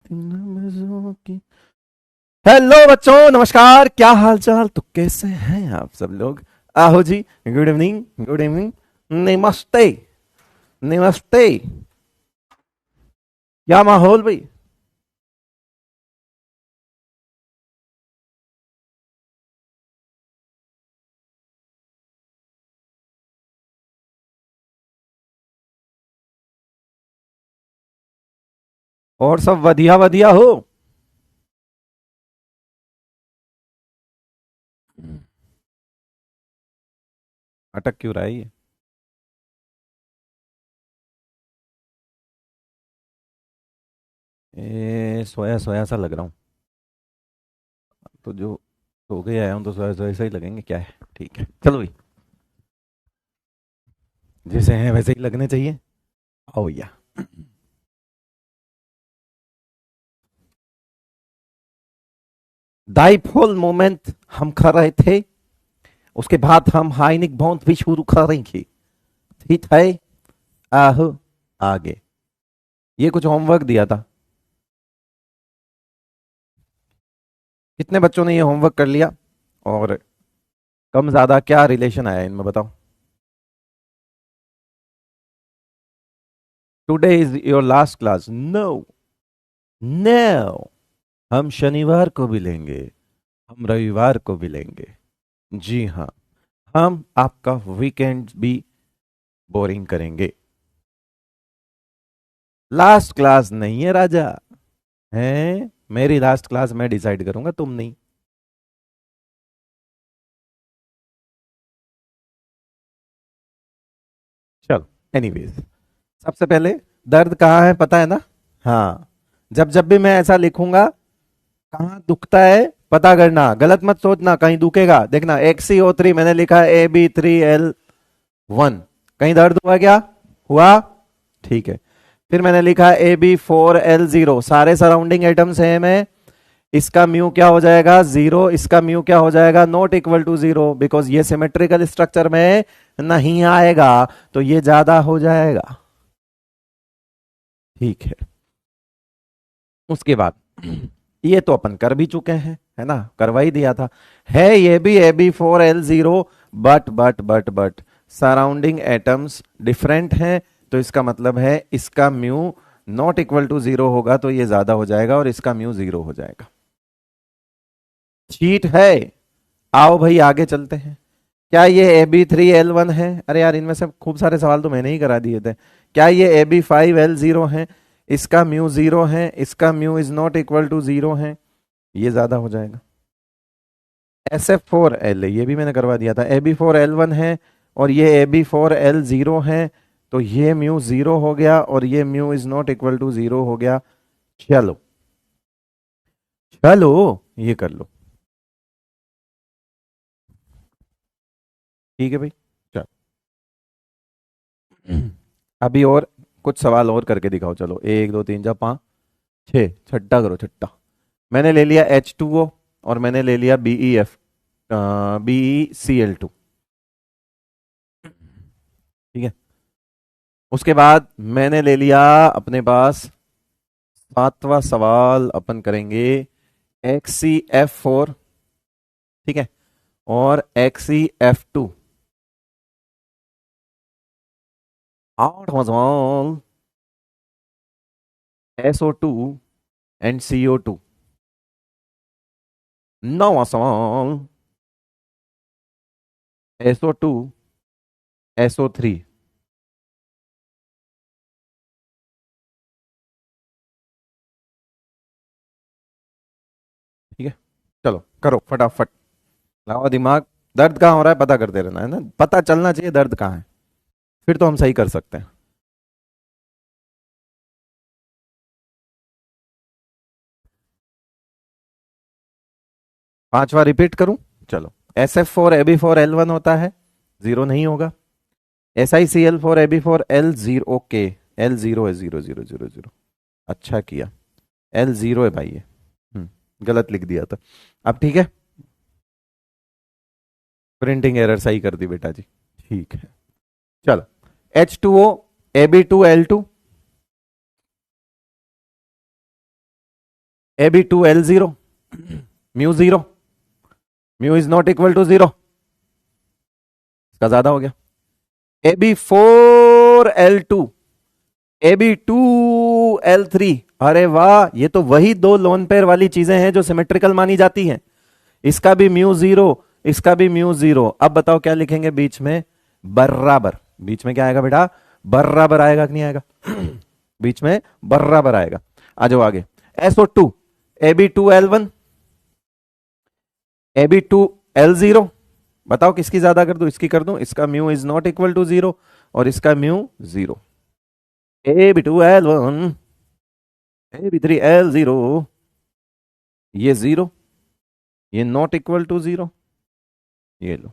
Hello बच्चों, नमस्कार। क्या हाल चाल? तो कैसे हैं आप सब लोग? आहो जी। Good evening, good evening. नमस्ते, नमस्ते। क्या माहौल भाई? और सब वधिया वधिया हो? अटक क्यों रहा है ये? सोया सोया सा लग रहा हूँ। तो जो सो के आया हूँ तो सोया सोया सा ही लगेंगे, क्या है। ठीक है, चलो भाई। जैसे हैं वैसे ही लगने चाहिए। आओ भैया। डाइपोल मोमेंट हम कर रहे थे। उसके बाद हम हाइनिक बॉन्ड भी शुरू करेंगे। ठीक है। आहो। आगे। ये कुछ होमवर्क दिया था। कितने बच्चों ने ये होमवर्क कर लिया? और कम ज्यादा क्या रिलेशन आया इनमें, बताओ। Today is your last class? No, no. हम शनिवार को भी लेंगे, हम रविवार को भी लेंगे। जी हाँ। हम आपका वीकेंड भी बोरिंग करेंगे। लास्ट क्लास नहीं है राजा। हैं? मेरी लास्ट क्लास मैं डिसाइड करूंगा, तुम नहीं। चलो, एनीवेज। सबसे पहले दर्द कहाँ है पता है ना? हाँ। जब जब भी मैं ऐसा लिखूंगा, कहाँ दुखता है पता करना, गलत मत सोचना कहीं दुखेगा। देखना, XCO3 मैंने लिखा है AB3L1। कहीं दर्द हुआ क्या? हुआ? ठीक है। फिर मैंने लिखा है AB4L0, सारे सराउंडिंग एटम सेम है। इसका म्यू क्या हो जाएगा? जीरो। इसका म्यू क्या हो जाएगा? Not equal to zero, because ये सिमेट्रिकल स्ट्रक्चर में नहीं आएगा, तो ये ज्यादा हो जाएगा। ठीक है। उसके बाद ये तो अपन कर भी चुके हैं, है ना, करवा ही दिया था। है ये भी AB4L0, but surrounding atoms different हैं। तो इसका मतलब है इसका mu not equal to zero होगा, तो ये ज्यादा हो जाएगा और इसका म्यू जीरो हो जाएगा। ठीक है। आओ भाई आगे चलते हैं। क्या ये AB3L1 है? अरे यार, इनमें से खूब सारे सवाल तो मैंने ही करा दिए थे। क्या ये AB5L0 है? इसका म्यू जीरो है, इसका mu is not equal to zero है, ये ज्यादा हो जाएगा। SF4L, ये भी मैंने करवा दिया था। AB4L1 है और ये AB4L0 है, तो ये म्यू जीरो हो गया और ये mu is not equal to zero हो गया। चलो, चलो, ये कर लो। ठीक है भाई। चलो। अभी और कुछ सवाल और करके दिखाओ। चलो, एक दो तीन चार पाँच छः, छठा करो, छठा। मैंने ले लिया H2O और मैंने ले लिया BeCl2। ठीक है। उसके बाद मैंने ले लिया अपने पास सातवां सवाल, अपन करेंगे XCF4। ठीक है। और XCF2। आठवां सवाल SO2 एंड CO2। नौवां सवाल SO2 SO3। ठीक है। चलो करो फटाफट। लाओ दिमाग। दर्द कहाँ हो रहा है पता करते रहना, है ना, पता चलना चाहिए दर्द कहाँ है, फिर तो हम सही कर सकते हैं। पांचवा रिपीट करूं? चलो। SF4AB4L1 होता है, जीरो नहीं होगा। SiCl4AB4L0, okay. L0 है, जीरो जीरो जीरो जीरो। अच्छा किया। L0 है भाई ये। गलत लिख दिया था। अब ठीक है। प्रिंटिंग एरर सही कर दी बेटा जी। ठीक है। चलो। H2O AB2L2। Ab2L0, mu 0, mu is not equal to 0, इसका ज्यादा हो गया। Ab4L2, Ab2L3, अरे वाह, ये तो वही दो लोन पेयर वाली चीजें हैं जो सिमेट्रिकल मानी जाती हैं। इसका भी म्यू 0, इसका भी म्यू 0। अब बताओ क्या लिखेंगे बीच में? बराबर। बीच में क्या आएगा बेटा? बराबर आएगा कि नहीं आएगा? बीच में बराबर आएगा। आ जाओ आगे। SO2, Ab2L1, Ab2L0, बताओ किसकी ज्यादा कर दूं? इसकी कर दूं। इसका mu is not equal to 0 और इसका म्यू 0। Ab2L1, Ab3L0, ये 0, ये नॉट इक्वल टू 0, ये लो।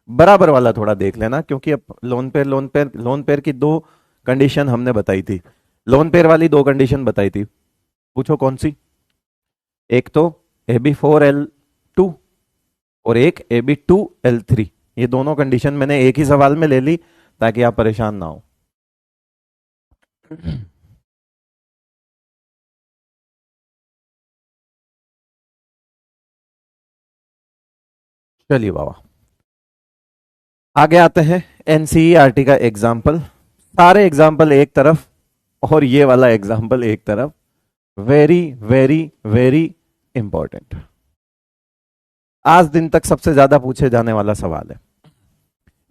बराबर वाला थोड़ा देख लेना, क्योंकि अब लोन पेयर की दो कंडीशन हमने बताई थी। लोन पेयर वाली दो कंडीशन बताई थी, पूछो कौन सी? एक तो Ab4L2 और एक Ab2L3। ये दोनों कंडीशन मैंने एक ही सवाल में ले ली ताकि आप परेशान ना हो। चलिए बाबा, आगे आते हैं। एनसीईआरटी का एग्जाम्पल, सारे एग्जाम्पल एक तरफ और ये वाला एग्जाम्पल एक तरफ। वेरी वेरी वेरी इंपॉर्टेंट, आज दिन तक सबसे ज्यादा पूछे जाने वाला सवाल है।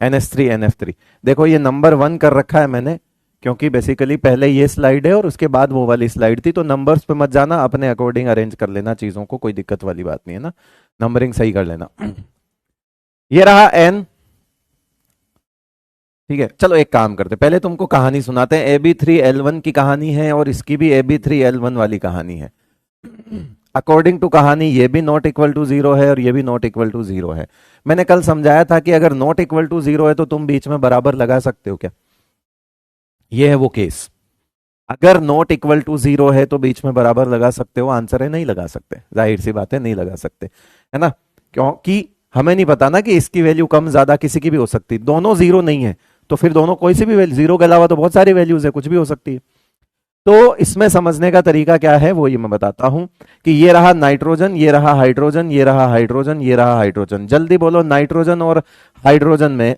NS3 NF3, देखो ये नंबर 1 कर रखा है मैंने, क्योंकि बेसिकली पहले ये स्लाइड है और उसके बाद वो वाली स्लाइड थी, तो नंबर्स पे मत जाना, अपने अकॉर्डिंग अरेंज कर लेना चीजों को, कोई दिक्कत वाली बात नहीं है ना, नंबरिंग सही कर लेना। ये रहा N, ठीक है। चलो एक काम करते, पहले तुमको कहानी सुनाते हैं। Ab3L1 की कहानी है और इसकी भी Ab3L1 वाली कहानी है। अकॉर्डिंग टू कहानी ये भी नॉट इक्वल टू 0 है और ये भी नॉट इक्वल टू 0 है। मैंने कल समझाया था कि अगर नॉट इक्वल टू 0 है तो तुम बीच में बराबर लगा सकते हो क्या? ये है वो केस। अगर नॉट इक्वल टू 0 है तो बीच में बराबर लगा सकते हो? आंसर है नहीं लगा सकते, जाहिर सी बात है नहीं लगा सकते, है ना, क्योंकि हमें नहीं पता ना कि इसकी वैल्यू कम ज्यादा किसी की भी हो सकती। दोनों 0 नहीं है तो फिर दोनों कोई सी भी वैल्यू, 0 के अलावा तो बहुत सारी वैल्यूज है, कुछ भी हो सकती है। तो इसमें समझने का तरीका क्या है वो ये मैं बताता हूं कि ये रहा नाइट्रोजन, ये रहा हाइड्रोजन, ये रहा हाइड्रोजन, ये रहा हाइड्रोजन। जल्दी बोलो, नाइट्रोजन और हाइड्रोजन में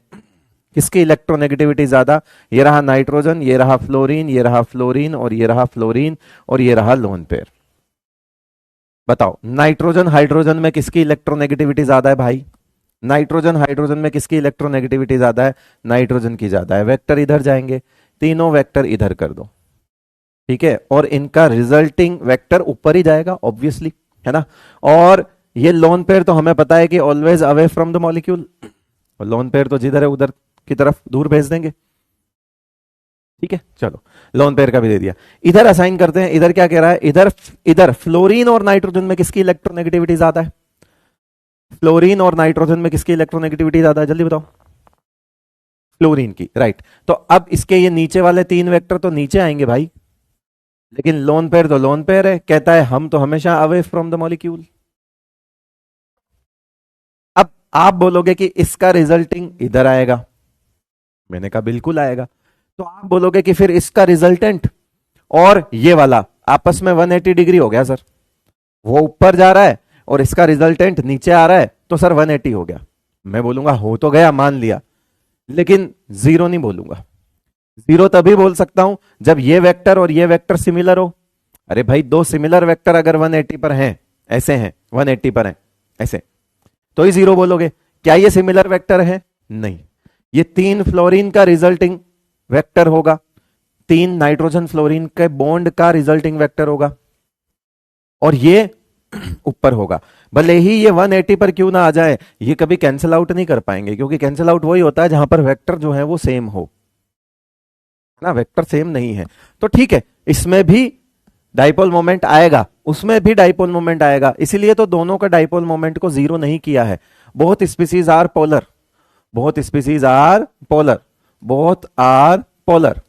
किसकी इलेक्ट्रोनेगेटिविटी ज्यादा? ये रहा नाइट्रोजन, ये रहा फ्लोरीन, ये रहा फ्लोरीन और ये रहा फ्लोरीन और ये रहा लोन पेयर। बताओ नाइट्रोजन हाइड्रोजन में किसकी इलेक्ट्रोनेगेटिविटी ज्यादा है भाई? नाइट्रोजन हाइड्रोजन में किसकी इलेक्ट्रोनेगेटिविटी ज्यादा है? नाइट्रोजन की ज्यादा है। वेक्टर इधर जाएंगे, तीनों वेक्टर इधर कर दो, ठीक है, और इनका रिजल्टिंग वेक्टर ऊपर ही जाएगा ऑब्वियसली, है ना। और ये लोन पेयर तो हमें पता है कि always away from the molecule, और लोन पेयर तो जिधर है उधर की तरफ दूर भेज देंगे, ठीक है। चलो लोन पेयर का भी दे दिया, इधर असाइन करते हैं। इधर क्या कह रहा है? इधर फ्लोरीन और नाइट्रोजन में किसकी इलेक्ट्रोनेगेटिविटी ज्यादा है? फ्लोरीन और नाइट्रोजन में किसकी इलेक्ट्रोनेगेटिविटी ज्यादा है? जल्दी बताओ। फ्लोरीन की, राइट। तो अब इसके ये नीचे वाले तीन वेक्टर तो नीचे आएंगे भाई, लेकिन लोन पेयर तो लोन पेयर है, कहता है हम तो हमेशा अवे फ्रॉम द मॉलिक्यूल। अब आप बोलोगे कि इसका रिजल्टिंग इधर आएगा, मैंने कहा बिल्कुल आएगा। तो आप बोलोगे कि फिर इसका रिजल्टेंट और ये वाला आपस में 180 डिग्री हो गया सर, वो ऊपर जा रहा है और इसका रिजल्टेंट नीचे आ रहा है, तो सर 180 हो गया। मैं बोलूंगा हो तो गया, मान लिया, लेकिन 0 नहीं बोलूंगा। 0 तभी बोल सकता हूं जब ये वेक्टर और ये वेक्टर सिमिलर हो। अरे भाई दो सिमिलर वेक्टर अगर 180 पर हैं, ऐसे हैं 180 पर हैं ऐसे, तो ही 0 बोलोगे। क्या ये सिमिलर वेक्टर है? नहीं। ये 3 फ्लोरीन का रिजल्टिंग वेक्टर होगा, 3 नाइट्रोजन फ्लोरीन के बॉन्ड का रिजल्टिंग वेक्टर होगा, और ये ऊपर होगा। भले ही ये 180 पर क्यों ना आ जाए, ये कभी कैंसिल आउट नहीं कर पाएंगे, क्योंकि कैंसिल आउट वही होता है जहां पर वेक्टर जो है वो सेम हो, ना, वेक्टर सेम नहीं है। तो ठीक है, इसमें भी डाइपोल मोमेंट आएगा, उसमें भी डाइपोल मोमेंट आएगा, इसीलिए तो दोनों का डाइपोल मोमेंट को 0 नहीं किया है। बहुत स्पीसीज आर पोलर, बहुत स्पीसीज आर पोलर, बहुत आर पोलर।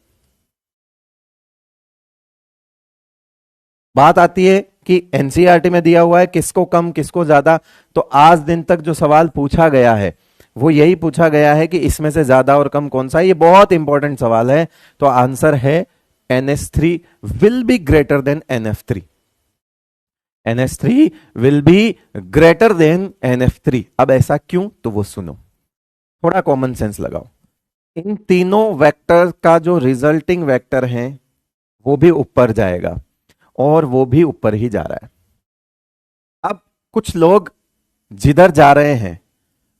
बात आती है कि एनसीईआरटी में दिया हुआ है किसको कम किसको ज्यादा, तो आज दिन तक जो सवाल पूछा गया है वो यही पूछा गया है कि इसमें से ज्यादा और कम कौन सा है। ये बहुत इंपॉर्टेंट सवाल है, तो आंसर है NH3 will be greater then NF3। NH3 will be greater then NF3। अब ऐसा क्यों, तो वो सुनो, थोड़ा कॉमन सेंस लगाओ। इन तीनों वेक्टर का जो रिजल्टिंग वेक्टर है वो भी ऊपर जाएगा और वो भी ऊपर ही जा रहा है। अब कुछ लोग जिधर जा रहे हैं,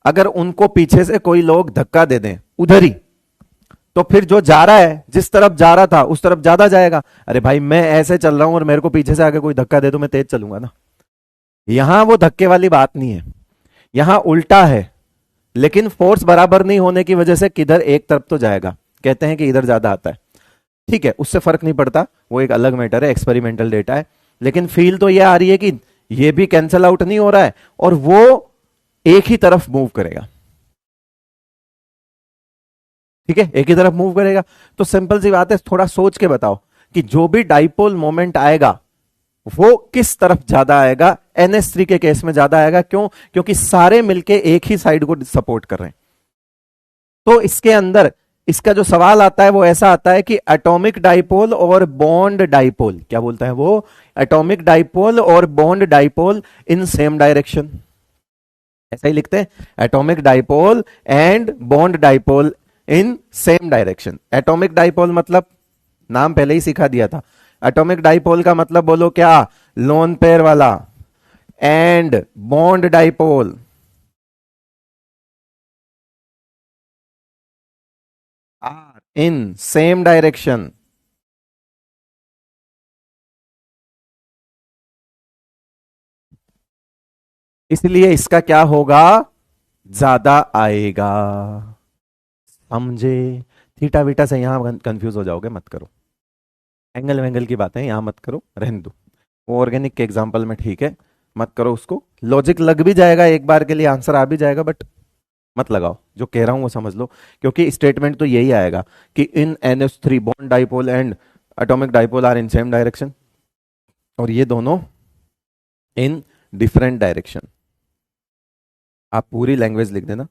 अगर उनको पीछे से कोई लोग धक्का दे दें उधर ही, तो फिर जो जा रहा है जिस तरफ जा रहा था उस तरफ ज्यादा जाएगा। अरे भाई मैं ऐसे चल रहा हूं और मेरे को पीछे से आके कोई धक्का दे तो मैं तेज चलूंगा ना। यहां वो धक्के वाली बात नहीं है, यहां उल्टा है। लेकिन फोर्स बराबर नहीं होने की वजह से किधर एक तरफ तो जाएगा, कहते हैं कि इधर ज्यादा आता है। ठीक है, उससे फर्क नहीं पड़ता, वो एक अलग मैटर है, एक्सपेरिमेंटल डेटा है। लेकिन फील तो ये आ रही है कि ये भी कैंसल आउट नहीं हो रहा है और वो एक ही तरफ मूव करेगा। ठीक है, एक ही तरफ मूव करेगा। तो सिंपल सी बात है, थोड़ा सोच के बताओ कि जो भी डाइपोल मोमेंट आएगा वो किस तरफ ज्यादा आएगा। NH3 के केस में ज्यादा आएगा, क्यों? क्योंकि सारे मिलके एक ही साइड को सपोर्ट कर रहे हैं। तो इसके अंदर इसका जो सवाल आता है वो ऐसा आता है कि एटॉमिक डाइपोल और बॉन्ड डाइपोल, क्या बोलता है वो, एटॉमिक डाइपोल और बॉन्ड डाइपोल इन सेम डायरेक्शन, ऐसा ही लिखते हैं, atomic dipole and bond dipole in same direction. Atomic dipole मतलब नाम पहले ही सिखा दिया था। एटॉमिक डाइपोल का मतलब बोलो क्या, लोन पेयर वाला। And bond dipole are in same direction. इसलिए इसका क्या होगा, ज्यादा आएगा। समझे? थीटा वीटा से यहां कंफ्यूज हो जाओगे, मत करो। एंगल वेंगल की बातें यहां मत करो, रहने दो। वो ऑर्गेनिक के एग्जाम्पल में ठीक है, मत करो उसको। लॉजिक लग भी जाएगा एक बार के लिए, आंसर आ भी जाएगा, बट मत लगाओ। जो कह रहा हूं वो समझ लो, क्योंकि स्टेटमेंट तो यही आएगा कि in NH3 bond dipole and atomic dipole are in same direction, और ये दोनों इन डिफरेंट डायरेक्शन। आप पूरी लैंग्वेज लिख देना,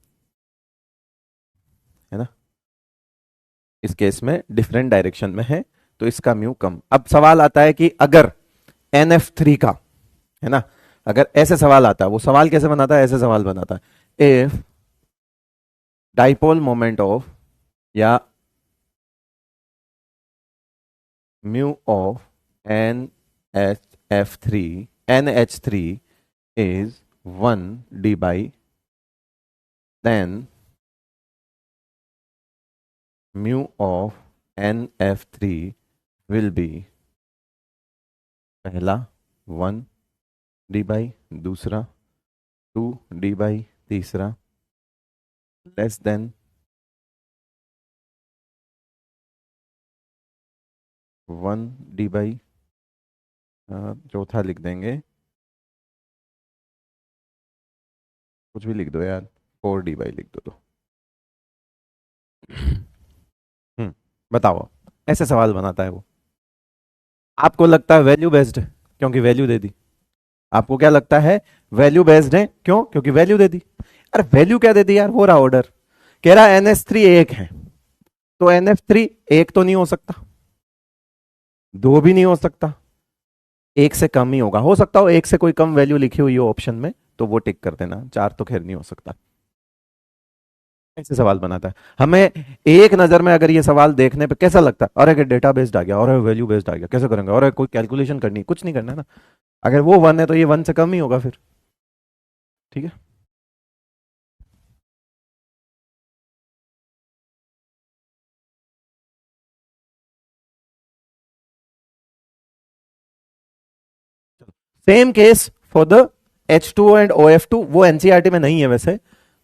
है ना। इस केस में डिफरेंट डायरेक्शन में है तो इसका म्यू कम। अब सवाल आता है कि अगर NF3 का, है ना, अगर ऐसे सवाल आता है, वो सवाल कैसे बनाता है, ऐसे सवाल बनाता है, इफ डाइपोल मोमेंट ऑफ या mu of NH3 is 1 d by, then mu of NF3 will be पहला 1 d by, दूसरा 2 d by, तीसरा लेस देन 1 d by, चौथा लिख देंगे, कुछ भी लिख दो यार, 4 d by लिख दो तो। बताओ, ऐसे सवाल बनाता है वो। आपको लगता है वैल्यू बेस्ड है क्योंकि वैल्यू दे दी। आपको क्या लगता है, वैल्यू बेस्ड है, क्यों? क्योंकि वैल्यू दे दी। अरे वैल्यू क्या दे दी यार, हो रहा ऑर्डर। कह रहा NH3 एक है, तो NF3 एक तो नहीं हो सकता, दो भी नहीं हो सकता, एक से कम ही होगा। हो सकता हो एक से कोई कम वैल्यू लिखी हुई हो ऑप्शन में, तो वो टिक कर देना, चार तो खैर नहीं हो सकता। ऐसे सवाल बनाता है। हमें एक नजर में अगर ये सवाल देखने पे कैसा लगता है, अरे डेटा बेस्ड आ गया और वैल्यू बेस्ड आ गया, कैसे करेंगे, और कोई कैलकुलेशन करनी, कुछ नहीं करना है ना। अगर वो 1 है तो ये 1 से कम ही होगा फिर। ठीक है, same case for the H2O and OF2। वो एनसीईआरटी में नहीं है वैसे,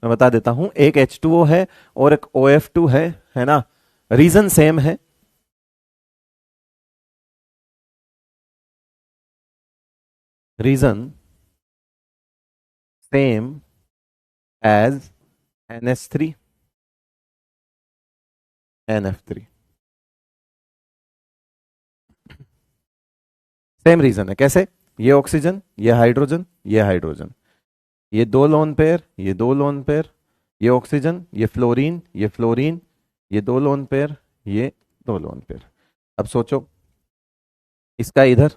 मैं बता देता हूं। एक H2O है और एक OF2 है ना। रीजन सेम है, reason same as NH3 NF3, same reason है। कैसे? ये ऑक्सीजन, ये हाइड्रोजन, ये हाइड्रोजन, ये दो लोन पेयर, ये दो लोन पेयर, ये ऑक्सीजन, ये फ्लोरीन, ये फ्लोरीन, ये दो लोन पेयर, ये दो लोन पेयर। अब सोचो, इसका इधर,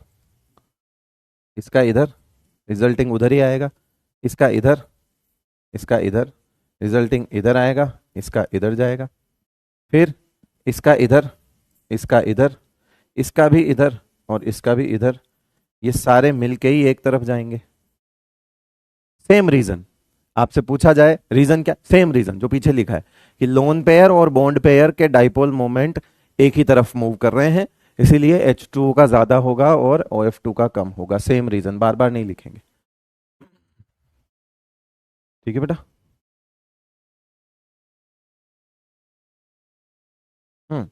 इसका इधर, रिजल्टिंग उधर ही आएगा, इसका इधर, इसका इधर, रिजल्टिंग इधर आएगा, इसका इधर जाएगा, फिर इसका इधर, इसका इधर, इसका भी इधर और इसका भी इधर, ये सारे मिलके ही एक तरफ जाएंगे। सेम रीजन, आपसे पूछा जाए रीजन क्या, सेम रीजन जो पीछे लिखा है कि लोन पेयर और बॉन्ड पेयर के डाइपोल मोमेंट एक ही तरफ मूव कर रहे हैं, इसीलिए H2O का ज्यादा होगा और OF2 का कम होगा। सेम रीजन, बार बार नहीं लिखेंगे। ठीक है बेटा। हम्म।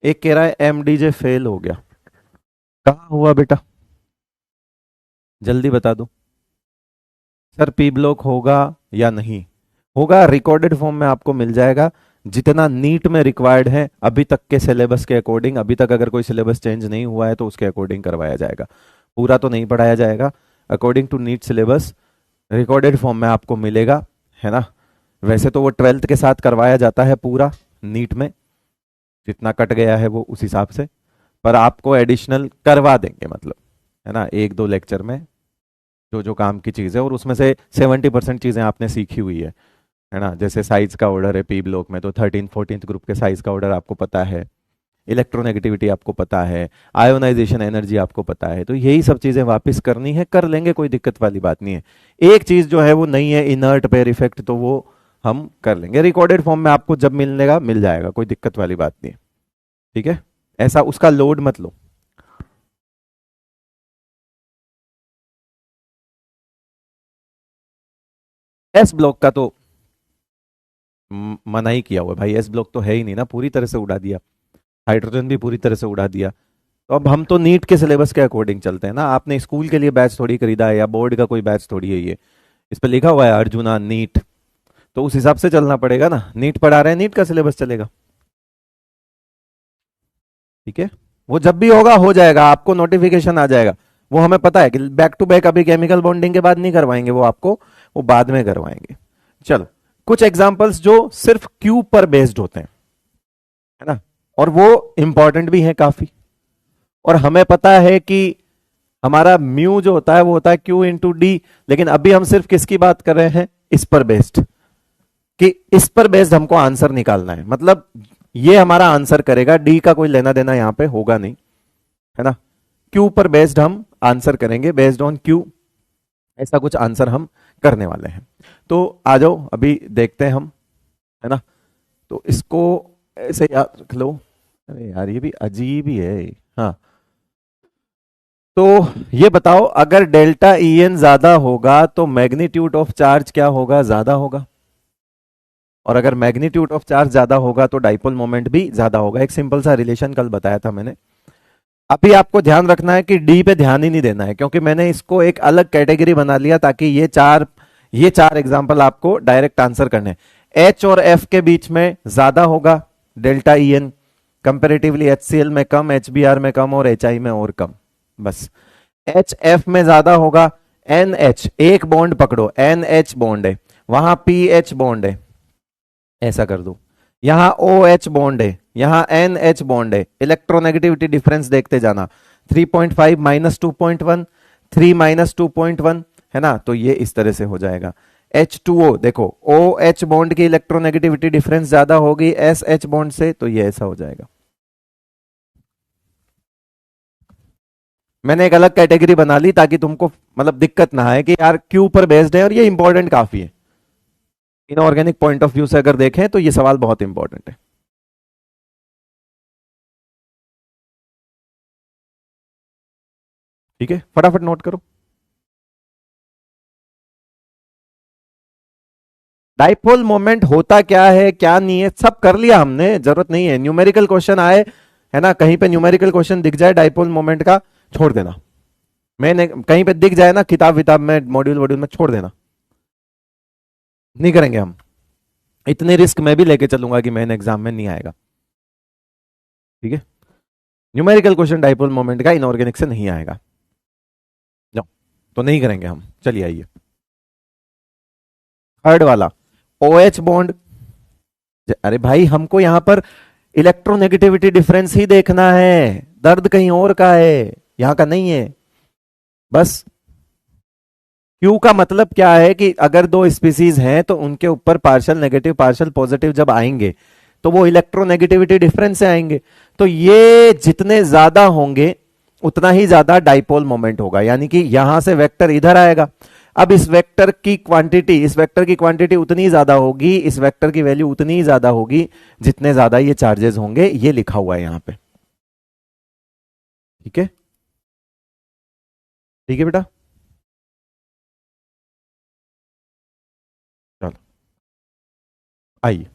एक कह रहा है MDJ फेल हो गया, कहाँ हुआ बेटा, जल्दी बता दो। सर पी ब्लॉक होगा या नहीं होगा, रिकॉर्डेड फॉर्म में आपको मिल जाएगा, जितना नीट में रिक्वायर्ड है अभी तक के सिलेबस के अकॉर्डिंग, अभी तक अगर कोई सिलेबस चेंज नहीं हुआ है तो उसके अकॉर्डिंग करवाया जाएगा, पूरा तो नहीं पढ़ाया जाएगा। According to NEET syllabus recorded form में आपको मिलेगा, है ना। वैसे तो वो 12th के साथ करवाया जाता है पूरा नीट में, जितना कट गया है वो उस हिसाब से, पर आपको एडिशनल करवा देंगे, मतलब है ना, 1-2 लेक्चर में जो जो काम की चीज़ है, और उसमें से 70% चीज़ें आपने सीखी हुई है ना। जैसे साइज का ऑर्डर है पी ब्लॉक में, तो 13th-14th ग्रुप के साइज का ऑर्डर आपको पता है, इलेक्ट्रोनेगेटिविटी आपको पता है, आयोनाइजेशन एनर्जी आपको पता है, तो यही सब चीज़ें वापस करनी है, कर लेंगे, कोई दिक्कत वाली बात नहीं है। एक चीज़ जो है वो नहीं है, इनर्ट पेयर इफेक्ट, तो वो हम कर लेंगे, रिकॉर्डेड फॉर्म में आपको जब मिलेगा मिल जाएगा, कोई दिक्कत वाली बात नहीं है। ठीक है, ऐसा उसका लोड मत लो। एस ब्लॉक का तो मना ही किया हुआ है भाई, एस ब्लॉक तो है ही नहीं ना, पूरी तरह से उड़ा दिया, हाइड्रोजन भी पूरी तरह से उड़ा दिया। तो अब हम तो नीट के सिलेबस के अकॉर्डिंग चलते हैं ना, आपने स्कूल के लिए बैच थोड़ी खरीदा है या बोर्ड का कोई बैच थोड़ी है ये, इस पर लिखा हुआ है अर्जुना नीट, तो उस हिसाब से चलना पड़ेगा ना, नीट पढ़ा रहे हैं, नीट का सिलेबस चलेगा। ठीक है, वो जब भी होगा हो जाएगा, आपको नोटिफिकेशन आ जाएगा, वो हमें पता है कि बैक टू बैक अभी केमिकल बॉन्डिंग के बाद नहीं करवाएंगे वो आपको, वो बाद में करवाएंगे। चलो, कुछ एग्जांपल्स जो सिर्फ क्यू पर बेस्ड होते हैं, है ना, और वो इंपॉर्टेंट भी हैं काफी, और हमें पता है कि हमारा म्यू जो होता है वो होता है Q इंटू डी, लेकिन अभी हम सिर्फ किसकी बात कर रहे हैं, इस पर बेस्ड, कि इस पर बेस्ड हमको आंसर निकालना है, मतलब ये हमारा आंसर करेगा, डी का कोई लेना देना यहां पे होगा नहीं, है ना। क्यू पर बेस्ड हम आंसर करेंगे, बेस्ड ऑन क्यू, ऐसा कुछ आंसर हम करने वाले हैं। तो आ जाओ अभी देखते हैं हम, है ना, तो इसको ऐसे याद रख लो। अरे यार ये भी अजीब ही है। हाँ, तो ये बताओ, अगर डेल्टा ई एन ज्यादा होगा तो मैग्नीट्यूड ऑफ चार्ज क्या होगा, ज्यादा होगा, और अगर मैग्नीट्यूड ऑफ चार्ज ज्यादा होगा तो डाइपोल मोमेंट भी ज्यादा होगा। एक सिंपल सा रिलेशन कल बताया था मैंने। अभी आपको ध्यान रखना है कि डी पे ध्यान ही नहीं देना है, क्योंकि मैंने इसको एक अलग कैटेगरी बना लिया ताकि ये चार एग्जांपल आपको डायरेक्ट आंसर करने। एच और एफ के बीच में ज्यादा होगा delta E N, comparatively HCl में कम, HBr में कम और HI में और कम, बस। एच एफ में ज्यादा होगा, NH, एक बॉन्ड पकड़ो, NH बॉन्ड है, वहां PH बॉन्ड है, ऐसा कर दो, यहां OH बॉन्ड है, यहां NH बॉन्ड है, इलेक्ट्रोनेगेटिविटी डिफरेंस देखते जाना, 3.5 माइनस 2.1, 3 माइनस 2.1, है ना, तो ये इस तरह से हो जाएगा। H2O देखो, OH बॉन्ड की इलेक्ट्रोनेगेटिविटी डिफरेंस ज्यादा होगी SH बॉन्ड से, तो ये ऐसा हो जाएगा। मैंने एक अलग कैटेगरी बना ली ताकि तुमको मतलब दिक्कत ना आए कि यार क्यू पर बेस्ड है, और ये इंपॉर्टेंट काफी है, इनऑर्गेनिक पॉइंट ऑफ व्यू से अगर देखें तो ये सवाल बहुत इंपॉर्टेंट है। ठीक है, फटाफट नोट करो। डाइपोल मोमेंट होता क्या है क्या नहीं है सब कर लिया हमने, जरूरत नहीं है, न्यूमेरिकल क्वेश्चन आए, है ना, कहीं पे न्यूमेरिकल क्वेश्चन दिख जाए डाइपोल मोमेंट का, छोड़ देना। मैंने कहीं पे दिख जाए ना किताब विताब में, मॉड्यूल वॉड्यूल में, छोड़ देना, नहीं करेंगे हम, इतने रिस्क मैं भी लेके चलूंगा कि मेन एग्जाम में नहीं आएगा। ठीक है, न्यूमेरिकल क्वेश्चन डाइपोल मोमेंट का इनऑर्गेनिक से नहीं आएगा, जाओ, तो नहीं करेंगे हम। चलिए आइए, थर्ड वाला, OH बॉन्ड। अरे भाई हमको यहां पर इलेक्ट्रोनेगेटिविटी डिफरेंस ही देखना है, दर्द कहीं और का है, यहां का नहीं है। बस क्यू का मतलब क्या है कि अगर दो स्पीसीज हैं तो उनके ऊपर पार्शियल नेगेटिव पार्शियल पॉजिटिव जब आएंगे तो वो इलेक्ट्रोनेगेटिविटी डिफरेंस से आएंगे। तो ये जितने ज्यादा होंगे उतना ही ज्यादा डाइपोल मोमेंट होगा, यानी कि यहां से वेक्टर इधर आएगा। अब इस वेक्टर की क्वांटिटी उतनी ज्यादा होगी, इस वेक्टर की वैल्यू उतनी ही ज्यादा होगी जितने ज्यादा ये चार्जेस होंगे। ये लिखा हुआ है यहां पे। ठीक है, ठीक है बेटा, चलो आइए।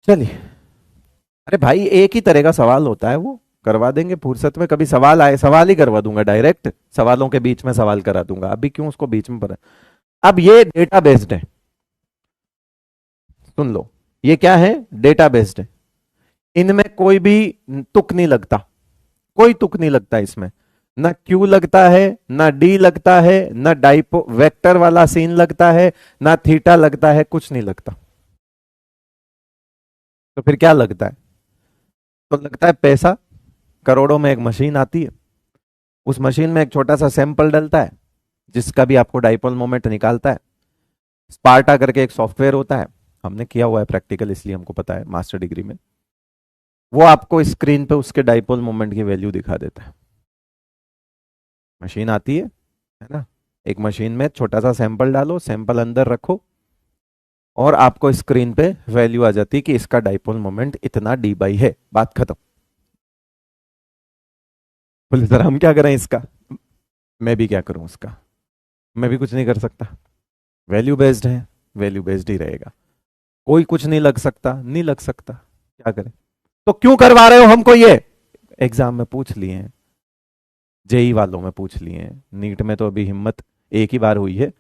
चलिए, अरे भाई एक ही तरह का सवाल होता है, वो करवा देंगे फुर्सत में। कभी सवाल आए सवाल ही करवा दूंगा, डायरेक्ट सवालों के बीच में सवाल करा दूंगा। अभी क्यों उसको बीच में पढ़ा। अब ये डेटा बेस्ड है, सुन लो। ये क्या है, डेटा बेस्ड है। इनमें कोई भी तुक नहीं लगता, कोई तुक नहीं लगता इसमें। ना क्यू लगता है, ना डी लगता है, ना डाइपो वेक्टर वाला सीन लगता है, ना थीटा लगता है, कुछ नहीं लगता। तो फिर क्या लगता है, तो लगता है पैसा। करोड़ों में एक मशीन आती है, उस मशीन में एक छोटा सा सैंपल डलता है जिसका भी आपको डाइपोल मोमेंट निकालता है। स्पार्टा करके एक सॉफ्टवेयर होता है, हमने किया हुआ है प्रैक्टिकल, इसलिए हमको पता है मास्टर डिग्री में। वो आपको स्क्रीन पे उसके डाइपोल मोमेंट की वैल्यू दिखा देता है। मशीन आती है ना, एक मशीन में छोटा सा सैंपल डालो, सैंपल अंदर रखो, और आपको स्क्रीन पे वैल्यू आ जाती है कि इसका डाइपोल मोमेंट इतना डी बाई है, बात खत्म। बोले सर हम क्या करें इसका। मैं भी क्या करूं उसका, मैं भी कुछ नहीं कर सकता। वैल्यू बेस्ड है, वैल्यू बेस्ड ही रहेगा। कोई कुछ नहीं लग सकता, नहीं लग सकता, क्या करें। तो क्यों करवा रहे हो हमको ये। एग्जाम में पूछ लिए हैं, जेई वालों में पूछ लिए हैं, नीट में तो अभी हिम्मत एक ही बार हुई है।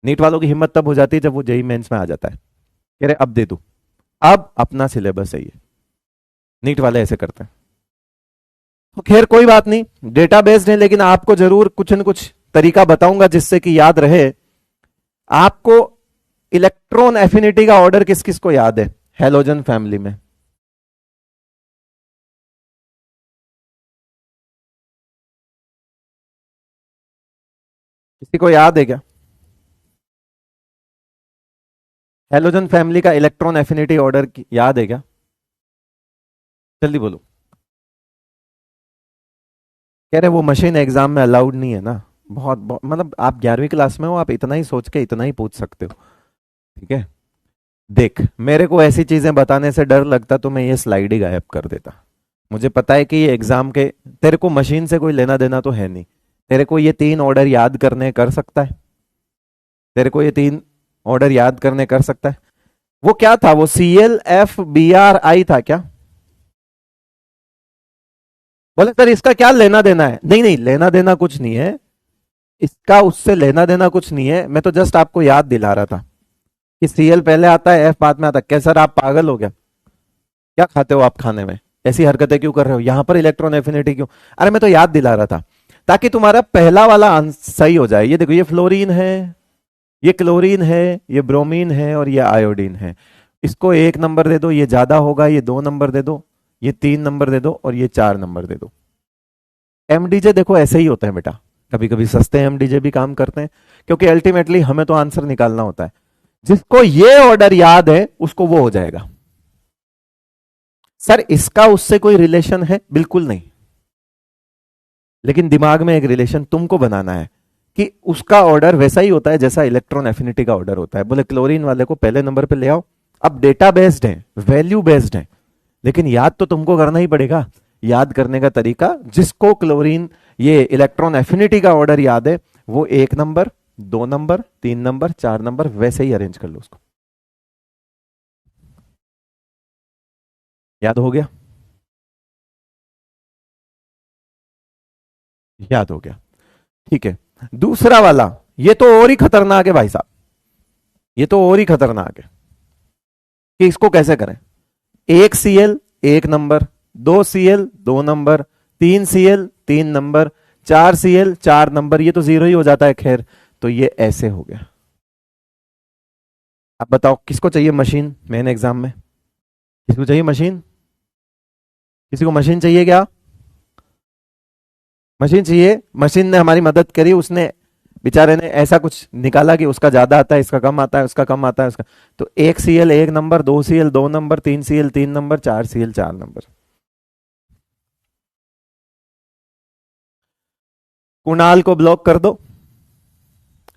नीट वालों की हिम्मत तब हो जाती है जब वो जेई मेंस में आ जाता है, कह रहे अब दे दो, अब अपना सिलेबस है ये। नीट वाले ऐसे करते हैं। तो खैर कोई बात नहीं, डेटा बेस्ड है, लेकिन आपको जरूर कुछ न कुछ तरीका बताऊंगा जिससे कि याद रहे आपको। इलेक्ट्रॉन एफिनिटी का ऑर्डर किस किस को याद है हेलोजन फैमिली में। किसी को याद है क्या, हेलोजन फैमिली का इलेक्ट्रॉन एफिनिटी ऑर्डर याद है क्या, जल्दी बोलो। कह रहे वो मशीन एग्जाम में अलाउड नहीं है ना। बहुत मतलब आप 11वीं क्लास में हो, आप इतना ही सोच के इतना ही पूछ सकते हो। ठीक है, देख मेरे को ऐसी चीजें बताने से डर लगता तो मैं ये स्लाइड ही गायब कर देता। मुझे पता है कि ये एग्जाम के, तेरे को मशीन से कोई लेना देना तो है नहीं। तेरे को ये 3 ऑर्डर याद करने कर सकता है, तेरे को ये 3 ऑर्डर याद करने कर सकता है। वो क्या था, वो ClF Br I था क्या। बोले सर इसका क्या लेना देना है। नहीं नहीं, लेना देना कुछ नहीं है इसका, उससे लेना देना कुछ नहीं है। मैं तो जस्ट आपको याद दिला रहा था कि Cl पहले आता है, F बाद में आता है। क्या सर आप पागल हो गया, क्या खाते हो आप खाने में, ऐसी हरकतें क्यों कर रहे हो, यहां पर इलेक्ट्रॉन एफिनिटी क्यों। अरे मैं तो याद दिला रहा था ताकि तुम्हारा पहला वाला आंसर सही हो जाए। ये देखो, ये फ्लोरीन है, ये क्लोरीन है, ये ब्रोमीन है, और ये आयोडीन है। इसको 1 नंबर दे दो, ये ज्यादा होगा, ये 2 नंबर दे दो, ये 3 नंबर दे दो, और ये 4 नंबर दे दो। एमडीजे देखो ऐसे ही होता है बेटा, कभी कभी सस्ते एमडीजे भी काम करते हैं, क्योंकि अल्टीमेटली हमें तो आंसर निकालना होता है। जिसको ये ऑर्डर याद है उसको वो हो जाएगा। सर इसका उससे कोई रिलेशन है, बिल्कुल नहीं। लेकिन दिमाग में एक रिलेशन तुमको बनाना है कि उसका ऑर्डर वैसा ही होता है जैसा इलेक्ट्रॉन एफिनिटी का ऑर्डर होता है। बोले क्लोरीन वाले को पहले नंबर पे ले आओ। अब डेटा बेस्ड है, वैल्यू बेस्ड है, लेकिन याद तो तुमको करना ही पड़ेगा। याद करने का तरीका, जिसको क्लोरीन ये इलेक्ट्रॉन एफिनिटी का ऑर्डर याद है वो 1 नंबर, 2 नंबर, 3 नंबर, 4 नंबर वैसे ही अरेंज कर लो उसको। याद हो गया, याद हो गया, ठीक है। दूसरा वाला, ये तो और ही खतरनाक है भाई साहब, ये तो और ही खतरनाक है कि इसको कैसे करें। 1 Cl 1 number, 2 Cl 2 number, 3 Cl 3 number, 4 Cl 4 number, ये तो जीरो ही हो जाता है। खैर, तो ये ऐसे हो गया। अब बताओ किसको चाहिए मशीन मेन एग्जाम में, किसको चाहिए मशीन, किसी को मशीन चाहिए क्या। मशीन चाहिए, मशीन ने हमारी मदद करी, उसने बेचारे ने ऐसा कुछ निकाला कि उसका ज्यादा आता है, इसका कम आता है, उसका कम आता है, उसका। तो 1 CL 1 number, 2 CL 2 number, 3 CL 3 number, 4 CL 4 number. Kunal को ब्लॉक कर दो।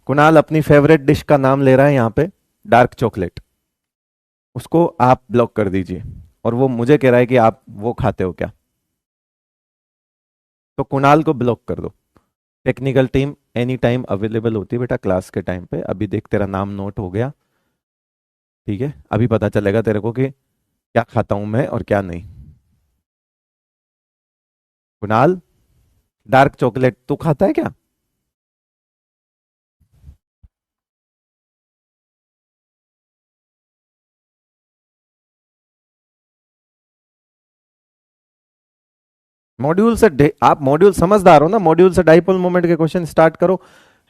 कुणाल अपनी फेवरेट डिश का नाम ले रहा है यहां पे, डार्क चॉकलेट। उसको आप ब्लॉक कर दीजिए, और वो मुझे कह रहा है कि आप वो खाते हो क्या। तो कुणाल को ब्लॉक कर दो। Technical team any time available होती है बेटा क्लास के टाइम पे। अभी देख तेरा नाम नोट हो गया, ठीक है। अभी पता चलेगा तेरे को कि क्या खाता हूं मैं और क्या नहीं। कुणाल, डार्क चॉकलेट तू खाता है क्या? मॉड्यूल से आप मॉड्यूल समझदार हो ना, मॉड्यूल से डाइपोल मोमेंट के क्वेश्चन स्टार्ट करो,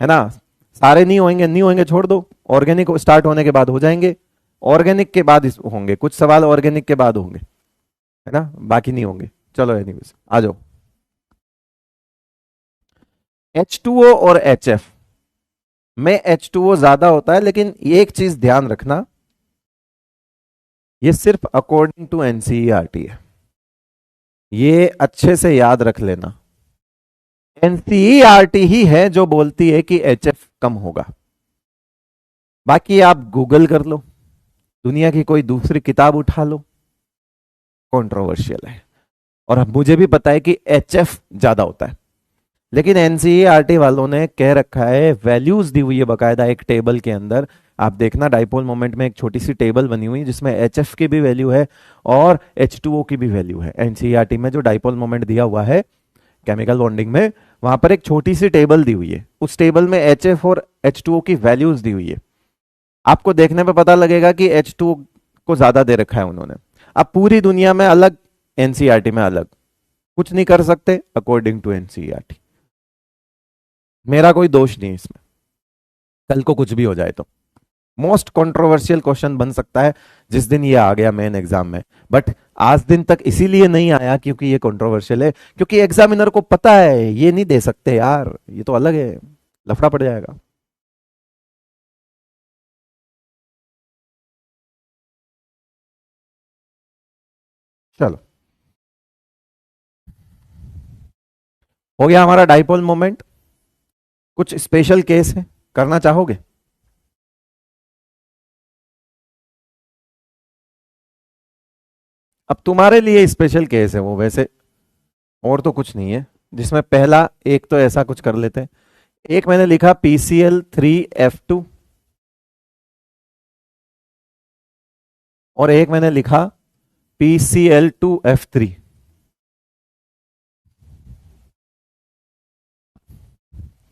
है ना। सारे नहीं होंगे, नहीं होंगे छोड़ दो, ऑर्गेनिक स्टार्ट होने के बाद हो जाएंगे। ऑर्गेनिक के बाद होंगे कुछ सवाल, ऑर्गेनिक के बाद होंगे, है ना, बाकी नहीं होंगे। चलो एनीवेज आ जाओ। H2O और HF में H2O ज्यादा होता है, लेकिन एक चीज ध्यान रखना, ये सिर्फ अकॉर्डिंग टू एनसीईआरटी है, ये अच्छे से याद रख लेना। एनसीईआरटी ही है जो बोलती है कि HF कम होगा। बाकी आप गूगल कर लो, दुनिया की कोई दूसरी किताब उठा लो, कंट्रोवर्शियल है। और अब मुझे भी पता है कि HF ज्यादा होता है, लेकिन एनसीईआरटी वालों ने कह रखा है, वैल्यूज दी हुई है बकायदा एक टेबल के अंदर। आप देखना डाइपोल मोमेंट में एक छोटी सी टेबल बनी हुई है जिसमें HF की भी वैल्यू है और H2O की भी वैल्यू है। एनसीईआरटी में जो डाइपोल मोमेंट दिया हुआ है केमिकल बॉन्डिंग में, वहां पर एक छोटी सी टेबल दी हुई है, उस टेबल में HF और H2O की वैल्यूज दी हुई है। आपको देखने पे पता लगेगा कि H2O को ज्यादा दे रखा है उन्होंने। अब पूरी दुनिया में अलग, एनसीईआरटी में अलग, कुछ नहीं कर सकते अकॉर्डिंग टू एनसीईआरटी। मेरा कोई दोष नहीं इसमें, कल को कुछ भी हो जाए तो। मोस्ट कंट्रोवर्शियल क्वेश्चन बन सकता है जिस दिन ये आ गया मेन एग्जाम में, बट आज दिन तक इसीलिए नहीं आया क्योंकि ये कंट्रोवर्शियल है, क्योंकि एग्जामिनर को पता है ये नहीं दे सकते यार, ये तो अलग है, लफड़ा पड़ जाएगा। चलो, हो गया हमारा डाइपोल मोमेंट। कुछ स्पेशल केस है, करना चाहोगे? अब तुम्हारे लिए स्पेशल केस है वो, वैसे और तो कुछ नहीं है। जिसमें पहला एक तो ऐसा कुछ कर लेते हैं, एक मैंने लिखा PCl3F2 और एक मैंने लिखा PCl2F3।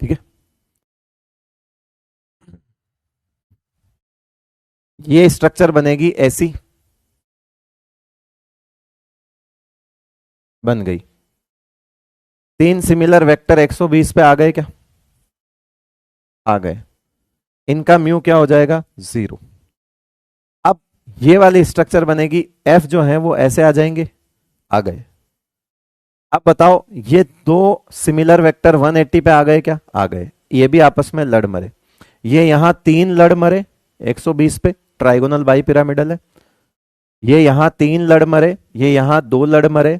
ठीक है, ये स्ट्रक्चर बनेगी ऐसी, बन गई। तीन सिमिलर वेक्टर 120 पे आ गए क्या? आ गए। इनका म्यू क्या हो जाएगा? 0। अब ये वाली स्ट्रक्चर बनेगी, F जो है वो ऐसे आ जाएंगे, आ गए। अब बताओ, ये दो सिमिलर वेक्टर 180 पे आ गए क्या? आ गए। ये भी आपस में लड़ मरे। ये यहां तीन लड़ मरे 120 पे, ट्राइगोनल बाई पिरामिडल है। ये यहां तीन लड़ मरे, ये यहां दो लड़ मरे,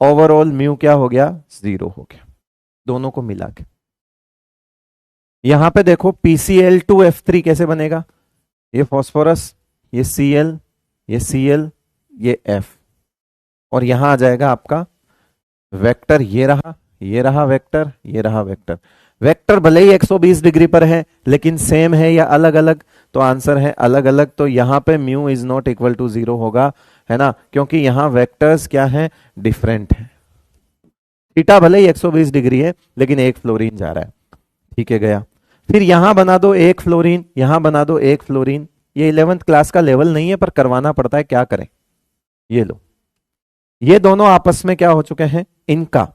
ओवरऑल म्यू क्या हो गया? 0 हो गया, दोनों को मिला के। यहां पे देखो PCl2F3 कैसे बनेगा, ये फॉस्फोरस, ये Cl, ये Cl, ये F, और यहां आ जाएगा आपका वेक्टर, ये रहा, ये रहा वेक्टर, ये रहा वेक्टर। वेक्टर भले ही 120 डिग्री पर है लेकिन सेम है या अलग अलग? तो आंसर है अलग अलग। तो यहां पे mu is not equal to 0 होगा, है ना, क्योंकि यहां वेक्टर्स क्या है? डिफरेंट है। थीटा भले ही 120 डिग्री है लेकिन एक फ्लोरीन जा रहा है, ठीक है, गया। फिर यहां बना दो एक फ्लोरीन, यहां बना दो एक फ्लोरीन। ये 11th क्लास का लेवल नहीं है पर करवाना पड़ता है, क्या करें। ये लो, ये दोनों आपस में क्या हो चुके हैं? इनका,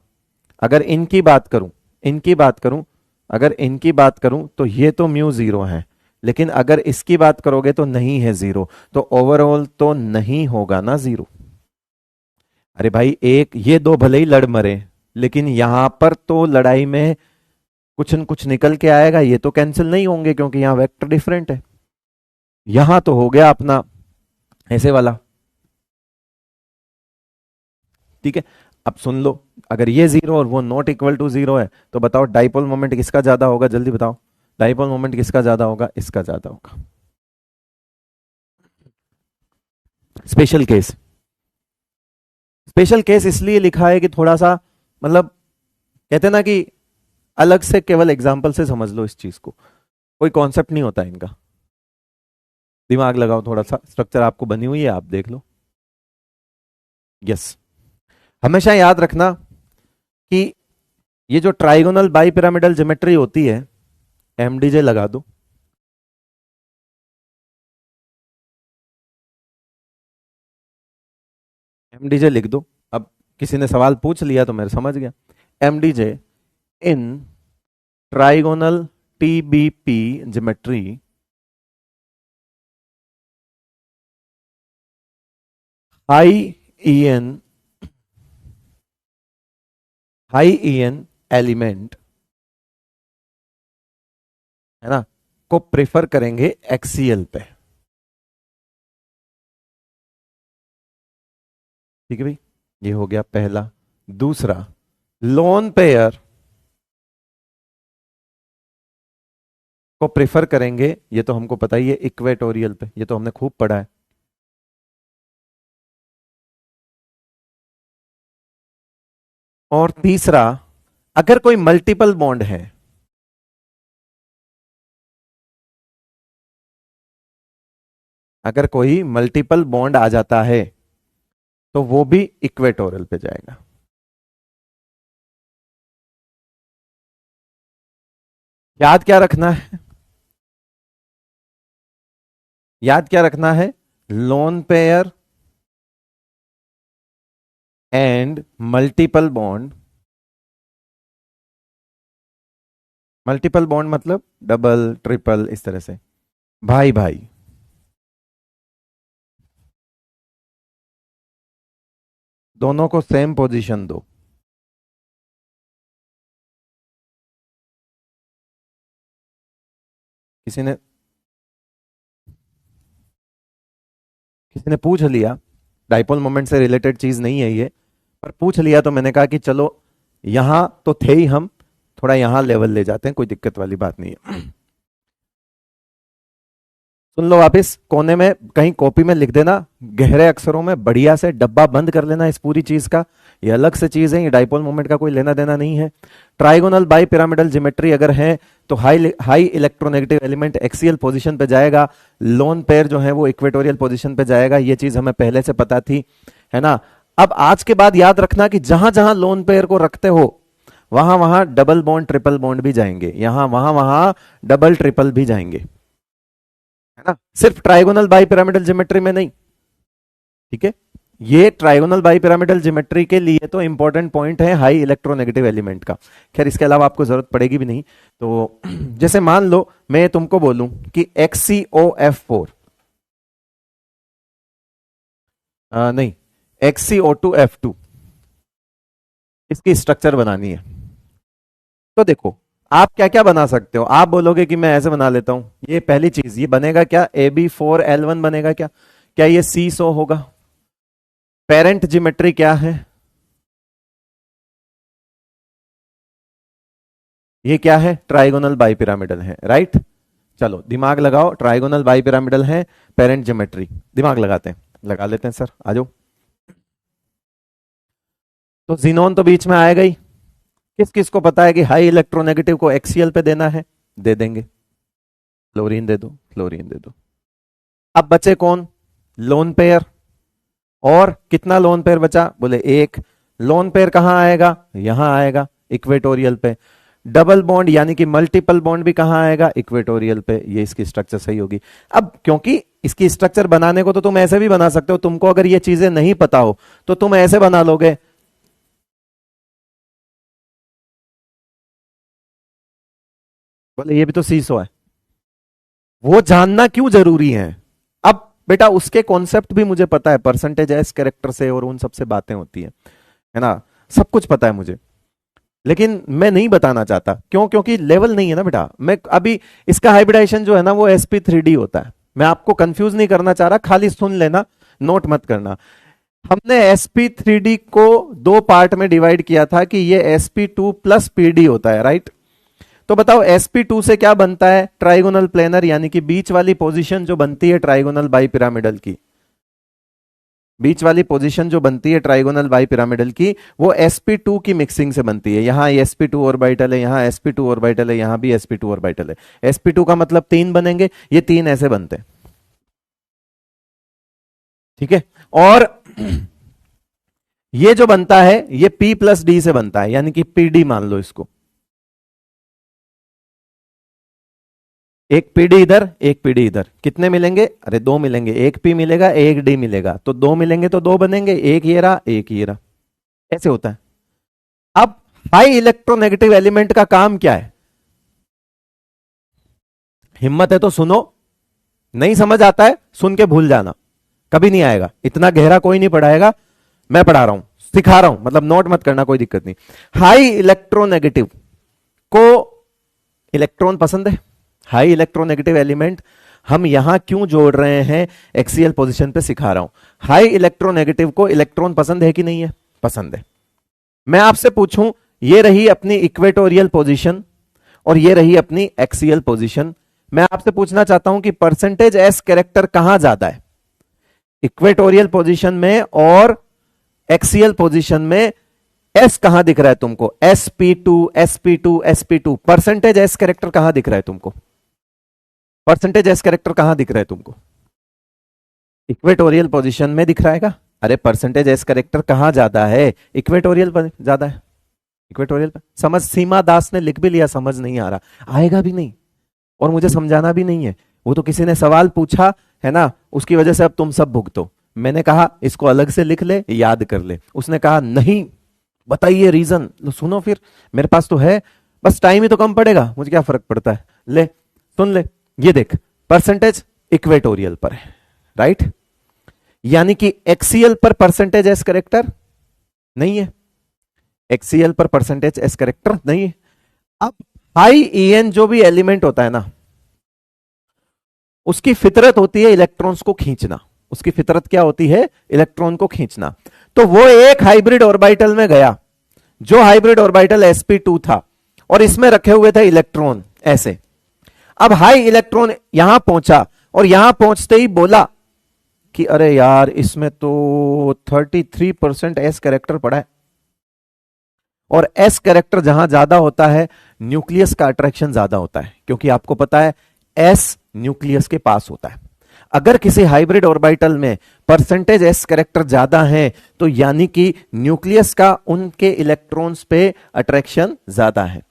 अगर इनकी बात करूं, इनकी बात करूं, अगर इनकी बात करूं तो ये तो म्यू 0 है, लेकिन अगर इसकी बात करोगे तो नहीं है 0, तो ओवरऑल तो नहीं होगा ना 0। अरे भाई, एक ये दो भले ही लड़ मरे, लेकिन यहां पर तो लड़ाई में कुछ न कुछ निकल के आएगा, ये तो कैंसिल नहीं होंगे क्योंकि यहां वेक्टर डिफरेंट है। यहां तो हो गया अपना ऐसे वाला। ठीक है, अब सुन लो, अगर ये जीरो और वो नॉट इक्वल टू जीरो है तो बताओ डाइपोल मोमेंट किसका ज्यादा होगा, जल्दी बताओ। डाइपोल मोमेंट किसका ज्यादा होगा, इसका ज्यादा होगा। स्पेशल केस, स्पेशल केस इसलिए लिखा है कि थोड़ा सा मतलब कहते हैं ना कि अलग से, केवल एग्जांपल से समझ लो इस चीज को, कोई कॉन्सेप्ट नहीं होता इनका। दिमाग लगाओ थोड़ा सा, स्ट्रक्चर आपको बनी हुई है, आप देख लो। यस, हमेशा याद रखना कि ये जो ट्राइगोनल बाई पिरामिडल ज्योमेट्री होती है, एमडीजे लगा दो। एमडीजे लिख दो। अब किसी ने सवाल पूछ लिया तो मैं समझ गया। MDJ in trigonal TBP geometry high EN, high EN element है ना, को प्रेफर करेंगे एक्सीएल पे। ठीक है भाई, ये हो गया पहला। दूसरा, लोन पेयर को प्रेफर करेंगे, ये तो हमको पता ही है, इक्वेटोरियल पे, ये तो हमने खूब पढ़ा है। और तीसरा, अगर कोई मल्टीपल बॉन्ड है, अगर कोई मल्टीपल बॉन्ड आ जाता है तो वो भी इक्वेटोरियल पे जाएगा। याद क्या रखना है, याद क्या रखना है, lone pair and multiple bond. Multiple bond मतलब डबल ट्रिपल, इस तरह से भाई भाई। दोनों को सेम पोजीशन दो। किसी ने किसी ने पूछ लिया, डाइपोल मोमेंट से रिलेटेड चीज नहीं है ये, पर पूछ लिया तो मैंने कहा कि चलो यहां तो थे ही हम, थोड़ा यहां लेवल ले जाते हैं, कोई दिक्कत वाली बात नहीं है। सुन लो वापिस, कोने में कहीं कॉपी में लिख देना गहरे अक्षरों में, बढ़िया से डब्बा बंद कर लेना इस पूरी चीज का। ये अलग से चीज है, ये डाइपोल मोमेंट का कोई लेना देना नहीं है। ट्राइगोनल बाई पिरामिडल ज्योमेट्री अगर है तो high high electronegative element axial position पे जाएगा, लोन पेयर जो है वो इक्वेटोरियल पोजीशन पे जाएगा। ये चीज हमें पहले से पता थी, है ना। अब आज के बाद याद रखना कि जहां जहां लोन पेयर को रखते हो वहां वहां डबल बॉन्ड ट्रिपल बॉन्ड भी जाएंगे, यहां वहां वहां डबल ट्रिपल भी जाएंगे, है ना, सिर्फ ट्राइगोनल बाई पिरामिडल ज्योमेट्री में नहीं। ठीक है, ये ट्राइगोनल बाई पिरामिडल ज्योमेट्री के लिए तो इंपॉर्टेंट पॉइंट है हाई इलेक्ट्रोनेगेटिव एलिमेंट का। खैर इसके अलावा आपको जरूरत पड़ेगी भी नहीं। तो जैसे मान लो मैं तुमको बोलूं कि XCOF4, नहीं, XCO2F2, इसकी स्ट्रक्चर बनानी है। तो देखो आप क्या क्या बना सकते हो। आप बोलोगे कि मैं ऐसे बना लेता हूं, ये पहली चीज, ये बनेगा क्या, AB4L1 बनेगा क्या, क्या ये C100 होगा। पेरेंट ज्योमेट्री क्या है, ये क्या है, ट्राइगोनल बाई पिरामिडल है, राइट। चलो दिमाग लगाओ, ट्राइगोनल बाई पिरामिडल है, पेरेंट ज्योमेट्री, दिमाग लगाते हैं, लगा लेते हैं सर, आ जाओ। तो जीनोन तो बीच में आएगा ही। किस किस को पता है कि हाई इलेक्ट्रोनेगेटिव को एक्सीएल पे देना है, दे देंगे, फ्लोरीन दे दो, फ्लोरीन दे दो। अब बचे कौन, लोन पेयर। और कितना लोन पेयर बचा, बोले एक। लोन पेयर कहां आएगा, यहां आएगा इक्वेटोरियल पे। डबल बॉन्ड यानी कि मल्टीपल बॉन्ड भी कहां आएगा, इक्वेटोरियल पे। ये इसकी स्ट्रक्चर सही होगी। अब क्योंकि इसकी स्ट्रक्चर बनाने को तो तुम ऐसे भी बना सकते हो, तुमको अगर ये चीजें नहीं पता हो तो तुम ऐसे बना लोगे, बोले ये भी तो सीसो है। वो जानना क्यों जरूरी है, अब बेटा उसके कॉन्सेप्ट भी मुझे पता है, परसेंटेज एस कैरेक्टर से और उन सबसे बातें होती है ना, सब कुछ पता है मुझे। लेकिन मैं नहीं बताना चाहता, क्यों? क्योंकि लेवल नहीं है ना बेटा। मैं अभी इसका हाइब्रिडाइजेशन जो है ना वो sp3d होता है। मैं आपको कंफ्यूज नहीं करना चाह रहा, खाली सुन लेना, नोट मत करना। हमने sp3d को दो पार्ट में डिवाइड किया था कि ये sp2 प्लस pd होता है, राइट? तो बताओ sp2 से क्या बनता है? ट्राइगोनल प्लेनर, यानी कि बीच वाली पोजीशन जो बनती है ट्राइगोनल बाई पिरामिडल की, बीच वाली पोजीशन जो बनती है ट्राइगोनल बाई पिरामिडल की, वो sp2 की मिक्सिंग से बनती है। यहां sp2 ऑर्बिटल है, यहां sp2 ऑर्बिटल है, यहां भी sp2 ऑर्बिटल है। sp2 का मतलब तीन बनेंगे, ये तीन ऐसे बनते हैं, ठीक है? और ये जो बनता है ये p प्लस डी से बनता है, यानी कि pd मान लो इसको। एक पीडी इधर, एक पीडी इधर, कितने मिलेंगे? अरे दो मिलेंगे, एक पी मिलेगा, एक डी मिलेगा, तो दो मिलेंगे तो दो बनेंगे, एक ये रहा, एक ये रहा, ऐसे होता है। अब हाई इलेक्ट्रोनेगेटिव एलिमेंट का काम क्या है? हिम्मत है तो सुनो, नहीं समझ आता है सुन के भूल जाना, कभी नहीं आएगा, इतना गहरा कोई नहीं पढ़ाएगा, मैं पढ़ा रहा हूं, सिखा रहा हूं, मतलब नोट मत करना, कोई दिक्कत नहीं। हाई इलेक्ट्रोनेगेटिव को इलेक्ट्रॉन पसंद है, हाई इलेक्ट्रोनेगेटिव एलिमेंट हम यहां क्यों जोड़ रहे हैं, एक्सियल पोजीशन पे सिखा रहा हूं। हाई इलेक्ट्रोनेगेटिव को इलेक्ट्रॉन पसंद है कि नहीं है? पसंद है। मैं आपसे पूछूं, ये रही अपनी इक्वेटोरियल पोजीशन और ये रही अपनी एक्सियल पोजीशन। मैं आपसे पूछना चाहता हूं कि परसेंटेज एस कैरेक्टर कहां ज्यादा है, इक्वेटोरियल पोजीशन में और एक्सियल पोजीशन में? एस कहां दिख रहा है तुमको? sp2 sp2 sp2, percentage S character कहां दिख रहा है तुमको? परसेंटेज एस कैरेक्टर कहां दिख रहा है तुमको? इक्वेटोरियल पोजीशन में दिख रहा है। अरे परसेंटेज एस कैरेक्टर कहां ज्यादा है? इक्वेटोरियल पर ज्यादा है, इक्वेटोरियल पर। समझ, सीमा दास ने लिख भी लिया, समझ नहीं आ रहा, आएगा भी नहीं और मुझे समझाना भी नहीं है। वो तो किसी ने सवाल पूछा है ना, उसकी वजह से अब तुम सब भुगतो। मैंने कहा इसको अलग से लिख ले, याद कर ले, उसने कहा नहीं बताइए रीजन। सुनो फिर, मेरे पास तो है, बस टाइम ही तो कम पड़ेगा, मुझे क्या फर्क पड़ता है। ले सुन ले, ये देख, परसेंटेज इक्वेटोरियल पर है, राइट? यानी कि एक्सियल पर परसेंटेज एस करेक्टर नहीं है, एक्सियल पर परसेंटेज एस करेक्टर नहीं है। अब हाई ईएन जो भी एलिमेंट होता है ना, उसकी फितरत होती है इलेक्ट्रॉन्स को खींचना, उसकी फितरत क्या होती है? इलेक्ट्रॉन को खींचना। तो वो एक हाइब्रिड ऑर्बिटल में गया, जो हाइब्रिड ऑर्बिटल sp2 था, और इसमें रखे हुए थे इलेक्ट्रॉन ऐसे। अब हाई इलेक्ट्रॉन यहां पहुंचा और यहां पहुंचते ही बोला कि अरे यार इसमें तो 33% एस कैरेक्टर पड़ा है, और एस कैरेक्टर जहां ज्यादा होता है न्यूक्लियस का अट्रैक्शन ज्यादा होता है, क्योंकि आपको पता है एस न्यूक्लियस के पास होता है। अगर किसी हाइब्रिड ऑर्बिटल में परसेंटेज एस कैरेक्टर ज्यादा है तो यानी कि न्यूक्लियस का उनके इलेक्ट्रॉन्स पे अट्रैक्शन ज्यादा है।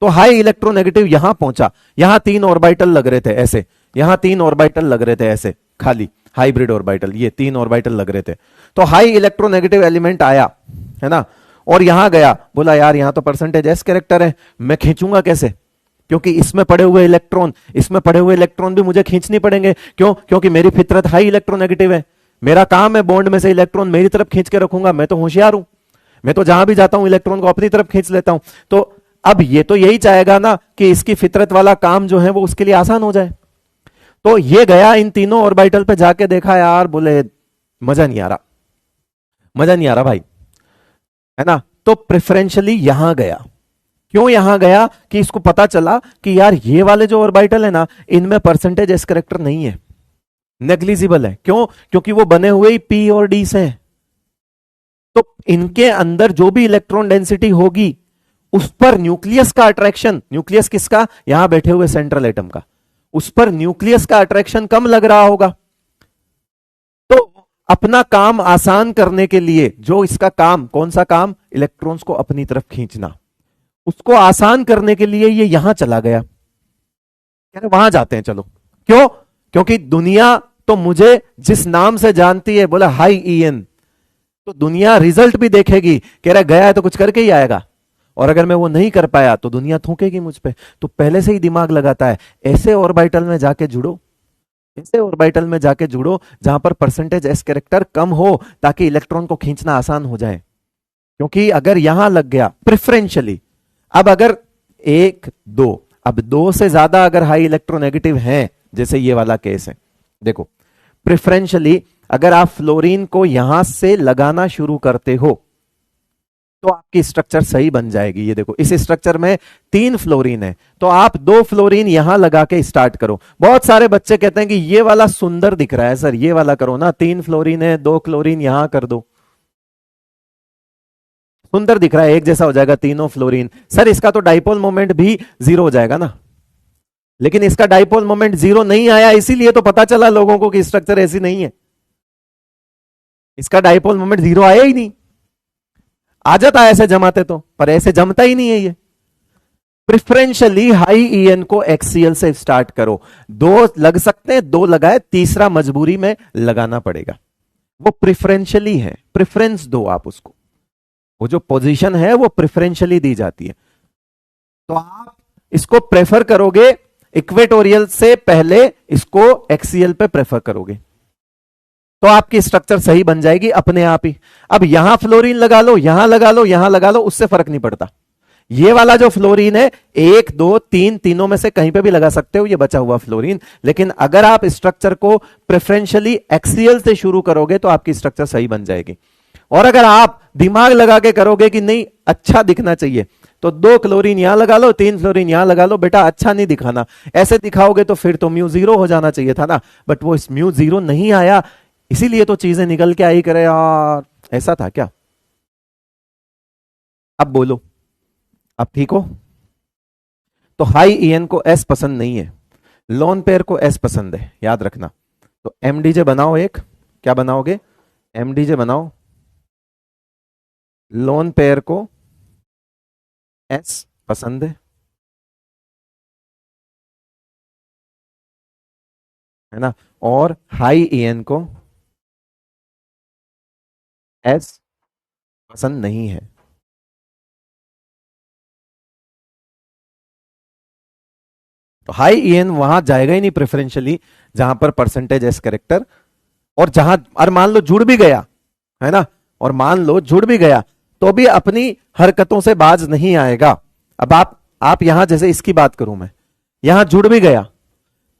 तो हाई इलेक्ट्रोनेगेटिव यहां पहुंचा, यहां तीन ऑर्बिटल लग रहे थे ऐसे, यहां तीन ऑर्बिटल लग रहे थे ऐसे, खाली हाइब्रिड ऑर्बिटल, ये तीन ऑर्बिटल लग रहे थे। तो हाई इलेक्ट्रोनेगेटिव एलिमेंट आया है ना, और यहां गया, बोला यार यहां तो परसेंटेज एस कैरेक्टर है, मैं खींचूंगा कैसे? क्योंकि इसमें पड़े हुए इलेक्ट्रॉन, इसमें पड़े हुए इलेक्ट्रॉन भी मुझे खींचनी पड़ेंगे। क्यों? क्योंकि मेरी फितरत हाई इलेक्ट्रोनेगेटिव है, मेरा काम है बॉन्ड में से इलेक्ट्रॉन मेरी तरफ खींच के रखूंगा, मैं तो होशियार हूं, मैं तो जहां भी जाता हूं इलेक्ट्रॉन को अपनी तरफ खींच लेता हूं। तो अब ये तो यही चाहेगा ना कि इसकी फितरत वाला काम जो है वो उसके लिए आसान हो जाए। तो ये गया इन तीनों ऑर्बिटल पे जाके देखा, यार बोले मजा नहीं आ रहा, मजा नहीं आ रहा भाई, है ना। तो प्रेफरेंशियली यहां गया। क्यों यहां गया? कि इसको पता चला कि यार ये वाले जो ऑर्बिटल है ना, इनमें परसेंटेज एस कैरेक्टर नहीं है, नेग्लिजिबल है। क्यों? क्योंकि वो बने हुए ही पी और डी से हैं। तो इनके अंदर जो भी इलेक्ट्रॉन डेंसिटी होगी उस पर न्यूक्लियस का अट्रैक्शन, न्यूक्लियस किसका? यहां बैठे हुए सेंट्रल एटम का, उस पर न्यूक्लियस का अट्रैक्शन कम लग रहा होगा। तो अपना काम आसान करने के लिए, जो इसका काम, कौन सा काम? इलेक्ट्रॉन्स को अपनी तरफ खींचना, उसको आसान करने के लिए ये यहां चला गया। कह रहे वहां जाते हैं चलो। क्यों? क्योंकि दुनिया तो मुझे जिस नाम से जानती है, बोला हाई ईएन, तो दुनिया रिजल्ट भी देखेगी। कह रहा गया है तो कुछ करके ही आएगा, और अगर मैं वो नहीं कर पाया तो दुनिया थूकेगी मुझ पे। तो पहले से ही दिमाग लगाता है ऐसे ऑर्बिटल में जाके जुड़ो, ऐसे ऑर्बिटल में जाके जुड़ो जहां पर परसेंटेज एस कैरेक्टर कम हो, ताकि इलेक्ट्रॉन को खींचना आसान हो जाए। क्योंकि अगर यहां लग गया प्रेफरेंशियली, अब अगर एक दो, अब दो से ज्यादा अगर हाई इलेक्ट्रोनेगेटिव हैं, जैसे ये वाला केस है, देखो प्रिफरेंशियली अगर आप फ्लोरीन को यहां से लगाना शुरू करते हो तो आपकी स्ट्रक्चर सही बन जाएगी। ये देखो इस स्ट्रक्चर में 3 फ्लोरीन है, तो आप 2 फ्लोरीन यहां लगा के स्टार्ट करो। बहुत सारे बच्चे कहते हैं कि ये वाला सुंदर दिख रहा है सर, ये वाला करो ना, 3 फ्लोरीन है, 2 क्लोरीन यहां कर दो, सुंदर दिख रहा है, एक जैसा हो जाएगा तीनों फ्लोरीन। सर इसका तो डाइपोल मोमेंट भी 0 हो जाएगा ना, लेकिन इसका डाइपोल मोमेंट 0 नहीं आया, इसीलिए तो पता चला लोगों को कि स्ट्रक्चर ऐसी नहीं है। इसका डाइपोल मोमेंट 0 आया ही नहीं, आ जाता ऐसे जमाते तो, पर ऐसे जमता ही नहीं है ये। प्रिफरेंशियली हाई ईएन को एक्सीएल से स्टार्ट करो। दो लग सकते हैं, दो लगाए, तीसरा मजबूरी में लगाना पड़ेगा। वो प्रिफरेंशियली है, प्रिफरेंस दो आप उसको, वो जो पोजीशन है वो प्रिफरेंशियली दी जाती है। तो आप इसको प्रेफर करोगे इक्वेटोरियल से पहले, इसको एक्सीएल पे प्रेफर करोगे तो आपकी स्ट्रक्चर सही बन जाएगी अपने आप ही। अब यहां फ्लोरीन लगा लो, यहां लगा लो, यहां लगा लो, उससे फर्क नहीं पड़ता। ये वाला जो फ्लोरीन है 1 2 3 तीनों में से कहीं पे भी लगा सकते हो ये बचा हुआ फ्लोरीन, लेकिन अगर आप स्ट्रक्चर को प्रेफरेंशियली एक्सीएल से शुरू करोगे तो आपकी स्ट्रक्चर सही बन जाएगी। और अगर आप दिमाग लगा के करोगे कि नहीं अच्छा दिखना चाहिए, तो 2 क्लोरीन यहां लगा लो, 3 फ्लोरीन यहां लगा लो, बेटा अच्छा नहीं दिखाना, ऐसे दिखाओगे तो फिर तो म्यू 0 हो जाना चाहिए था ना, बट वो म्यू 0 नहीं आया, इसीलिए तो चीजें निकल के आई करे यार। ऐसा था क्या? अब बोलो, अब ठीक हो? तो हाई ईएन को एस पसंद नहीं है, लोन पेयर को एस पसंद है, याद रखना। तो एमडीजे बनाओ, एक क्या बनाओगे? एमडीजे बनाओ, लोन पेयर को एस पसंद है ना, और हाई ईएन को एस पसंद नहीं है। तो हाई ईएन वहां जाएगा ही नहीं प्रेफरेंशियली जहां पर परसेंटेज एस कैरेक्टर, और जहां और मान लो जुड़ भी गया है ना, और मान लो जुड़ भी गया तो भी अपनी हरकतों से बाज नहीं आएगा। अब आप यहां जैसे इसकी बात करूं मैं, यहां जुड़ भी गया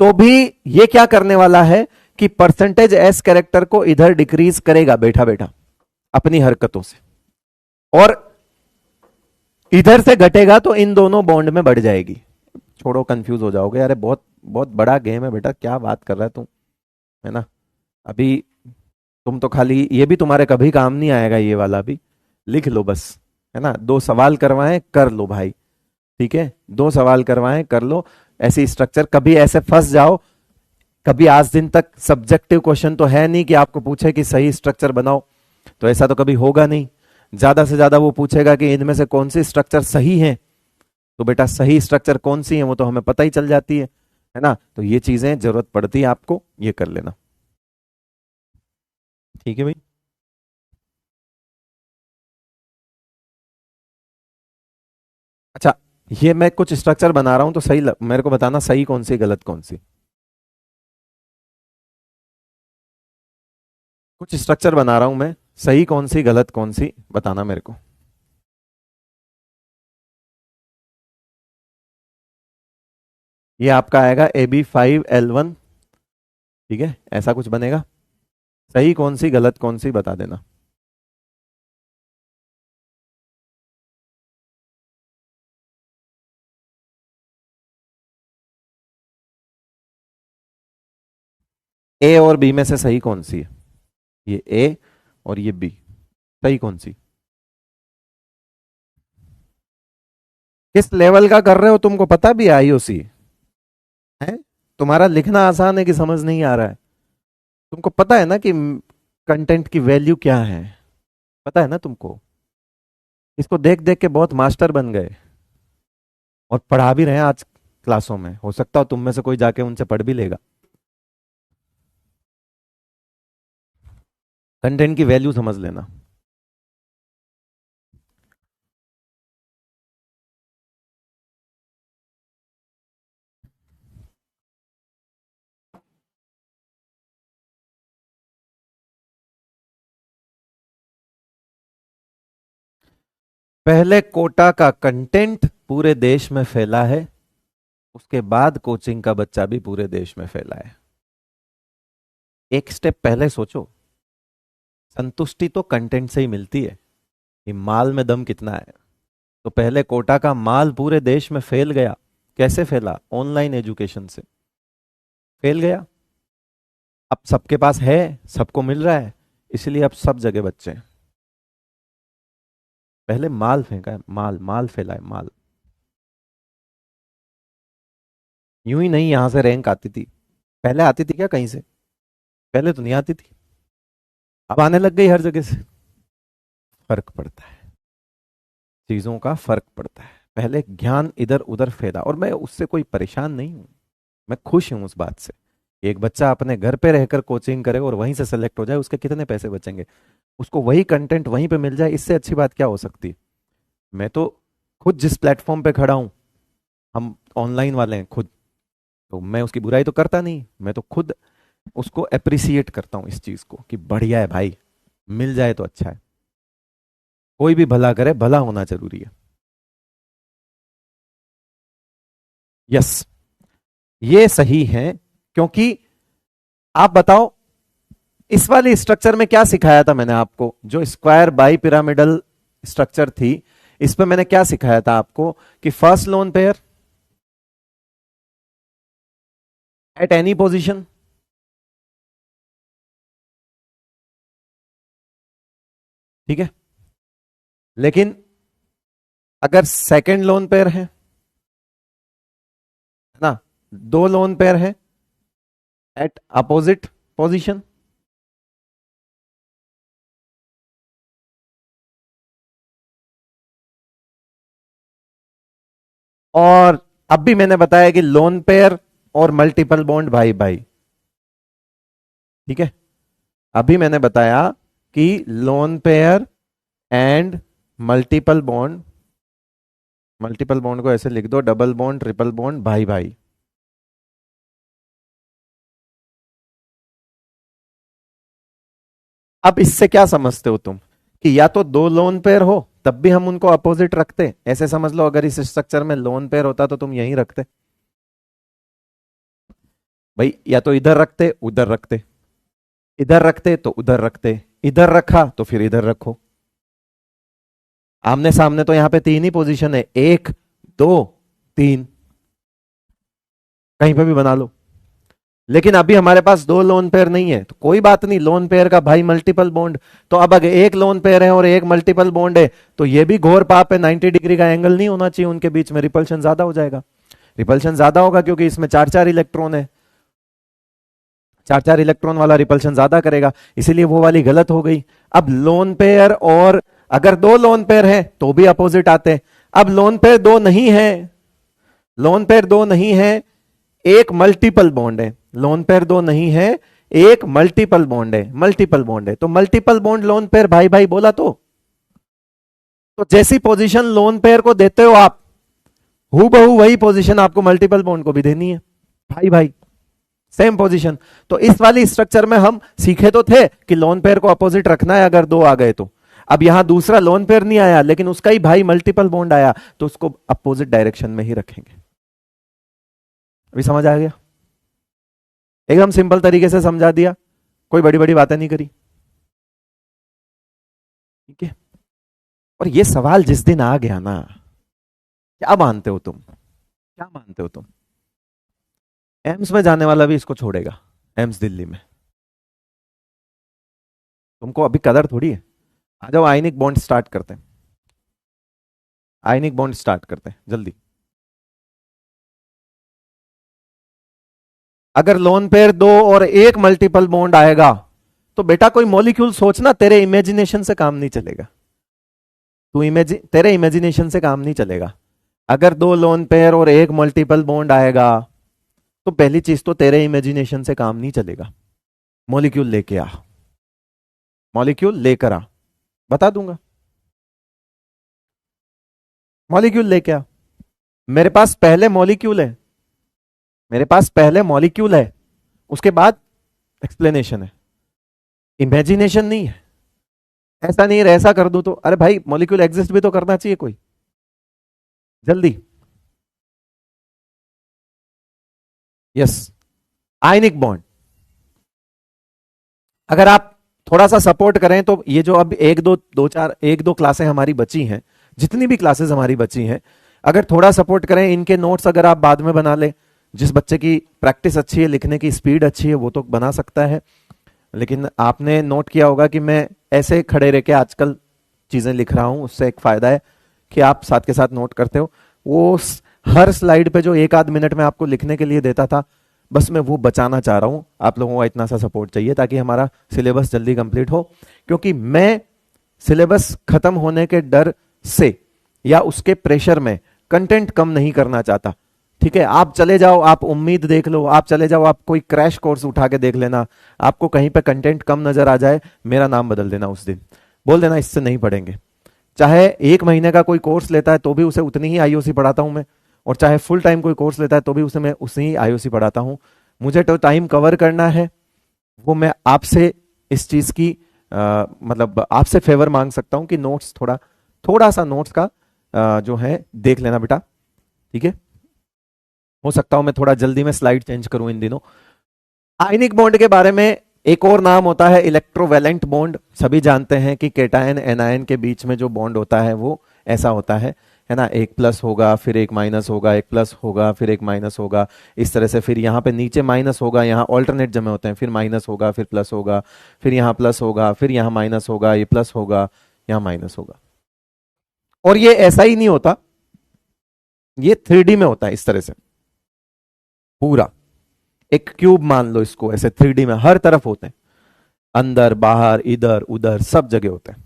तो भी ये क्या करने वाला है कि परसेंटेज एस कैरेक्टर को इधर डिक्रीज करेगा बैठा बैठा अपनी हरकतों से, और इधर से घटेगा तो इन दोनों बॉन्ड में बढ़ जाएगी। छोड़ो कंफ्यूज हो जाओगे, अरे बहुत बहुत बड़ा गेम है बेटा, क्या बात कर रहा है तू, है ना। अभी तुम तो खाली ये भी तुम्हारे कभी काम नहीं आएगा, ये वाला भी लिख लो बस, है ना। 2 सवाल करवाएं कर लो भाई, ठीक है, 2 सवाल करवाएं कर लो। ऐसी स्ट्रक्चर कभी ऐसे फंस जाओ, कभी आज दिन तक सब्जेक्टिव क्वेश्चन तो है नहीं कि आपको पूछे कि सही स्ट्रक्चर बनाओ, तो ऐसा तो कभी होगा नहीं। ज्यादा से ज्यादा वो पूछेगा कि इनमें से कौन सी स्ट्रक्चर सही है, तो बेटा सही स्ट्रक्चर कौन सी है वो तो हमें पता ही चल जाती है ना। तो ये चीजें जरूरत पड़ती है आपको, ये कर लेना, ठीक है भाई। अच्छा, ये मैं कुछ स्ट्रक्चर बना रहा हूं तो मेरे को बताना सही कौन सी गलत कौन सी। कुछ स्ट्रक्चर बना रहा हूं मैं, सही कौन सी गलत कौन सी बताना मेरे को। ये आपका आएगा AB5L1, ठीक है, ऐसा कुछ बनेगा। सही कौन सी गलत कौन सी बता देना। ए और बी में से सही कौन सी है? ये ए और ये बी, सही कौन सी? किस लेवल का कर रहे हो तुमको पता भी है आईओसी है? तुम्हारा लिखना आसान है कि समझ नहीं आ रहा है? तुमको पता है ना कि कंटेंट की वैल्यू क्या है, पता है ना तुमको? इसको देख देख के बहुत मास्टर बन गए और पढ़ा भी रहे हैं आज क्लासों में, हो सकता हो तुम में से कोई जाके उनसे पढ़ भी लेगा। कंटेंट की वैल्यू समझ लेना। पहले कोटा का कंटेंट, पूरे देश में फैला है, उसके बाद कोचिंग का बच्चा भी पूरे देश में फैला है। एक स्टेप पहले सोचो, संतुष्टि तो कंटेंट से ही मिलती है कि माल में दम कितना है। तो पहले कोटा का माल पूरे देश में फैल गया। कैसे फैला? ऑनलाइन एजुकेशन से फैल गया। अब सबके पास है, सबको मिल रहा है, इसलिए अब सब जगह बच्चे हैं। पहले माल फेंका है, माल माल फैला है, माल। यूं ही नहीं यहां से रैंक आती थी, पहले आती थी क्या कहीं से? पहले तो नहीं आती थी, अब आने लग गई हर जगह से। फर्क पड़ता है, चीजों का फर्क पड़ता है। पहले ज्ञान इधर उधर फैला, और मैं उससे कोई परेशान नहीं हूं, मैं खुश हूं उस बात से। एक बच्चा अपने घर पे रहकर कोचिंग करे और वहीं से सेलेक्ट हो जाए, उसके कितने पैसे बचेंगे? उसको वही कंटेंट वहीं पे मिल जाए, इससे अच्छी बात क्या हो सकती है? मैं तो खुद जिस प्लेटफॉर्म पे खड़ा हूं, हम ऑनलाइन वाले हैं खुद, तो मैं उसकी बुराई तो करता नहीं, मैं तो खुद उसको अप्रिसिएट करता हूं इस चीज को कि बढ़िया है भाई, मिल जाए तो अच्छा है। कोई भी भला करे, भला होना जरूरी है। यस, ये सही है। क्योंकि आप बताओ, इस वाली स्ट्रक्चर में क्या सिखाया था मैंने आपको? जो स्क्वायर बाई पिरामिडल स्ट्रक्चर थी, इस पे मैंने क्या सिखाया था आपको? कि first lone pair at any position, ठीक है। लेकिन अगर सेकंड लोन पेयर है ना, दो लोन पेयर है एट अपोजिट पोजीशन, और अब भी मैंने बताया कि लोन पेयर और मल्टीपल बॉन्ड भाई भाई, ठीक है। अभी मैंने बताया कि lone pair and multiple bond, multiple bond को ऐसे लिख दो, डबल बॉन्ड ट्रिपल बॉन्ड भाई भाई। अब इससे क्या समझते हो तुम? कि या तो दो लोन पेयर हो तब भी हम उनको अपोजिट रखते, ऐसे समझ लो। अगर इस स्ट्रक्चर में लोन पेयर होता तो तुम यहीं रखते भाई, या तो इधर रखते उधर रखते, इधर रखते तो उधर रखते, इधर रखा तो फिर इधर रखो। आमने सामने तो यहां पे तीन ही पोजीशन है, एक दो तीन, कहीं पे भी बना लो। लेकिन अभी हमारे पास दो लोन पेयर नहीं है, तो कोई बात नहीं, लोन पेयर का भाई मल्टीपल बॉन्ड। तो अब अगर एक लोन पेयर है और एक मल्टीपल बॉन्ड है, तो ये भी घोर पाप है, 90 डिग्री का एंगल नहीं होना चाहिए उनके बीच में, रिपल्शन ज्यादा हो जाएगा। रिपल्शन ज्यादा होगा क्योंकि इसमें चार चार इलेक्ट्रॉन है, चार चार इलेक्ट्रॉन वाला रिपल्शन ज्यादा करेगा, इसीलिए वो वाली गलत हो गई। अब लोन पेयर, और अगर दो लोन पेयर है तो भी अपोजिट आते हैं। अब लोन पेयर दो नहीं है, लोन पेयर दो नहीं है, एक मल्टीपल बॉन्ड है। लोन पेयर दो नहीं है, एक मल्टीपल बॉन्ड है, मल्टीपल बॉन्ड है, तो मल्टीपल बॉन्ड लोन पेयर भाई भाई बोला। तो जैसी पोजीशन लोन पेयर को देते हो आप, हु बहू वही पोजीशन आपको मल्टीपल बॉन्ड को भी देनी है, भाई भाई, सेम पोजीशन। तो इस वाली स्ट्रक्चर में हम सीखे तो थे कि लोन पेयर को अपोजिट रखना है अगर दो आ गए तो। अब यहां दूसरा लोन पेयर नहीं आया, लेकिन उसका ही भाई मल्टीपल बॉन्ड आया, तो उसको अपोजिट डायरेक्शन में ही रखेंगे। अभी समझ आ गया? एकदम सिंपल तरीके से समझा दिया, कोई बड़ी बड़ी बातें नहीं करी, ठीक है। और ये सवाल जिस दिन आ गया ना, क्या मानते हो तुम, क्या मानते हो तुम? एम्स में जाने वाला भी इसको छोड़ेगा, एम्स दिल्ली में। तुमको अभी कदर थोड़ी है। आ जाओ, आयनिक बॉन्ड स्टार्ट करते हैं, आयनिक बॉन्ड स्टार्ट करते हैं जल्दी। अगर लोन पेयर दो और एक मल्टीपल बॉन्ड आएगा, तो बेटा कोई मॉलिक्यूल सोचना, तेरे इमेजिनेशन से काम नहीं चलेगा। तेरे इमेजिनेशन से काम नहीं चलेगा। अगर दो लोन पेयर और एक मल्टीपल बॉन्ड आएगा, तो पहली चीज तो तेरे इमेजिनेशन से काम नहीं चलेगा। मॉलिक्यूल लेके आ, मॉलिक्यूल लेकर आ, बता दूंगा। मॉलिक्यूल लेके आ, मेरे पास पहले मॉलिक्यूल है, मेरे पास पहले मॉलिक्यूल है, उसके बाद एक्सप्लेनेशन है, इमेजिनेशन नहीं है। ऐसा नहीं है ऐसा कर दूं तो, अरे भाई मॉलिक्यूल एग्जिस्ट भी तो करना चाहिए कोई। जल्दी। Yes, ionic bond. अगर आप थोड़ा सा सपोर्ट करें तो ये जो अब एक दो क्लासें हमारी बची हैं, जितनी भी क्लासेस हमारी बची हैं, अगर थोड़ा सपोर्ट करें, इनके नोट्स अगर आप बाद में बना ले, जिस बच्चे की प्रैक्टिस अच्छी है, लिखने की स्पीड अच्छी है, वो तो बना सकता है। लेकिन आपने नोट किया होगा कि मैं ऐसे खड़े रह के आजकल चीजें लिख रहा हूं, उससे एक फायदा है कि आप साथ के साथ नोट करते हो। वो हर स्लाइड पे जो एक आध मिनट में आपको लिखने के लिए देता था, बस मैं वो बचाना चाह रहा हूं। आप लोगों का इतना सा सपोर्ट चाहिए ताकि हमारा सिलेबस जल्दी कंप्लीट हो, क्योंकि मैं सिलेबस खत्म होने के डर से या उसके प्रेशर में कंटेंट कम नहीं करना चाहता। ठीक है, आप चले जाओ, आप उम्मीद देख लो, आप चले जाओ, आप कोई क्रैश कोर्स उठा के देख लेना, आपको कहीं पे कंटेंट कम नजर आ जाए, मेरा नाम बदल देना उस दिन, बोल देना इससे नहीं पढ़ेंगे। चाहे 1 महीने का कोई कोर्स लेता है तो भी उसे उतनी ही आईओसी पढ़ाता हूं मैं, और चाहे फुल टाइम कोई कोर्स लेता है तो भी उसे मैं उसी ही आईओसी पढ़ाता हूं। मुझे तो टाइम कवर करना है, वो मैं आपसे इस चीज की मतलब आपसे फेवर मांग सकता हूं कि नोट्स थोड़ा सा नोट्स का जो है देख लेना बेटा। ठीक है, हो सकता हूं मैं थोड़ा जल्दी में स्लाइड चेंज करूं इन दिनों। आयनिक बॉन्ड के बारे में एक और नाम होता है इलेक्ट्रोवैलेंट बॉन्ड। सभी जानते हैं कि केटायन एनायन के बीच में जो बॉन्ड होता है वो ऐसा होता है ना, एक प्लस होगा, फिर एक माइनस होगा, एक प्लस होगा, फिर एक माइनस होगा, इस तरह से। फिर यहाँ पे नीचे माइनस होगा, यहाँ ऑल्टरनेट जमे होते हैं, फिर माइनस होगा, फिर प्लस होगा, फिर यहाँ प्लस होगा, फिर यहाँ माइनस होगा, ये प्लस होगा, यहाँ माइनस होगा। और ये ऐसा ही नहीं होता, ये 3D में होता है इस तरह से, पूरा एक क्यूब मान लो इसको, ऐसे 3D में हर तरफ होते हैं, अंदर बाहर इधर उधर सब जगह होते हैं।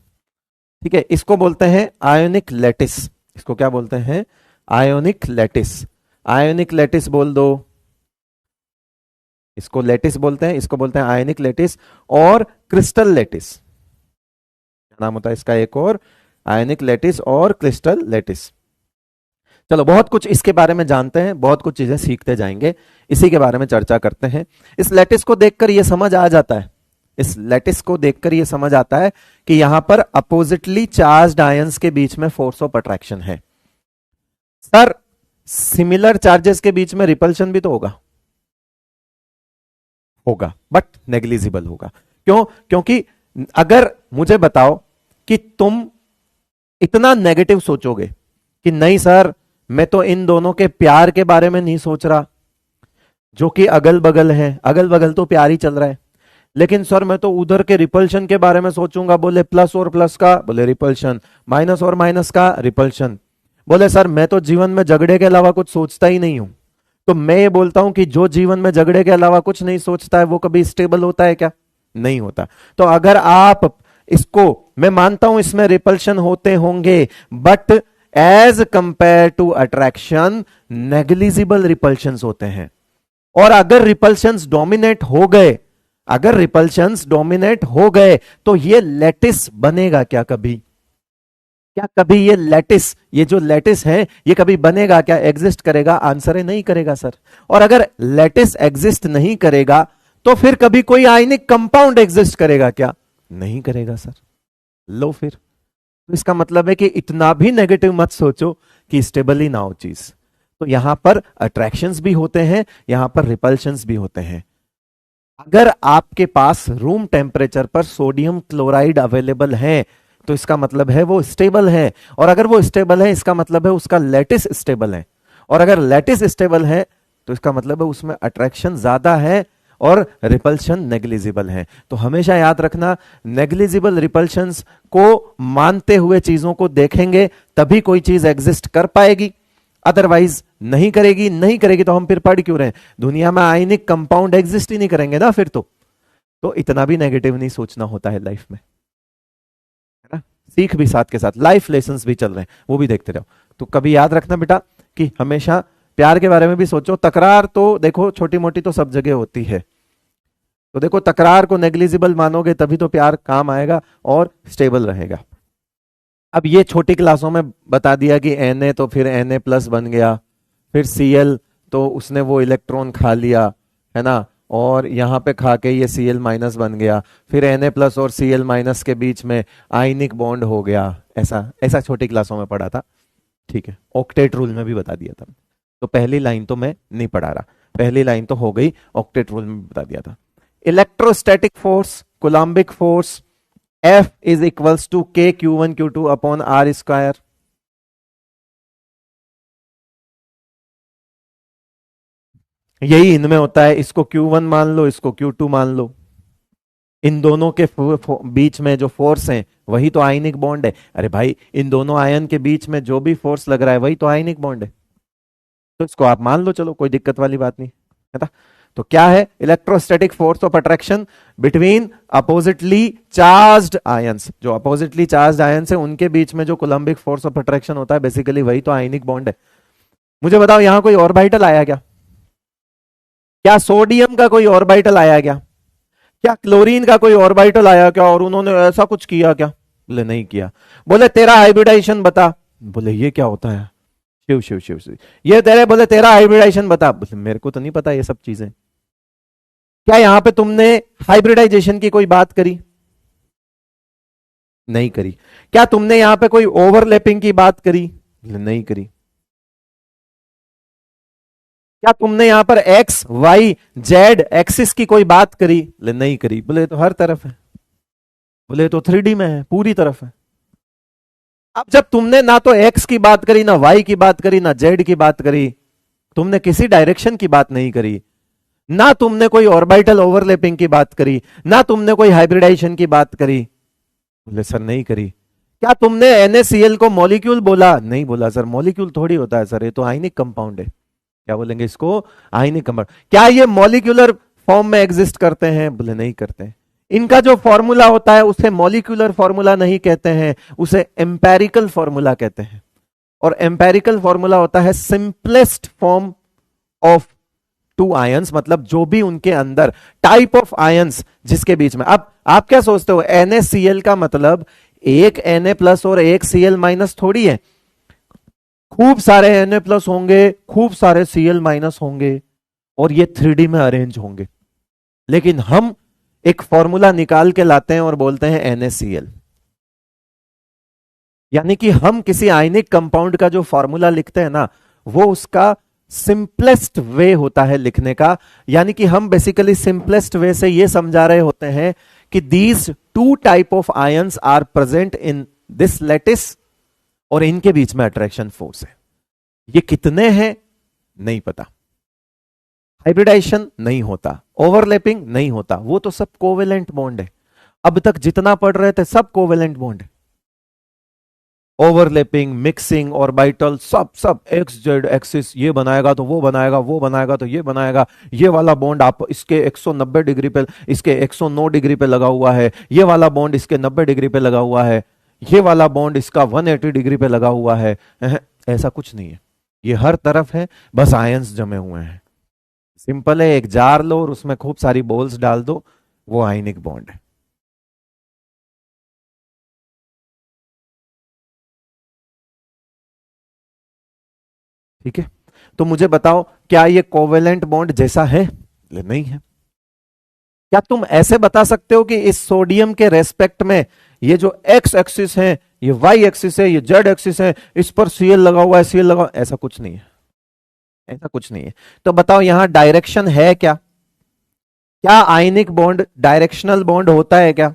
ठीक है, इसको बोलते हैं आयोनिक लैटिस। इसको क्या बोलते हैं? Ionic lattice. आयोनिक लैटिस बोल दो, इसको लैटिस बोलते हैं, इसको बोलते हैं आयोनिक लैटिस और क्रिस्टल लैटिस। नाम होता है इसका एक और, आयोनिक लैटिस और क्रिस्टल लैटिस। चलो, बहुत कुछ इसके बारे में जानते हैं, बहुत कुछ चीजें सीखते जाएंगे, इसी के बारे में चर्चा करते हैं। इस लैटिस को देखकर यह समझ आ जाता है, इस लैटिस को देखकर यह समझ आता है कि यहां पर अपोजिटली चार्ज्ड आयंस के बीच में फोर्स ऑफ अट्रैक्शन है। सर, सिमिलर चार्जेस के बीच में रिपल्शन भी तो होगा बट नेग्लिजिबल होगा। क्यों? क्योंकि अगर मुझे बताओ कि तुम इतना नेगेटिव सोचोगे कि नहीं सर, मैं तो इन दोनों के प्यार के बारे में नहीं सोच रहा, जो कि अगल बगल है, अगल बगल तो प्यार ही चल रहा है, लेकिन सर मैं तो उधर के रिपल्शन के बारे में सोचूंगा। बोले प्लस और प्लस का, बोले रिपल्शन, माइनस और माइनस का रिपल्शन। बोले सर मैं तो जीवन में झगड़े के अलावा कुछ सोचता ही नहीं हूं। तो मैं ये बोलता हूं कि जो जीवन में झगड़े के अलावा कुछ नहीं सोचता है वो कभी स्टेबल होता है क्या? नहीं होता। तो अगर आप इसको, मैं मानता हूं इसमें रिपल्शन होते होंगे, but as compare to attraction negligible repulsions होते हैं। और अगर रिपल्शंस डोमिनेट हो गए, अगर रिपल्शंस डोमिनेट हो गए तो ये लैटिस बनेगा क्या कभी? क्या कभी ये लैटिस, ये जो लैटिस है ये कभी बनेगा क्या, एग्जिस्ट करेगा? आंसर है नहीं करेगा सर। और अगर लैटिस एग्जिस्ट नहीं करेगा तो फिर कभी कोई आयनिक कंपाउंड एग्जिस्ट करेगा क्या? नहीं करेगा सर। लो फिर, तो इसका मतलब है कि इतना भी नेगेटिव मत सोचो कि स्टेबल ही ना हो चीज। तो यहां पर अट्रैक्शंस भी होते हैं, यहां पर रिपल्शंस भी होते हैं। अगर आपके पास रूम टेम्परेचर पर सोडियम क्लोराइड अवेलेबल है तो इसका मतलब है वो स्टेबल है, और अगर वो स्टेबल है इसका मतलब है उसका लैटिस स्टेबल है, और अगर लैटिस स्टेबल है तो इसका मतलब है उसमें अट्रैक्शन ज्यादा है और रिपल्शन नेग्लिजिबल है। तो हमेशा याद रखना, नेग्लिजिबल रिपल्शंस को मानते हुए चीजों को देखेंगे तभी कोई चीज एग्जिस्ट कर पाएगी, अदरवाइज नहीं करेगी। नहीं करेगी तो हम फिर पढ़ क्यों रहे? दुनिया में आयनिक कंपाउंड एग्जिस्ट ही नहीं करेंगे ना फिर तो इतना भी नेगेटिव नहीं सोचना होता है लाइफ में, है ना। सीख भी साथ के साथ, लाइफ लेसन्स भी चल रहे हैं, वो भी देखते रहो। तो कभी याद रखना बेटा कि हमेशा प्यार के बारे में भी सोचो। तकरार तो देखो छोटी मोटी तो सब जगह होती है, तो देखो तकरार को नेग्लिजिबल मानोगे तभी तो प्यार काम आएगा और स्टेबल रहेगा। अब ये छोटी क्लासों में बता दिया कि Na तो फिर Na प्लस बन गया, फिर Cl तो उसने वो इलेक्ट्रॉन खा लिया, है ना, और यहां पे खा के ये Cl माइनस बन गया, फिर Na प्लस और Cl माइनस के बीच में आयनिक बॉन्ड हो गया। ऐसा ऐसा छोटी क्लासों में पढ़ा था। ठीक है, ऑक्टेट रूल में भी बता दिया था। तो पहली लाइन तो मैं नहीं पढ़ा रहा, पहली लाइन तो हो गई, ऑक्टेट रूल में भी बता दिया था। Electrostatic force, coulombic force, F is equals to K Q1 Q2 upon R square. यही इनमें होता है, इसको Q1 मान लो, इसको Q2 मान लो। इन दोनों के बीच में जो फोर्स है वही तो आयनिक बॉन्ड है। अरे भाई, इन दोनों आयन के बीच में जो भी फोर्स लग रहा है वही तो आयनिक बॉन्ड है, तो इसको आप मान लो, चलो कोई दिक्कत वाली बात नहीं है ना। तो क्या है, electrostatic force of attraction between oppositely charged ions. जो अपोजिटली चार्ज्ड आयंस है उनके बीच में जो कोलम्बिक फोर्स ऑफ अट्रैक्शन होता है, बेसिकली वही तो आयनिक बॉन्ड है। मुझे बताओ, यहां कोई ऑर्बिटल आया क्या? क्या सोडियम का कोई ऑर्बिटल आया क्या? क्या क्लोरीन का कोई ऑर्बिटल आया क्या और उन्होंने ऐसा कुछ किया क्या? बोले नहीं किया। बोले तेरा हाइब्रिडाइजेशन बता। बोले ये क्या होता है? शिव शिव शिव शिव, ये तेरे, बोले तेरा हाइब्रिडाइजेशन बता। बोले मेरे को तो नहीं पता ये सब चीजें। क्या यहां पे तुमने हाइब्रिडाइजेशन की कोई बात करी? नहीं करी। क्या तुमने यहां पे कोई ओवरलैपिंग की बात करी? बोले नहीं करी। क्या तुमने यहां पर एक्स वाई जेड एक्सिस की कोई बात करी? बोले नहीं करी। बोले तो हर तरफ है। बोले तो 3D में है, पूरी तरफ है। अब जब तुमने ना तो एक्स की बात करी, ना वाई की बात करी, ना जेड की बात करी, तुमने किसी डायरेक्शन की बात नहीं करी, ना तुमने कोई ऑर्बिटल ओवरलैपिंग की बात करी, ना तुमने कोई हाइब्रिडाइजेशन की बात करी। बोले सर नहीं करी। क्या तुमने NaCl को मॉलिक्यूल बोला? नहीं बोला सर, मॉलिक्यूल थोड़ी होता है सर, ये तो आयनिक कंपाउंड है। क्या बोलेंगे इसको? Ionic compound. क्या ये मॉलिक्यूलर फॉर्म में एग्जिस्ट करते हैं? बोले नहीं करते। इनका जो फॉर्मूला होता है उसे मॉलिक्यूलर फॉर्मूला नहीं कहते हैं, उसे एम्पेरिकल फॉर्मूला कहते हैं। और एम्पेरिकल फॉर्मूला होता है simplest form of two ions, मतलब जो भी उनके अंदर टाइप ऑफ आयंस जिसके बीच में। अब आप क्या सोचते हो, NaCl का मतलब एक Na प्लस और एक Cl माइनस थोड़ी है। खूब सारे Na प्लस होंगे, खूब सारे Cl माइनस होंगे, और ये 3D में अरेंज होंगे। लेकिन हम एक फॉर्मूला निकाल के लाते हैं और बोलते हैं NaCl। यानी कि हम किसी आयनिक कंपाउंड का जो फॉर्मूला लिखते हैं ना, वो उसका सिंपलेस्ट वे होता है लिखने का। यानी कि हम बेसिकली सिंपलेस्ट वे से ये समझा रहे होते हैं कि these two type of ions are present in this lattice, और इनके बीच में अट्रैक्शन फोर्स है। ये कितने हैं नहीं पता, हाइब्रिडाइजेशन नहीं होता, ओवरलैपिंग नहीं होता, वो तो सब कोवेलेंट बॉन्ड है। अब तक जितना पढ़ रहे थे सब कोवेलेंट बॉन्ड है। ओवरलैपिंग, मिक्सिंग, ऑर्बिटल, सब सब एक्स जेड एक्सिस, ये बनाएगा तो वो बनाएगा, वो बनाएगा तो ये बनाएगा। ये वाला बॉन्ड आप इसके 190 डिग्री पे, इसके 109 डिग्री पे लगा हुआ है, ये वाला बॉन्ड इसके 90 डिग्री पे लगा हुआ है, ये वाला बॉन्ड इसका 180 डिग्री पे लगा हुआ है। ऐसा कुछ नहीं है, ये हर तरफ है, बस आयंस जमे हुए हैं। सिंपल है, एक जार लो और उसमें खूब सारी बॉल्स डाल दो, वो आयनिक बॉन्ड है। ठीक है, तो मुझे बताओ, क्या ये कोवेलेंट बॉन्ड जैसा है? नहीं है। क्या तुम ऐसे बता सकते हो कि इस सोडियम के रेस्पेक्ट में ये जो एक्स एक्सिस है, ये वाई एक्सिस है, ये जेड एक्सिस है, इस पर Cl लगा हुआ है, Cl लगा, ऐसा कुछ नहीं है, ऐसा कुछ नहीं है। तो बताओ यहां डायरेक्शन है क्या? क्या आयनिक बॉन्ड डायरेक्शनल बॉन्ड होता है क्या?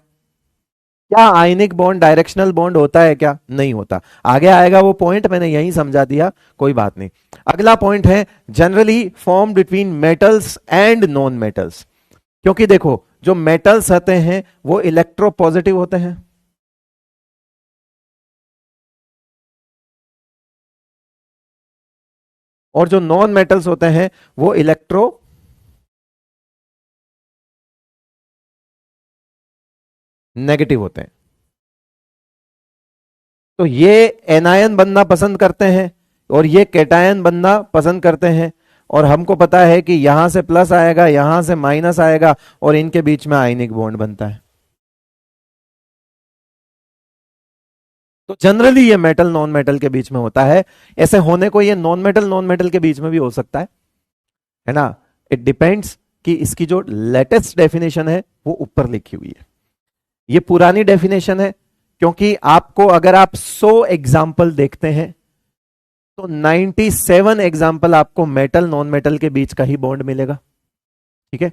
क्या आयनिक बॉन्ड डायरेक्शनल बॉन्ड होता है क्या? नहीं होता। आगे आएगा वो पॉइंट, मैंने यहीं समझा दिया, कोई बात नहीं। अगला पॉइंट है generally form between metals and non metals. क्योंकि देखो, जो मेटल्स होते हैं वो इलेक्ट्रोपॉजिटिव होते हैं, और जो नॉन मेटल्स होते हैं वो इलेक्ट्रो नेगेटिव होते हैं। तो ये एनायन बनना पसंद करते हैं और ये कैटायन बनना पसंद करते हैं, और हमको पता है कि यहां से प्लस आएगा, यहां से माइनस आएगा, और इनके बीच में आयनिक बॉन्ड बनता है। तो जनरली ये मेटल नॉन मेटल के बीच में होता है। ऐसे होने को ये नॉन मेटल के बीच में भी हो सकता है ना। इट डिपेंड्स कि इसकी जो लेटेस्ट डेफिनेशन है वो ऊपर लिखी हुई है। ये पुरानी डेफिनेशन है, क्योंकि आपको अगर आप 100 एग्जाम्पल देखते हैं तो 97 एग्जाम्पल आपको मेटल नॉन मेटल के बीच का ही बॉन्ड मिलेगा। ठीक है,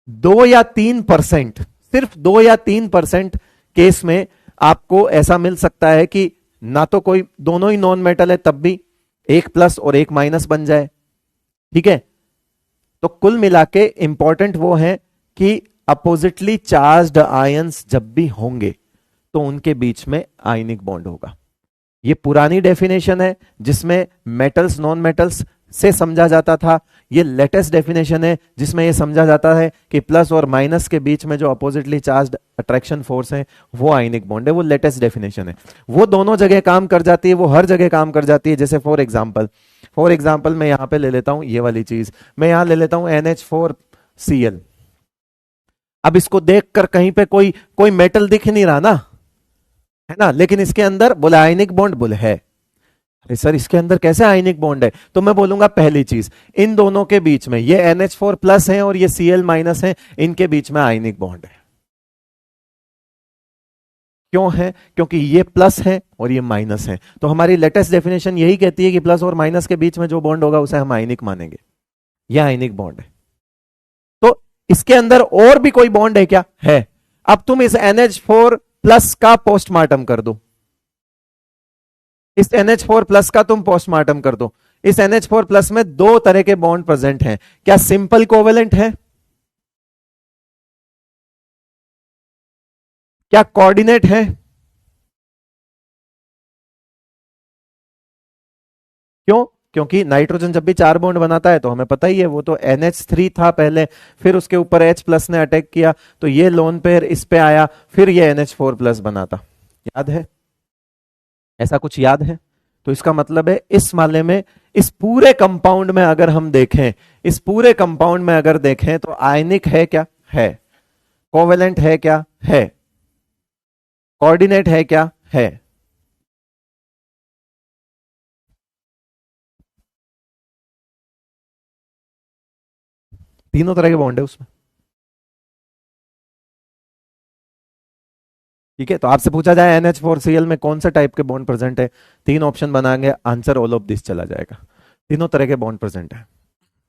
2 या 3%, सिर्फ 2 या 3% केस में आपको ऐसा मिल सकता है कि ना तो कोई, दोनों ही नॉन मेटल है तब भी एक प्लस और एक माइनस बन जाए। ठीक है, तो कुल मिला के इंपॉर्टेंट वो है कि अपोजिटली चार्ज्ड आयंस जब भी होंगे तो उनके बीच में आयनिक बॉन्ड होगा। ये पुरानी डेफिनेशन है जिसमें मेटल्स नॉन मेटल्स से समझा जाता था। ये लेटेस्ट डेफिनेशन है जिसमें ये समझा जाता है कि प्लस और माइनस के बीच में जो अपोजिटली चार्ज्ड अट्रैक्शन फोर्स है वो आयनिक बॉन्ड है। वो लेटेस्ट डेफिनेशन है, वो दोनों जगह काम कर जाती है, वो हर जगह काम कर जाती है। जैसे फॉर एग्जाम्पल मैं यहां पे ले लेता हूं ये वाली चीज, मैं यहां ले लेता हूं NH4Cl। अब इसको देखकर कहीं पे कोई कोई मेटल दिख नहीं रहा ना, है ना, लेकिन इसके अंदर बोले आयनिक बॉन्ड, बोले है। अरे सर इसके अंदर कैसे आयनिक बॉन्ड है? तो मैं बोलूंगा पहली चीज, इन दोनों के बीच में, ये NH4 प्लस है और ये Cl माइनस है, इनके बीच में आयनिक बॉन्ड है। क्यों है? क्योंकि ये प्लस है और ये माइनस है। तो हमारी लेटेस्ट डेफिनेशन यही कहती है कि प्लस और माइनस के बीच में जो बॉन्ड होगा उसे हम आयनिक मानेंगे। यह आयनिक बॉन्ड है। तो इसके अंदर और भी कोई बॉन्ड है क्या? है। अब तुम इस NH4 प्लस का पोस्टमार्टम कर दो, इस NH4 प्लस का तुम पोस्टमार्टम कर दो। इस NH4 प्लस में दो तरह के बॉन्ड प्रेजेंट हैं। क्या सिंपल कोवेलेंट है? क्या कोऑर्डिनेट है? क्यों? क्योंकि नाइट्रोजन जब भी चार बॉन्ड बनाता है तो हमें पता ही है, वो तो NH3 था पहले, फिर उसके ऊपर H प्लस ने अटैक किया तो ये लोन पेयर इस पे आया, फिर ये NH4 प्लस बना था। याद है? ऐसा कुछ याद है? तो इसका मतलब है इस मामले में, इस पूरे कंपाउंड में अगर हम देखें, इस पूरे कंपाउंड में अगर देखें तो आयनिक है क्या? है। कोवेलेंट है क्या? है। कोऑर्डिनेट है क्या? है। तीनों तरह के बॉन्ड है उसमें। ठीक है, तो आपसे पूछा जाए NH4Cl में कौन सा टाइप के बॉन्ड प्रेजेंट है, तीन ऑप्शन बनाएंगे, आंसर ऑल ऑफ दिस चला जाएगा। तीनों तरह के बॉन्ड प्रेजेंट है,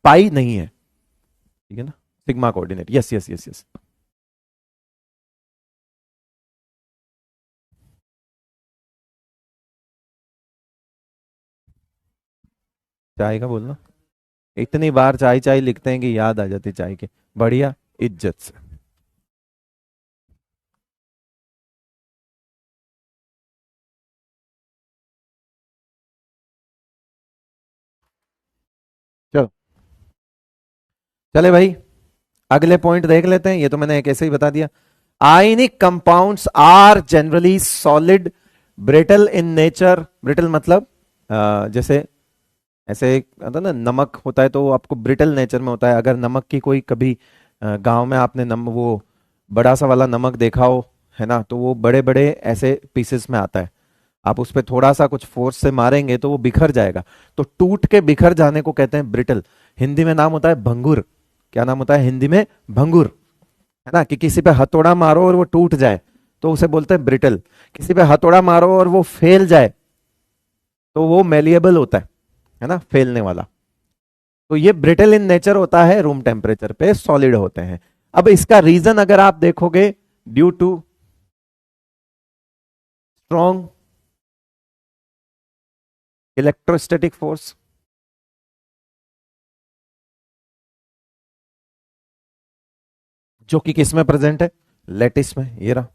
पाई नहीं है। ठीक है ना, sigma coordinate, yes yes yes yes. चाय का बोलना, इतनी बार चाय चाय लिखते हैं कि याद आ जाती चाय के। बढ़िया, इज्जत से। चलो, चले भाई, अगले पॉइंट देख लेते हैं। ये तो मैंने एक ऐसे ही बता दिया। Ionic compounds are generally solid, brittle in nature. Brittle मतलब जैसे ऐसे आता ना, नमक होता है तो वो आपको ब्रिटल नेचर में होता है। अगर नमक की कोई कभी गांव में आपने वो बड़ा सा वाला नमक देखा हो, है ना, तो वो बड़े बड़े ऐसे पीसेस में आता है। आप उस पर थोड़ा सा कुछ फोर्स से मारेंगे तो वो बिखर जाएगा। तो टूट के बिखर जाने को कहते हैं ब्रिटल। हिंदी में नाम होता है भंगुर। क्या नाम होता है हिंदी में? भंगुर। है ना, कि किसी पे हथौड़ा मारो और वो टूट जाए तो उसे बोलते हैं ब्रिटल। किसी पे हथौड़ा मारो और वो फेल जाए तो वो मेलिएबल होता है ना, फेलने वाला। तो ये ब्रिटल इन नेचर होता है, रूम टेम्परेचर पे सॉलिड होते हैं। अब इसका रीजन अगर आप देखोगे, due to strong electrostatic force, जो कि किस में प्रेजेंट है? लेटिस में, ये रहा।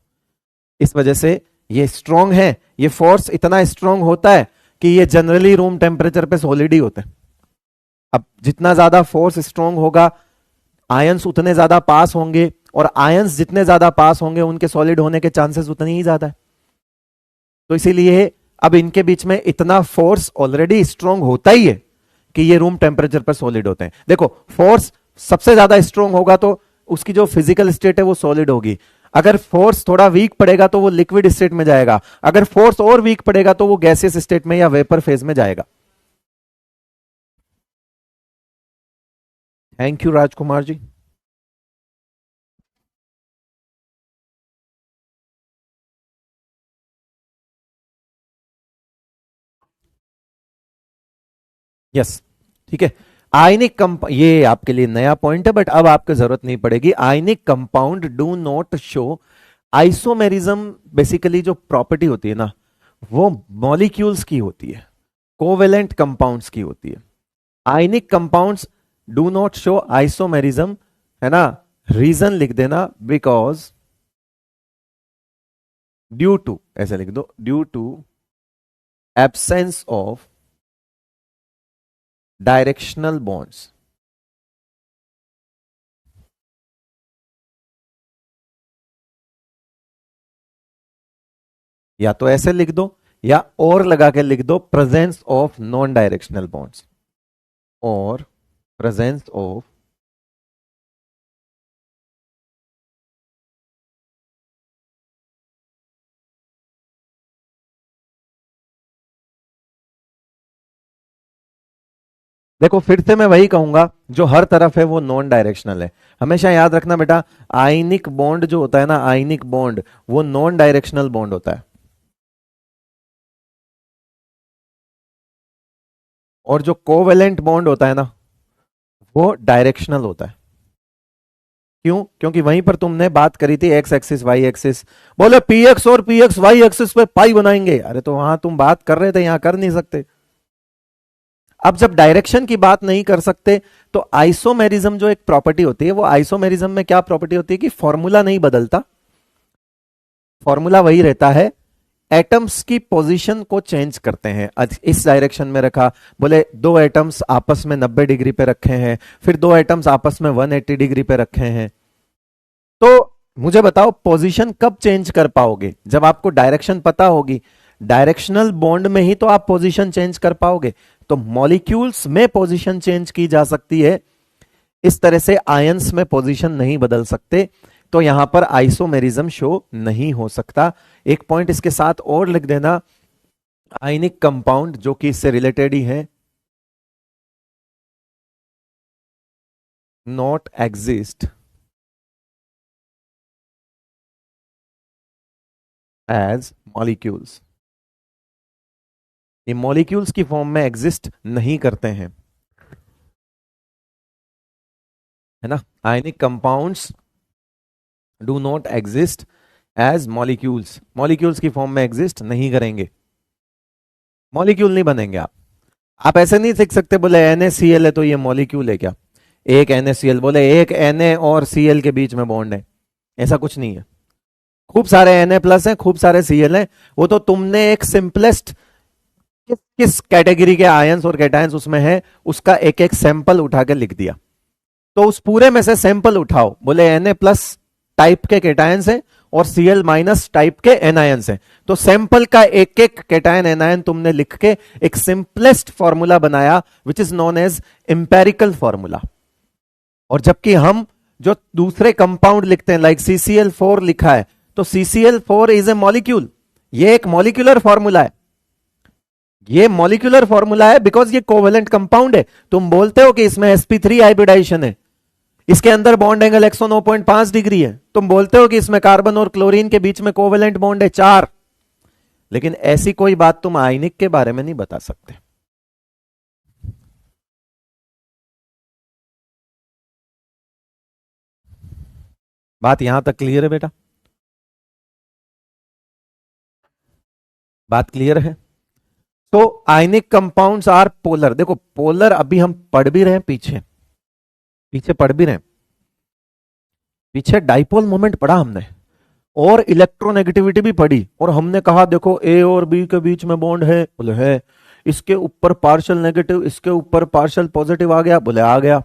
इस वजह से ये स्ट्रॉन्ग है। ये फोर्स इतना स्ट्रॉन्ग होता है कि ये जनरली रूम टेम्परेचर पे सॉलिड ही होते हैं। अब जितना ज्यादा फोर्स स्ट्रॉन्ग होगा, आयंस उतने ज्यादा पास होंगे, और आयंस जितने ज्यादा पास होंगे उनके सॉलिड होने के चांसेस उतने ही ज्यादा है। तो इसीलिए अब इनके बीच में इतना फोर्स ऑलरेडी स्ट्रॉन्ग होता ही है कि ये रूम टेम्परेचर पर सॉलिड होते हैं। देखो, फोर्स सबसे ज्यादा स्ट्रॉन्ग होगा तो उसकी जो फिजिकल स्टेट है वो सॉलिड होगी। अगर फोर्स थोड़ा वीक पड़ेगा तो वो लिक्विड स्टेट में जाएगा। अगर फोर्स और वीक पड़ेगा तो वो गैसियस स्टेट में या वेपर फेज में जाएगा। Thank you Rajkumar ji. Yes, ठीक है। आयनिक ये आपके लिए नया पॉइंट है बट अब आपको जरूरत नहीं पड़ेगी। Ionic compound do not show isomerism. Basically जो प्रॉपर्टी होती है ना वो मॉलिक्यूल्स की होती है, कोवेलेंट कंपाउंड्स की होती है। Ionic compounds do not show isomerism, है ना। रीजन लिख देना, बिकॉज ड्यू टू, ऐसे लिख दो, due to absence of directional bonds. या तो ऐसे लिख दो या और लगा के लिख दो, presence of non directional bonds और प्रेजेंस ऑफ देखो फिर से मैं वही कहूंगा, जो हर तरफ है वो नॉन डायरेक्शनल है। हमेशा याद रखना बेटा, आयनिक बॉन्ड जो होता है ना, आयनिक बॉन्ड वो नॉन डायरेक्शनल बॉन्ड होता है, और जो कोवेलेंट बॉन्ड होता है ना वो डायरेक्शनल होता है। क्यों? क्योंकि वहीं पर तुमने बात करी थी एक्स एक्सिस वाई एक्सिस, बोले पी एक्स और पी एक्स वाई एक्सिस पे पाई बनाएंगे। अरे तो वहां तुम बात कर रहे थे, यहां कर नहीं सकते। अब जब डायरेक्शन की बात नहीं कर सकते तो आइसोमेरिज्म जो एक प्रॉपर्टी होती है, वो आइसोमेरिज्म में क्या प्रॉपर्टी होती है कि फॉर्मूला नहीं बदलता, फॉर्मूला वही रहता है, एटम्स की पोजीशन को चेंज करते हैं। आज इस डायरेक्शन में रखा, बोले दो एटम्स आपस में 90 डिग्री पे रखे हैं, फिर दो एटम्स आपस में 180 डिग्री पे रखे हैं। तो मुझे बताओ पोजीशन कब चेंज कर पाओगे? जब आपको डायरेक्शन पता होगी। डायरेक्शनल बॉन्ड में ही तो आप पोजीशन चेंज कर पाओगे। तो मॉलिक्यूल्स में पोजीशन चेंज की जा सकती है, इस तरह से आयंस में पोजीशन नहीं बदल सकते। तो यहां पर आइसोमेरिज्म शो नहीं हो सकता। एक पॉइंट इसके साथ और लिख देना, आयनिक कंपाउंड जो कि इससे रिलेटेड ही है, नॉट एग्जिस्ट एज मॉलिक्यूल्स। ये मॉलिक्यूल्स की फॉर्म में एग्जिस्ट नहीं करते हैं, है ना। Ionic compounds do not exist as molecules, molecules की फॉर्म में एग्जिस्ट नहीं करेंगे, मॉलिक्यूल नहीं बनेंगे। आप ऐसे नहीं सीख सकते, बोले NaCl है तो ये मॉलिक्यूल है क्या? एक NaCl, बोले एक Na और Cl के बीच में बॉन्ड है, ऐसा कुछ नहीं है। खूब सारे Na प्लस हैं, खूब सारे Cl हैं। वो तो तुमने एक सिंपलेस्ट किस किस कैटेगरी के आयंस और कैटायंस उसमें है उसका एक एक सैंपल उठा के लिख दिया। तो उस पूरे में से सैंपल उठाओ, बोले Na प्लस टाइप के कैटायंस है और Cl माइनस टाइप के एनायंस है। तो सैंपल का एक एक कैटायन एनायन तुमने लिख के एक सिंपलेस्ट फॉर्मूला बनाया, which is known as empirical formula. और जबकि हम जो दूसरे कंपाउंड लिखते हैं, लाइक CCl4 लिखा है, तो CCl4 इज ए मॉलिक्यूल, ये एक मॉलिक्यूलर फॉर्मूला है। ये मॉलिक्यूलर फॉर्मूला है बिकॉज ये कोवेलेंट कंपाउंड है। तुम बोलते हो कि इसमें sp3 हाइब्रिडाइजेशन है, इसके अंदर बॉन्ड एंगल 109.5 डिग्री है, तुम बोलते हो कि इसमें कार्बन और क्लोरीन के बीच में कोवेलेंट बॉन्ड है 4, लेकिन ऐसी कोई बात तुम आयनिक के बारे में नहीं बता सकते। बात यहां तक क्लियर है बेटा? बात क्लियर है? तो आयनिक कंपाउंड्स आर पोलर। देखो पोलर अभी हम पढ़ भी रहे हैं, पीछे पीछे पढ़ भी रहे हैं, पीछे डाइपोल मोमेंट पढ़ा हमने और इलेक्ट्रोनेगेटिविटी भी पढ़ी, और हमने कहा देखो ए और बी के बीच में बॉन्ड है, बोले है। इसके ऊपर पार्शियल नेगेटिव, इसके ऊपर पार्शियल पॉजिटिव आ गया, बोले आ गया।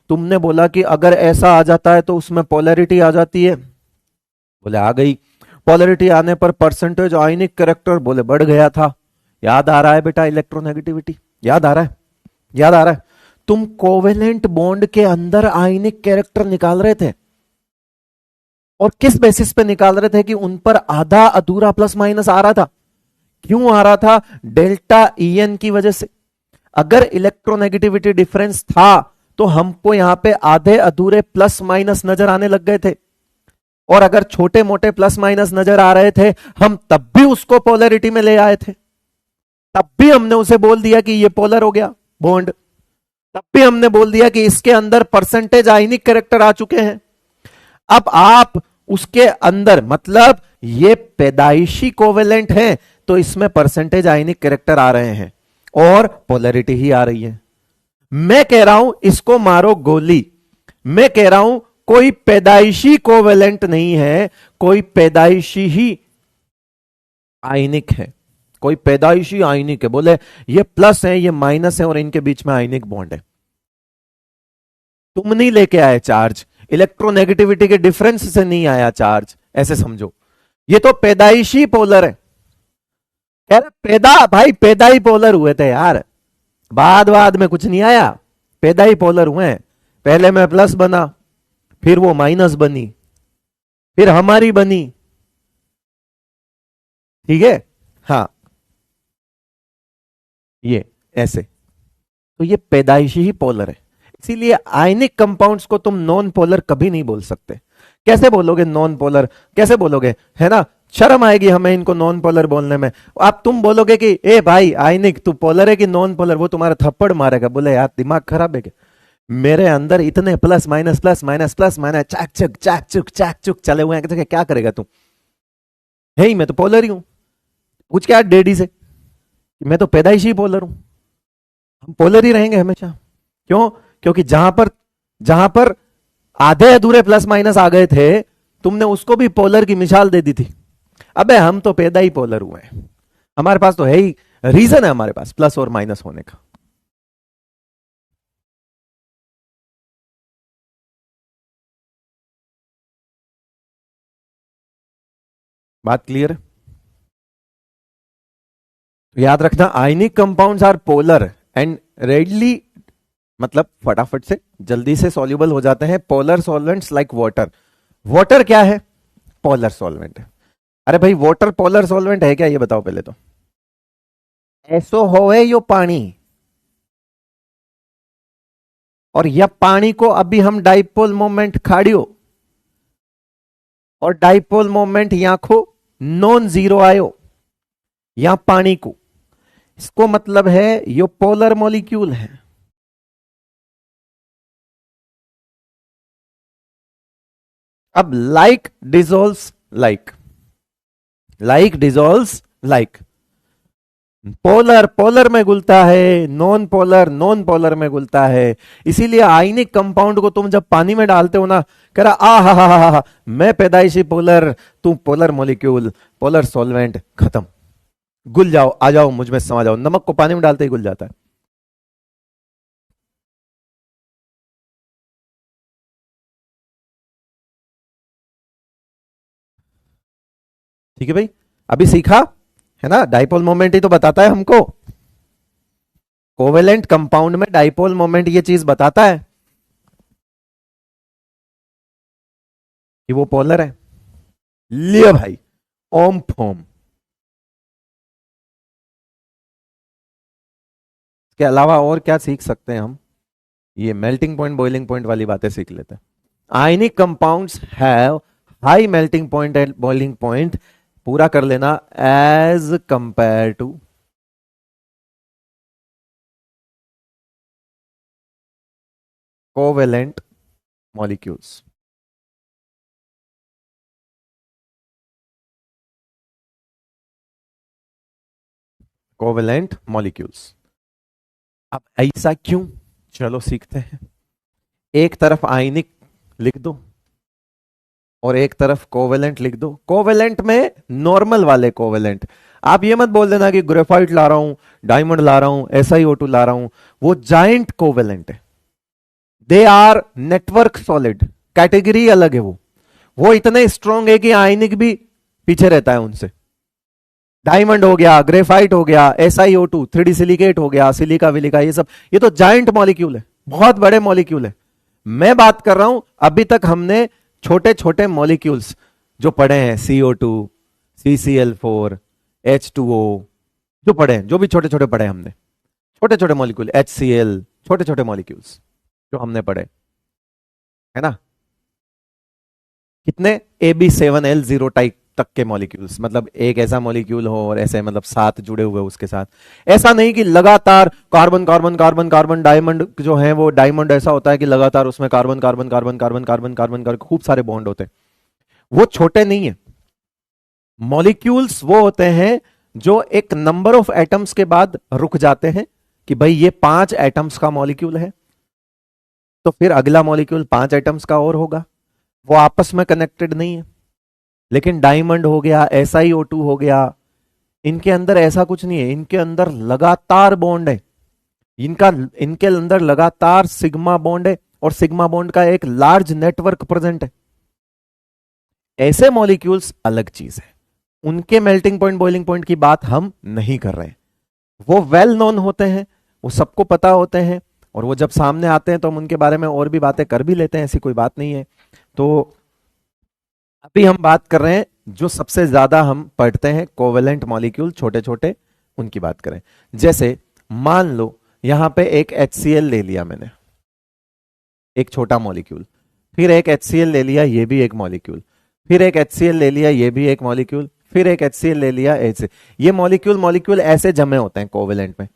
तुमने बोला कि अगर ऐसा आ जाता है तो उसमें पोलैरिटी आ जाती है, बोले आ गई। पोलैरिटी आने पर परसेंटेज आयनिक कैरेक्टर, बोले बढ़ गया था। याद आ रहा है बेटा इलेक्ट्रोनेगेटिविटी? याद आ रहा है? याद आ रहा है? तुम कोवेलेंट बॉन्ड के अंदर आयनिक कैरेक्टर निकाल रहे थे, और किस बेसिस पे निकाल रहे थे कि उन पर आधा अधूरा प्लस माइनस आ रहा था। क्यों आ रहा था? डेल्टा En की वजह से। अगर इलेक्ट्रोनेगेटिविटी डिफरेंस था तो हमको यहां पे आधे अधूरे प्लस माइनस नजर आने लग गए थे, और अगर छोटे मोटे प्लस माइनस नजर आ रहे थे हम तब भी उसको पोलैरिटी में ले आए थे, तब भी हमने उसे बोल दिया कि ये पोलर हो गया। बॉन्ड, तब भी हमने बोल दिया कि इसके अंदर परसेंटेज आयनिक कैरेक्टर आ चुके हैं। अब आप उसके अंदर, मतलब ये पैदाइशी कोवेलेंट है तो इसमें परसेंटेज आयनिक कैरेक्टर आ रहे हैं और पोलैरिटी ही आ रही है। मैं कह रहा हूं इसको मारो गोली, मैं कह रहा हूं कोई पैदाइशी कोवेलेंट नहीं है, कोई पैदाइशी ही आयनिक है, कोई पैदाइशी आयनिक है। बोले ये प्लस है ये माइनस है और इनके बीच में आयनिक बॉन्ड है। तुम नहीं लेके आए चार्ज, इलेक्ट्रोनेगेटिविटी के डिफरेंस से नहीं आया चार्ज, ऐसे समझो। ये तो पैदाइशी पोलर है। कह रहे पैदा, भाई पैदा ही पोलर हुए थे यार, बाद में कुछ नहीं आया, पैदा ही पोलर हुए हैं। पहले में प्लस बना, फिर वो माइनस बनी, फिर हमारी बनी, ठीक है। हाँ ये ऐसे, तो ये पैदाइशी ही पोलर है। इसीलिए आयनिक कंपाउंड्स को तुम नॉन पोलर कभी नहीं बोल सकते। कैसे बोलोगे नॉन पोलर, कैसे बोलोगे, है ना, शर्म आएगी हमें इनको नॉन पोलर बोलने में। आप तुम बोलोगे कि ए भाई आयनिक तू पोलर है कि नॉन पोलर, वो तुम्हारा थप्पड़ मारेगा, बोले यार दिमाग खराब है क्या, मेरे अंदर इतने plus minus plus minus plus minus चाक चुक चले हुए हैं, क्या करेगा तू, है ही मैं तो पोलर ही हूं। पूछ क्या डैडी से, मैं तो पैदाइशी पोलर हूं। हम पोलर ही रहेंगे हमेशा। क्यों? क्योंकि जहां पर आधे अधूरे प्लस माइनस आ गए थे, तुमने उसको भी पोलर की मिसाल दे दी थी। अबे हम तो पैदा ही पोलर हुए हैं, हमारे पास तो है ही, रीजन है हमारे पास प्लस और माइनस होने का। बात क्लियर है? तो याद रखना ionic compounds are polar and readily, मतलब फटाफट से जल्दी से सॉल्युबल हो जाते हैं। Polar solvents like water. Water क्या है? पोलर सॉल्वेंट है। अरे भाई वाटर पोलर सॉल्वेंट है क्या, ये बताओ पहले तो। ऐसो होए यो पानी, और यह पानी को अभी हम डाइपोल मोमेंट खाड़ियो, और डाइपोल मोमेंट यहां को नॉन जीरो आयो यहां पानी को, इसको मतलब है यो पोलर मॉलिक्यूल है। अब like dissolves like, like dissolves like, polar polar में घुलता है, नॉन पोलर नॉन पोलर में घुलता है। इसीलिए आयनिक कंपाउंड को तुम जब पानी में डालते हो ना, कह रहा आ हा, मैं पैदाइशी पोलर, तू पोलर मॉलिक्यूल, पोलर सॉल्वेंट, खत्म, घुल जाओ, आ जाओ मुझ में समा जाओ। नमक को पानी में डालते ही घुल जाता है। ठीक है भाई, अभी सीखा है ना, डाइपोल मोमेंट ही तो बताता है हमको, कोवेलेंट कंपाउंड में डाइपोल मोमेंट ये चीज बताता है कि वो पोलर है। लिया भाई, ओम फोम। इसके अलावा और क्या सीख सकते हैं हम, ये मेल्टिंग पॉइंट बॉइलिंग पॉइंट वाली बातें सीख लेते हैं। Ionic compounds have high melting point and boiling point, पूरा कर लेना, as compare to covalent molecules. Covalent molecules. अब ऐसा क्यों, चलो सीखते हैं। एक तरफ आयनिक लिख दो और एक तरफ कोवेलेंट लिख दो। कोवेलेंट में नॉर्मल वाले कोवेलेंट, आप ये मत बोल देना कि ग्रेफाइट ला रहा हूं, डायमंड ला रहा हूं, SiO2 ला रहा हूं, वो जाइंट कोवेलेंट है। They are network solid, category अलग है। वो इतने स्ट्रॉन्ग है कि आयनिक भी पीछे रहता है उनसे। डायमंड हो गया, ग्रेफाइट हो गया, SiO2, 3D सिलिकेट हो गया, सिलिका विलिका, ये सब, ये तो जाइंट मॉलिक्यूल है, बहुत बड़े मॉलिक्यूल है। मैं बात कर रहा हूं, अभी तक हमने छोटे छोटे मॉलिक्यूल्स जो पढ़े हैं, CO2, CCl4, H2O, जो पढ़े हैं, जो भी छोटे छोटे पढ़े हमने, छोटे छोटे मॉलिक्यूल, HCl, छोटे छोटे मॉलिक्यूल्स जो हमने पढ़े, है ना, कितने, AB7L0 टाइप तक के मॉलिक्यूल्स, मतलब एक ऐसा मॉलिक्यूल हो और ऐसे मतलब 7 जुड़े हुए उसके साथ। ऐसा नहीं कि लगातार carbon carbon carbon carbon, diamond जो है वो डायमंड ऐसा होता है कि लगातार उसमें carbon carbon carbon carbon carbon carbon carbon खूब सारे बॉन्ड होते हैं। वो छोटे नहीं है। मॉलिक्यूल्स वो होते हैं जो एक नंबर ऑफ एटम्स के बाद रुक जाते हैं कि भाई ये 5 एटम्स का मॉलिक्यूल है, तो फिर अगला मॉलिक्यूल 5 एटम्स का और होगा। वो आपस में कनेक्टेड नहीं है। लेकिन डायमंड हो गया, SiO2 हो गया, इनके अंदर ऐसा कुछ नहीं है। इनके अंदर लगातार बॉन्ड है। इनके अंदर लगातार सिग्मा बॉन्ड है और सिग्मा बॉन्ड का एक लार्ज नेटवर्क प्रेजेंट है। ऐसे मॉलिक्यूल्स अलग चीज है, उनके मेल्टिंग पॉइंट बॉइलिंग पॉइंट की बात हम नहीं कर रहे हैं। वो वेल नोन होते हैं, वो सबको पता होते हैं, और वो जब सामने आते हैं तो हम उनके बारे में और भी बातें कर भी लेते हैं, ऐसी कोई बात नहीं है। तो अभी हम बात कर रहे हैं जो सबसे ज्यादा हम पढ़ते हैं कोवेलेंट मॉलिक्यूल, छोटे छोटे, उनकी बात करें। जैसे मान लो यहां पे एक HCl ले लिया मैंने, एक छोटा मॉलिक्यूल, फिर एक HCl ले लिया, ये भी एक मॉलिक्यूल, फिर एक HCl ले लिया, ये भी एक मॉलिक्यूल, फिर एक HCl ले लिया, ऐसे ये मॉलिक्यूल ऐसे जमे होते हैं कोवेलेंट में।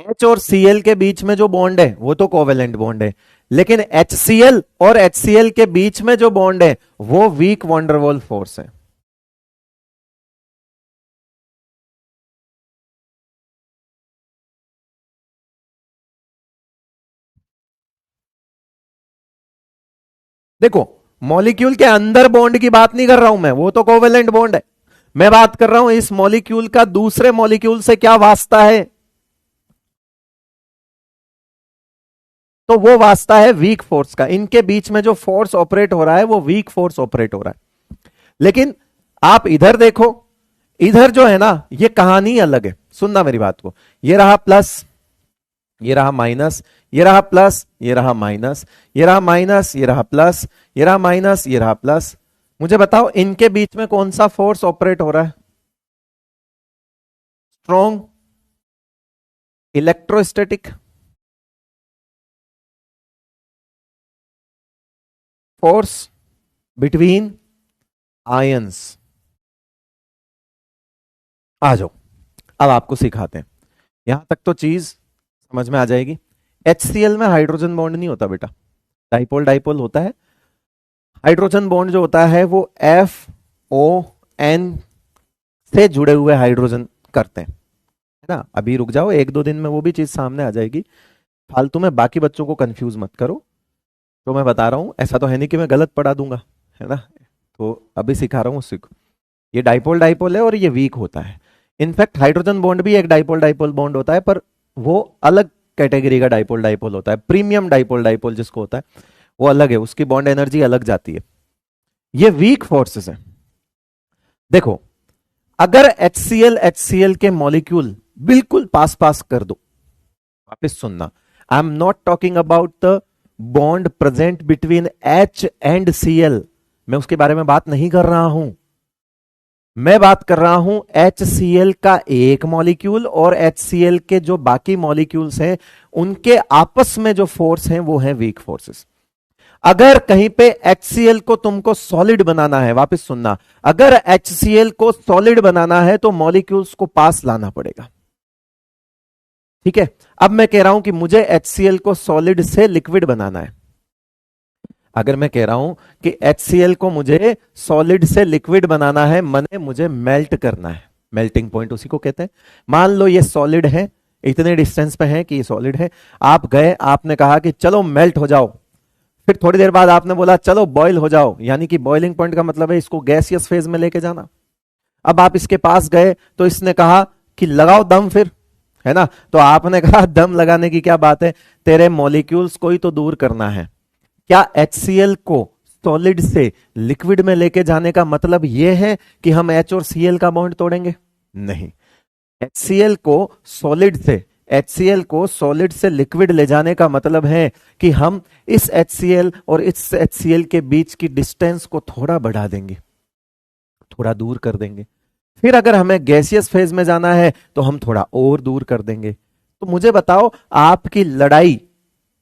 H और Cl के बीच में जो बॉन्ड है वो तो कोवेलेंट बॉन्ड है, लेकिन HCl और HCl के बीच में जो बॉन्ड है वो वीक वंडरवॉल फोर्स है। देखो, मॉलिक्यूल के अंदर बॉन्ड की बात नहीं कर रहा हूं मैं, वो तो कोवेलेंट बॉन्ड है। मैं बात कर रहा हूं इस मॉलिक्यूल का दूसरे मॉलिक्यूल से क्या वास्ता है, तो वो वास्ता है वीक फोर्स का। इनके बीच में जो फोर्स ऑपरेट हो रहा है वो वीक फोर्स ऑपरेट हो रहा है। लेकिन आप इधर देखो, इधर जो है ना ये कहानी अलग है, सुनना मेरी बात को। ये रहा प्लस, ये रहा माइनस, ये रहा प्लस, ये रहा माइनस, ये रहा माइनस, ये रहा प्लस, ये रहा माइनस, ये रहा प्लस। मुझे बताओ इनके बीच में कौन सा फोर्स ऑपरेट हो रहा है? Strong, electrostatic, force between ions. आ जाओ, अब आपको सिखाते हैं। यहां तक तो चीज समझ में आ जाएगी। HCl में हाइड्रोजन बॉन्ड नहीं होता बेटा, डाइपोल डाइपोल होता है। हाइड्रोजन बॉन्ड जो होता है वो FON से जुड़े हुए हाइड्रोजन करते हैं, है ना। अभी रुक जाओ, 1-2 दिन में वो भी चीज सामने आ जाएगी। फालतू में बाकी बच्चों को कंफ्यूज मत करो, तो मैं बता रहा हूं, ऐसा तो है नहीं कि मैं गलत पढ़ा दूंगा, है ना। तो अभी सिखा रहा हूं, सीखो। ये डाइपोल डाइपोल है और ये वीक होता है। इनफैक्ट हाइड्रोजन बॉन्ड भी एक डाइपोल डाइपोल बॉन्ड होता है, पर वो अलग कैटेगरी का डाइपोल डाइपोल होता है। प्रीमियम डाइपोल डाइपोल जिसको होता है वो अलग है, उसकी बॉन्ड एनर्जी अलग जाती है। ये वीक फोर्सेस है। देखो, अगर HCl के मॉलिक्यूल बिल्कुल पास पास कर दो, वापस सुनना, I am not talking about the bond present between H and Cl, मैं उसके बारे में बात नहीं कर रहा हूं। मैं बात कर रहा हूं HCl का एक मॉलिक्यूल और HCl के जो बाकी मॉलिक्यूल्स हैं उनके आपस में जो फोर्स हैं वो है वीक फोर्सेस। अगर कहीं पे HCl को तुमको सॉलिड बनाना है, वापस सुनना, अगर HCl को सॉलिड बनाना है तो मॉलिक्यूल्स को पास लाना पड़ेगा, ठीक है। अब मैं कह रहा हूं कि मुझे HCl को सॉलिड से लिक्विड बनाना है। अगर मैं कह रहा हूं कि HCl को मुझे सॉलिड से लिक्विड बनाना है, माने मुझे मेल्ट करना है, मेल्टिंग पॉइंट उसी को कहते हैं। मान लो ये सॉलिड है, इतने डिस्टेंस पे है कि ये सॉलिड है, आप गए, आपने कहा कि चलो मेल्ट हो जाओ, फिर थोड़ी देर बाद आपने बोला चलो बॉयल हो जाओ, यानी कि बॉइलिंग पॉइंट का मतलब है इसको गैसियस फेज में लेके जाना। अब आप इसके पास गए तो इसने कहा कि लगाओ दम फिर, है ना। तो आपने कहा दम लगाने की क्या बात है, तेरे मॉलिक्यूल्स को ही तो दूर करना है। क्या HCl को सॉलिड से लिक्विड में लेके जाने का मतलब यह है कि हम H और Cl का बॉन्ड तोड़ेंगे? नहीं। HCl को सॉलिड से लिक्विड ले जाने का मतलब है कि हम इस HCl और इस HCl के बीच की डिस्टेंस को थोड़ा बढ़ा देंगे, थोड़ा दूर कर देंगे। फिर अगर हमें गैसियस फेज में जाना है तो हम थोड़ा और दूर कर देंगे। तो मुझे बताओ, आपकी लड़ाई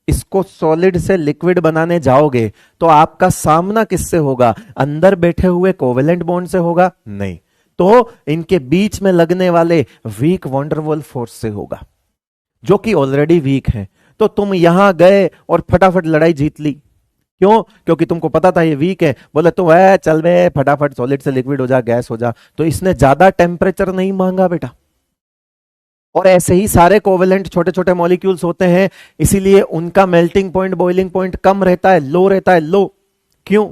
इसको सॉलिड से लिक्विड बनाने जाओगे तो आपका सामना किससे होगा? अंदर बैठे हुए कोवेलेंट बॉन्ड से होगा? नहीं, तो इनके बीच में लगने वाले वीक वंडरवॉल फोर्स से होगा, जो कि ऑलरेडी वीक है। तो तुम यहां गए और फटाफट लड़ाई जीत ली। क्यों? क्योंकि तुमको पता था ये वीक है, बोले तो वह चल बे फटाफट सॉलिड से लिक्विड हो जा, गैस हो जा। तो इसने ज्यादा टेम्परेचर नहीं मांगा बेटा। और ऐसे ही सारे कोवेलेंट छोटे छोटे मॉलिक्यूल्स होते हैं, इसीलिए उनका मेल्टिंग पॉइंट बॉइलिंग पॉइंट कम रहता है, लो रहता है, लो। क्यों?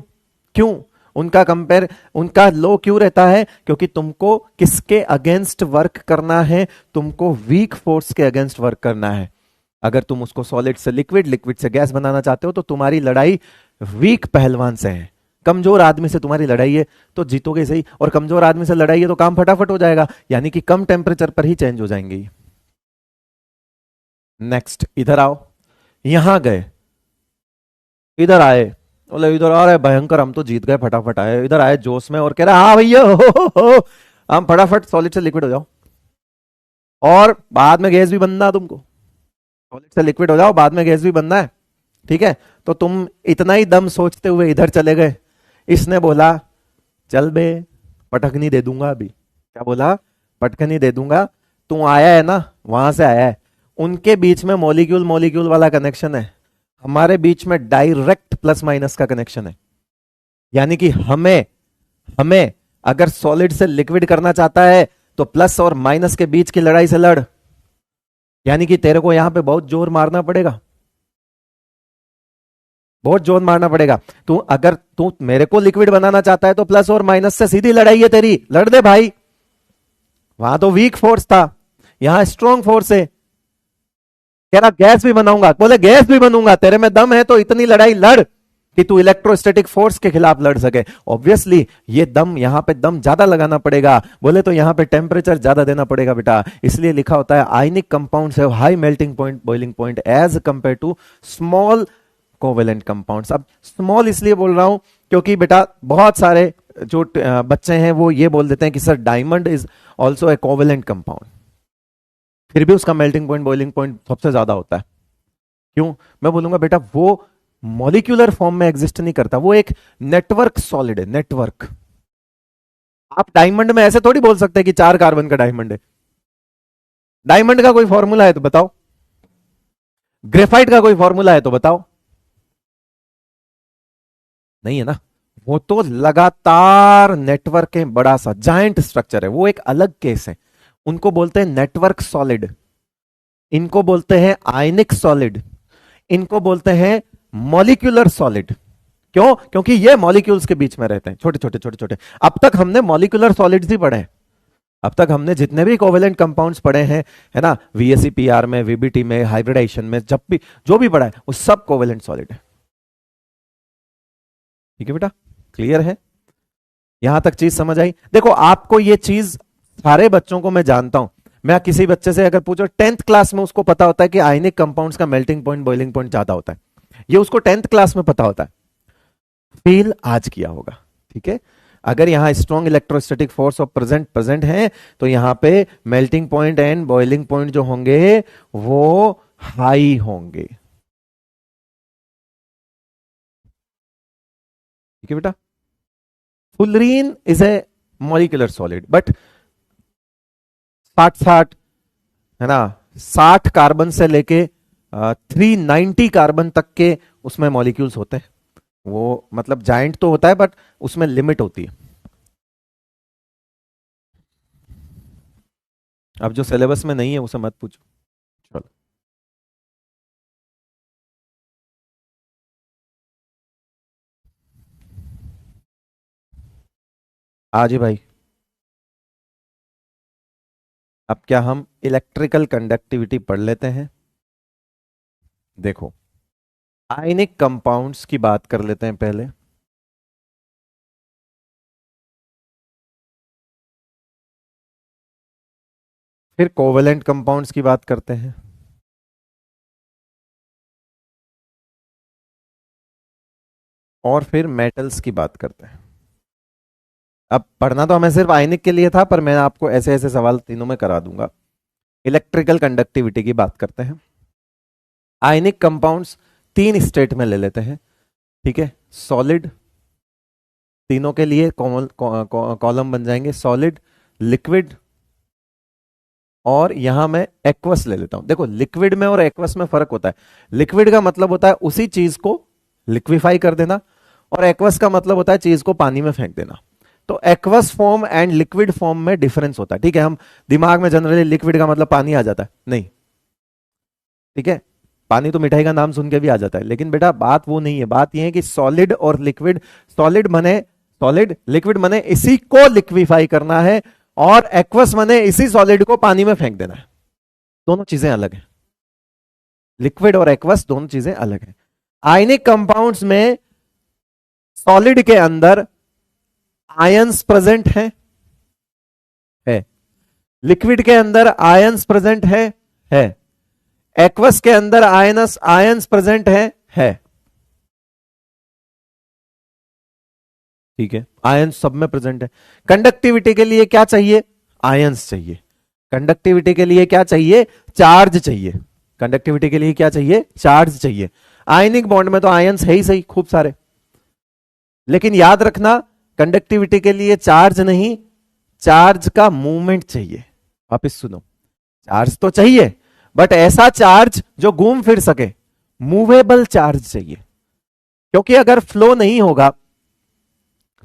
क्यों उनका लो क्यों रहता है? क्योंकि तुमको किसके अगेंस्ट वर्क करना है? तुमको वीक फोर्स के अगेंस्ट वर्क करना है। अगर तुम उसको सॉलिड से लिक्विड, लिक्विड से गैस बनाना चाहते हो तो तुम्हारी लड़ाई वीक पहलवान से है, कमजोर आदमी से तुम्हारी लड़ाई है, तो जीतोगे सही। और कमजोर आदमी से लड़ाई है तो काम फटाफट हो जाएगा, यानी कि कम टेम्परेचर पर ही चेंज हो जाएंगे। नेक्स्ट, इधर आओ। यहां गए, इधर आए, बोले इधर आ रहे भयंकर, हम तो जीत गए, फटाफट आए, इधर आए जोश में और कह रहा हाँ भैया हो, हम फटाफट सॉलिड से लिक्विड हो जाओ और बाद में गैस भी बनना तुमको। सॉलिड से लिक्विड हो जाओ, बाद में गैस भी बनना है, ठीक है। तो तुम इतना ही दम सोचते हुए इधर चले गए। इसने बोला चल बे पटकनी दे दूंगा अभी। क्या बोला? पटकनी दे दूंगा। तू आया है ना, वहां से आया है। उनके बीच में मॉलिक्यूल मॉलिक्यूल वाला कनेक्शन है, हमारे बीच में डायरेक्ट प्लस माइनस का कनेक्शन है। यानी कि हमें हमें अगर सॉलिड से लिक्विड करना चाहता है तो प्लस और माइनस के बीच की लड़ाई से लड़। यानी कि तेरे को यहां पे बहुत जोर मारना पड़ेगा, बहुत जोर मारना पड़ेगा। अगर तू मेरे को लिक्विड बनाना चाहता है तो प्लस और माइनस से सीधी लड़ाई है तेरी, लड़ दे भाई। वहां तो वीक फोर्स था, यहां स्ट्रॉन्ग फोर्स है। कह रहा गैस भी बनाऊंगा, बोले गैस भी बनूंगा, तेरे में दम है तो इतनी लड़ाई लड़ कि तू इलेक्ट्रोस्टैटिक फोर्स के खिलाफ लड़ सके। ऑब्वियसली ये दम, यहां पे दम ज्यादा लगाना पड़ेगा, बोले तो यहां पे टेम्परेचर ज्यादा देना पड़ेगा बेटा। इसलिए लिखा होता है ionic compounds have high melting point boiling point as compare to small covalent compounds. अब स्मॉल इसलिए बोल रहा हूं क्योंकि बेटा बहुत सारे जो बच्चे हैं वो ये बोल देते हैं कि sir diamond is also a covalent compound, फिर भी उसका मेल्टिंग पॉइंट बॉइलिंग पॉइंट सबसे ज्यादा होता है। क्यों? मैं बोलूंगा बेटा वो मॉलिक्यूलर फॉर्म में एग्जिस्ट नहीं करता, वो एक नेटवर्क सॉलिड है, नेटवर्क। आप डायमंड में ऐसे थोड़ी बोल सकते हैं कि 4 कार्बन का डायमंड है। डायमंड का कोई फॉर्मूला है तो बताओ, ग्रेफाइट का कोई फॉर्मूला है तो बताओ। नहीं है ना, वो तो लगातार नेटवर्क है, बड़ा सा जायंट स्ट्रक्चर है, वो एक अलग केस है। उनको बोलते हैं नेटवर्क सॉलिड, इनको बोलते हैं आयनिक सॉलिड, इनको बोलते हैं मॉलिक्यूलर सॉलिड। क्यों? क्योंकि ये मॉलिक्यूल्स के बीच में रहते हैं, छोटे छोटे छोटे छोटे। अब तक हमने मॉलिक्यूलर सॉलिड्स ही पढ़े हैं, अब तक हमने जितने भी कोवेलेंट कंपाउंड्स पढ़े हैं, है ना, वीएसईपीआर में, वीबीटी में, हाइब्रिडाइजेशन में, जब भी जो भी पढ़ा है वो सब कोवेलेंट सॉलिड है। ठीक है बेटा, क्लियर है? यहां तक चीज समझ आई? देखो आपको ये चीज, सारे बच्चों को मैं जानता हूं, मैं किसी बच्चे से अगर पूछो 10th क्लास में, उसको पता होता है कि आयनिक कंपाउंड्स का मेल्टिंग पॉइंट बॉइलिंग पॉइंट ज्यादा होता है, ये उसको 10th क्लास में पता होता है। फील आज किया होगा, ठीक है। अगर यहां strong electrostatic force of present present है तो यहां पे melting point and boiling point जो होंगे वो हाई होंगे। ठीक है बेटा। Fullerene is a molecular solid, but 60 है ना, 60 कार्बन से लेके 390 कार्बन तक के उसमें मॉलिक्यूल्स होते हैं। वो मतलब जाइंट तो होता है बट उसमें लिमिट होती है। अब जो सिलेबस में नहीं है उसे मत पूछो। चलो आज ही भाई, अब क्या हम इलेक्ट्रिकल कंडक्टिविटी पढ़ लेते हैं। देखो आयनिक कंपाउंड्स की बात कर लेते हैं पहले, फिर कोवेलेंट कंपाउंड्स की बात करते हैं, और फिर मेटल्स की बात करते हैं। अब पढ़ना तो हमें सिर्फ आयनिक के लिए था, पर मैं आपको ऐसे ऐसे सवाल तीनों में करा दूंगा। इलेक्ट्रिकल कंडक्टिविटी की बात करते हैं। आयनिक कंपाउंड्स 3 स्टेट में ले लेते हैं, ठीक है। सॉलिड, तीनों के लिए कॉलम बन जाएंगे, सॉलिड, लिक्विड और यहां मैं एक्वस ले लेता हूं। देखो लिक्विड में और एक्वस में फर्क होता है। लिक्विड का मतलब होता है उसी चीज को लिक्विफाई कर देना, और एक्वस का मतलब होता है चीज को पानी में फेंक देना। तो aqueous form and liquid form में डिफरेंस होता है, ठीक है। हम दिमाग में जनरली लिक्विड का मतलब पानी आ जाता है, नहीं, ठीक है। पानी तो मिठाई का नाम सुन के भी आ जाता है, लेकिन बेटा बात वो नहीं है। बात ये है कि सॉलिड और लिक्विड, सॉलिड मने सॉलिड, लिक्विड मने इसी को लिक्विफाई करना है, और एक्वस मने इसी सॉलिड को पानी में फेंक देना है। दोनों चीजें अलग हैं, लिक्विड और एक्वस दोनों चीजें अलग हैं। आयनिक कंपाउंड्स में सॉलिड के अंदर आयंस प्रेजेंट है। लिक्विड के अंदर आयंस प्रेजेंट है। एक्वस के अंदर आयंस प्रेजेंट है। ठीक है, आयंस सब में प्रेजेंट है। कंडक्टिविटी के लिए क्या चाहिए? आयंस चाहिए। कंडक्टिविटी के लिए क्या चाहिए? चार्ज चाहिए। कंडक्टिविटी के लिए क्या चाहिए? चार्ज चाहिए। आयनिक बॉन्ड में तो आयंस है ही सही खूब सारे, लेकिन याद रखना कंडक्टिविटी के लिए चार्ज नहीं, चार्ज का मूवमेंट चाहिए। वापिस सुनो, चार्ज तो चाहिए बट ऐसा चार्ज जो घूम फिर सके, मूवेबल चार्ज चाहिए। क्योंकि अगर फ्लो नहीं होगा,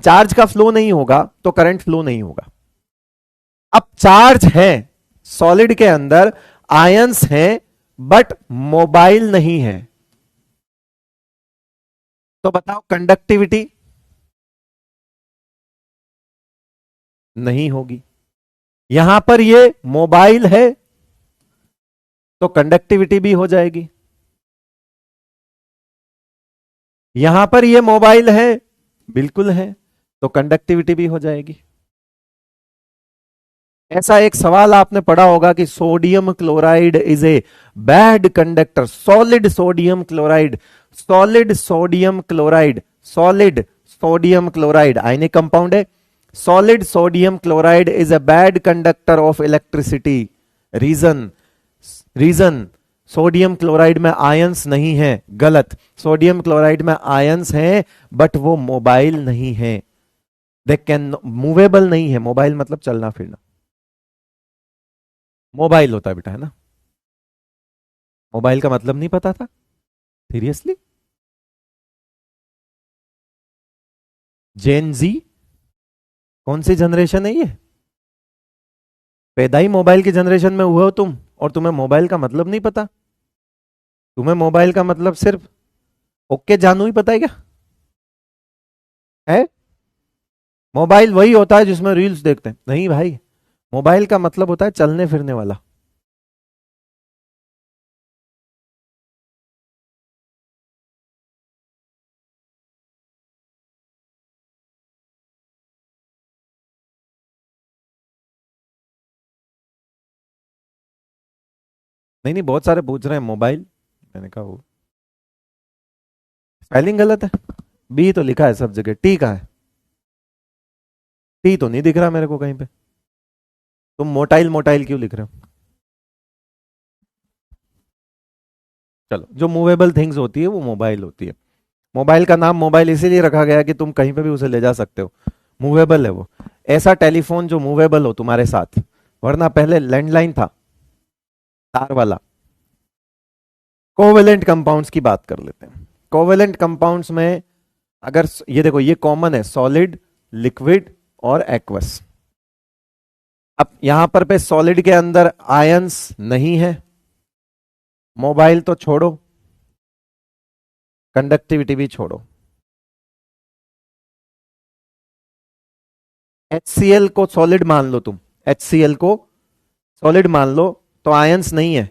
चार्ज का फ्लो नहीं होगा तो करंट फ्लो नहीं होगा। अब चार्ज है सॉलिड के अंदर, आयंस हैं बट मोबाइल नहीं है, तो बताओ कंडक्टिविटी नहीं होगी। यहां पर ये मोबाइल है तो कंडक्टिविटी भी हो जाएगी। यहां पर ये मोबाइल है, बिल्कुल है, तो कंडक्टिविटी भी हो जाएगी। ऐसा एक सवाल आपने पढ़ा होगा कि sodium chloride is a bad conductor. Solid sodium chloride, solid sodium chloride, solid sodium chloride ionic compound है। Solid sodium chloride is a bad conductor of electricity. Reason sodium chloride में आयंस नहीं है, गलत। सोडियम क्लोराइड में ions हैं but वो mobile नहीं है, दे कैन मूवेबल नहीं है। मोबाइल मतलब चलना फिरना, मोबाइल होता है बेटा, है ना। मोबाइल का मतलब नहीं पता था? सीरियसली? जेन जी कौन सी जनरेशन है ये? पैदा ही मोबाइल की जनरेशन में हुए हो तुम, और तुम्हें मोबाइल का मतलब नहीं पता? तुम्हें मोबाइल का मतलब सिर्फ ओके जानू ही पता है क्या? है मोबाइल वही होता है जिसमें रील्स देखते हैं? नहीं भाई, मोबाइल का मतलब होता है चलने फिरने वाला। नहीं नहीं, बहुत सारे पूछ रहे हैं मोबाइल, मैंने कहा वो स्पेलिंग गलत है। बी तो लिखा है सब जगह, टी का है, टी तो नहीं दिख रहा मेरे को कहीं पे। तुम मोटाइल मोटाइल क्यों लिख रहे हो? चलो, जो मूवेबल थिंग्स होती है वो मोबाइल होती है। मोबाइल का नाम मोबाइल इसीलिए रखा गया कि तुम कहीं पे भी उसे ले जा सकते हो, मूवेबल है वो। ऐसा टेलीफोन जो मूवेबल हो तुम्हारे साथ, वरना पहले लैंडलाइन था, तार वाला। कोवेलेंट कंपाउंड्स की बात कर लेते हैं। कोवेलेंट कंपाउंड्स में अगर ये देखो, ये कॉमन है, सॉलिड, लिक्विड और एक्वस। अब यहां पर पे सॉलिड के अंदर आयंस नहीं है, मोबाइल तो छोड़ो, कंडक्टिविटी भी छोड़ो। HCl को सॉलिड मान लो तुम, HCl को सॉलिड मान लो तो आयंस नहीं है।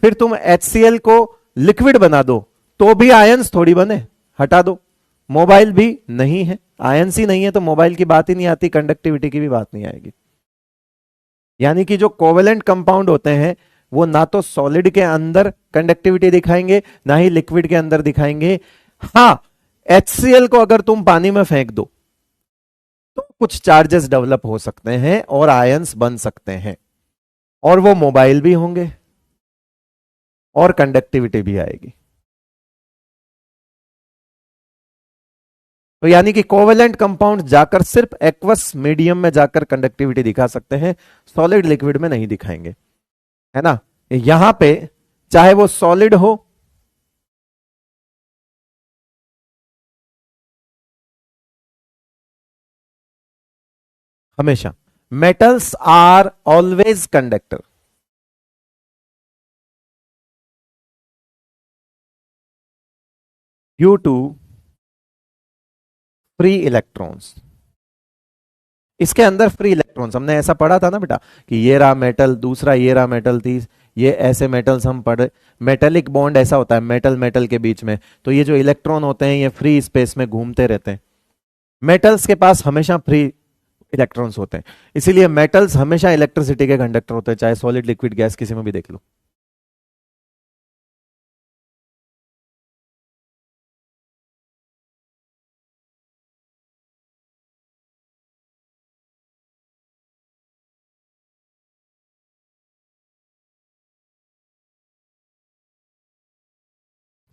फिर तुम HCl को लिक्विड बना दो तो भी आयंस थोड़ी बने, हटा दो। मोबाइल भी नहीं है, आयंस ही नहीं है, तो मोबाइल की बात ही नहीं आती, कंडक्टिविटी की भी बात नहीं आएगी। यानी कि जो कोवेलेंट कंपाउंड होते हैं वो ना तो सॉलिड के अंदर कंडक्टिविटी दिखाएंगे, ना ही लिक्विड के अंदर दिखाएंगे। हाँ, HCl को अगर तुम पानी में फेंक दो तो कुछ चार्जेस डेवलप हो सकते हैं और आयंस बन सकते हैं, और वो मोबाइल भी होंगे। और कंडक्टिविटी भी आएगी। तो यानी कि कोवेलेंट कंपाउंड जाकर सिर्फ एक्वस मीडियम में जाकर कंडक्टिविटी दिखा सकते हैं, सॉलिड लिक्विड में नहीं दिखाएंगे, है ना। यहां पे चाहे वो सॉलिड हो, हमेशा metals are always conductor due to free electrons. इसके अंदर फ्री इलेक्ट्रॉन्स हमने ऐसा पढ़ा था ना बेटा, कि ये रहा मेटल, दूसरा ये रहा मेटल, तीस ये ऐसे मेटल्स हम पढ़े। मेटेलिक बॉन्ड ऐसा होता है मेटल मेटल के बीच में, तो ये जो इलेक्ट्रॉन होते हैं ये फ्री स्पेस में घूमते रहते हैं। मेटल्स के पास हमेशा फ्री इलेक्ट्रॉन्स होते हैं, इसीलिए मेटल्स हमेशा इलेक्ट्रिसिटी के कंडक्टर होते हैं, चाहे सॉलिड लिक्विड गैस किसी में भी देख लो।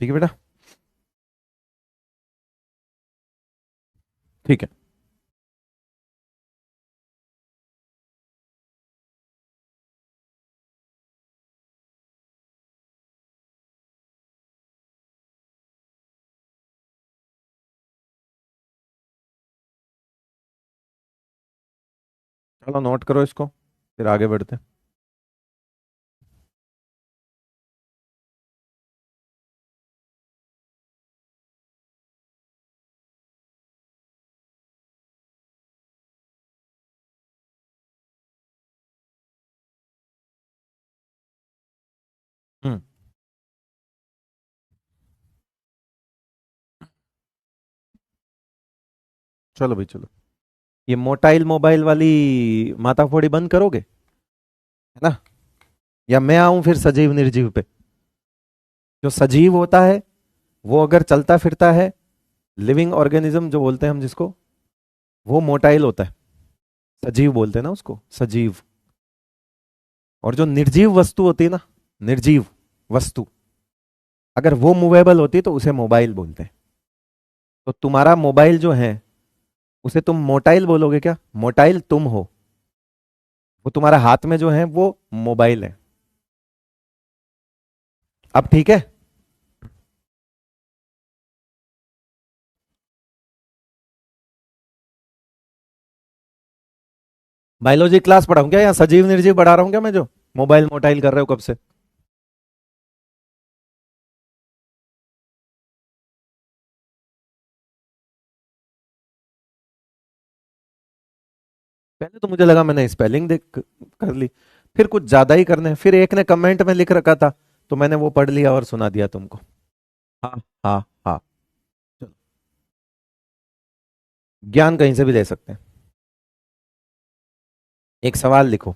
ठीक है बेटा, ठीक है। चलो नोट करो इसको, फिर आगे बढ़ते हैं। हम्म। चलो भाई चलो, ये मोटाइल मोबाइल वाली माताफोड़ी बंद करोगे, है ना, या मैं आऊं फिर सजीव निर्जीव पे। जो सजीव होता है वो अगर चलता फिरता है, लिविंग ऑर्गेनिज्म जो बोलते हैं हम जिसको, वो मोटाइल होता है, सजीव बोलते हैं ना उसको, सजीव। और जो निर्जीव वस्तु होती है ना, निर्जीव वस्तु, अगर वो मूवेबल होती है तो उसे मोबाइल बोलते हैं। तो तुम्हारा मोबाइल जो है उसे तुम मोटाइल बोलोगे क्या? मोटाइल तुम हो, वो तुम्हारा हाथ में जो है वो मोबाइल है। अब ठीक है। बायोलॉजी क्लास पढ़ाऊं क्या, या सजीव निर्जीव पढ़ा रहा हूं क्या मैं, जो मोबाइल मोटाइल कर रहे हो कब से? पहले तो मुझे लगा मैंने स्पेलिंग देख कर ली, फिर कुछ ज्यादा ही करने हैं। फिर एक ने कमेंट में लिख रखा था, तो मैंने वो पढ़ लिया और सुना दिया तुमको। हाँ हाँ हाँ। चलो, ज्ञान कहीं से भी ले सकते हैं। एक सवाल लिखो,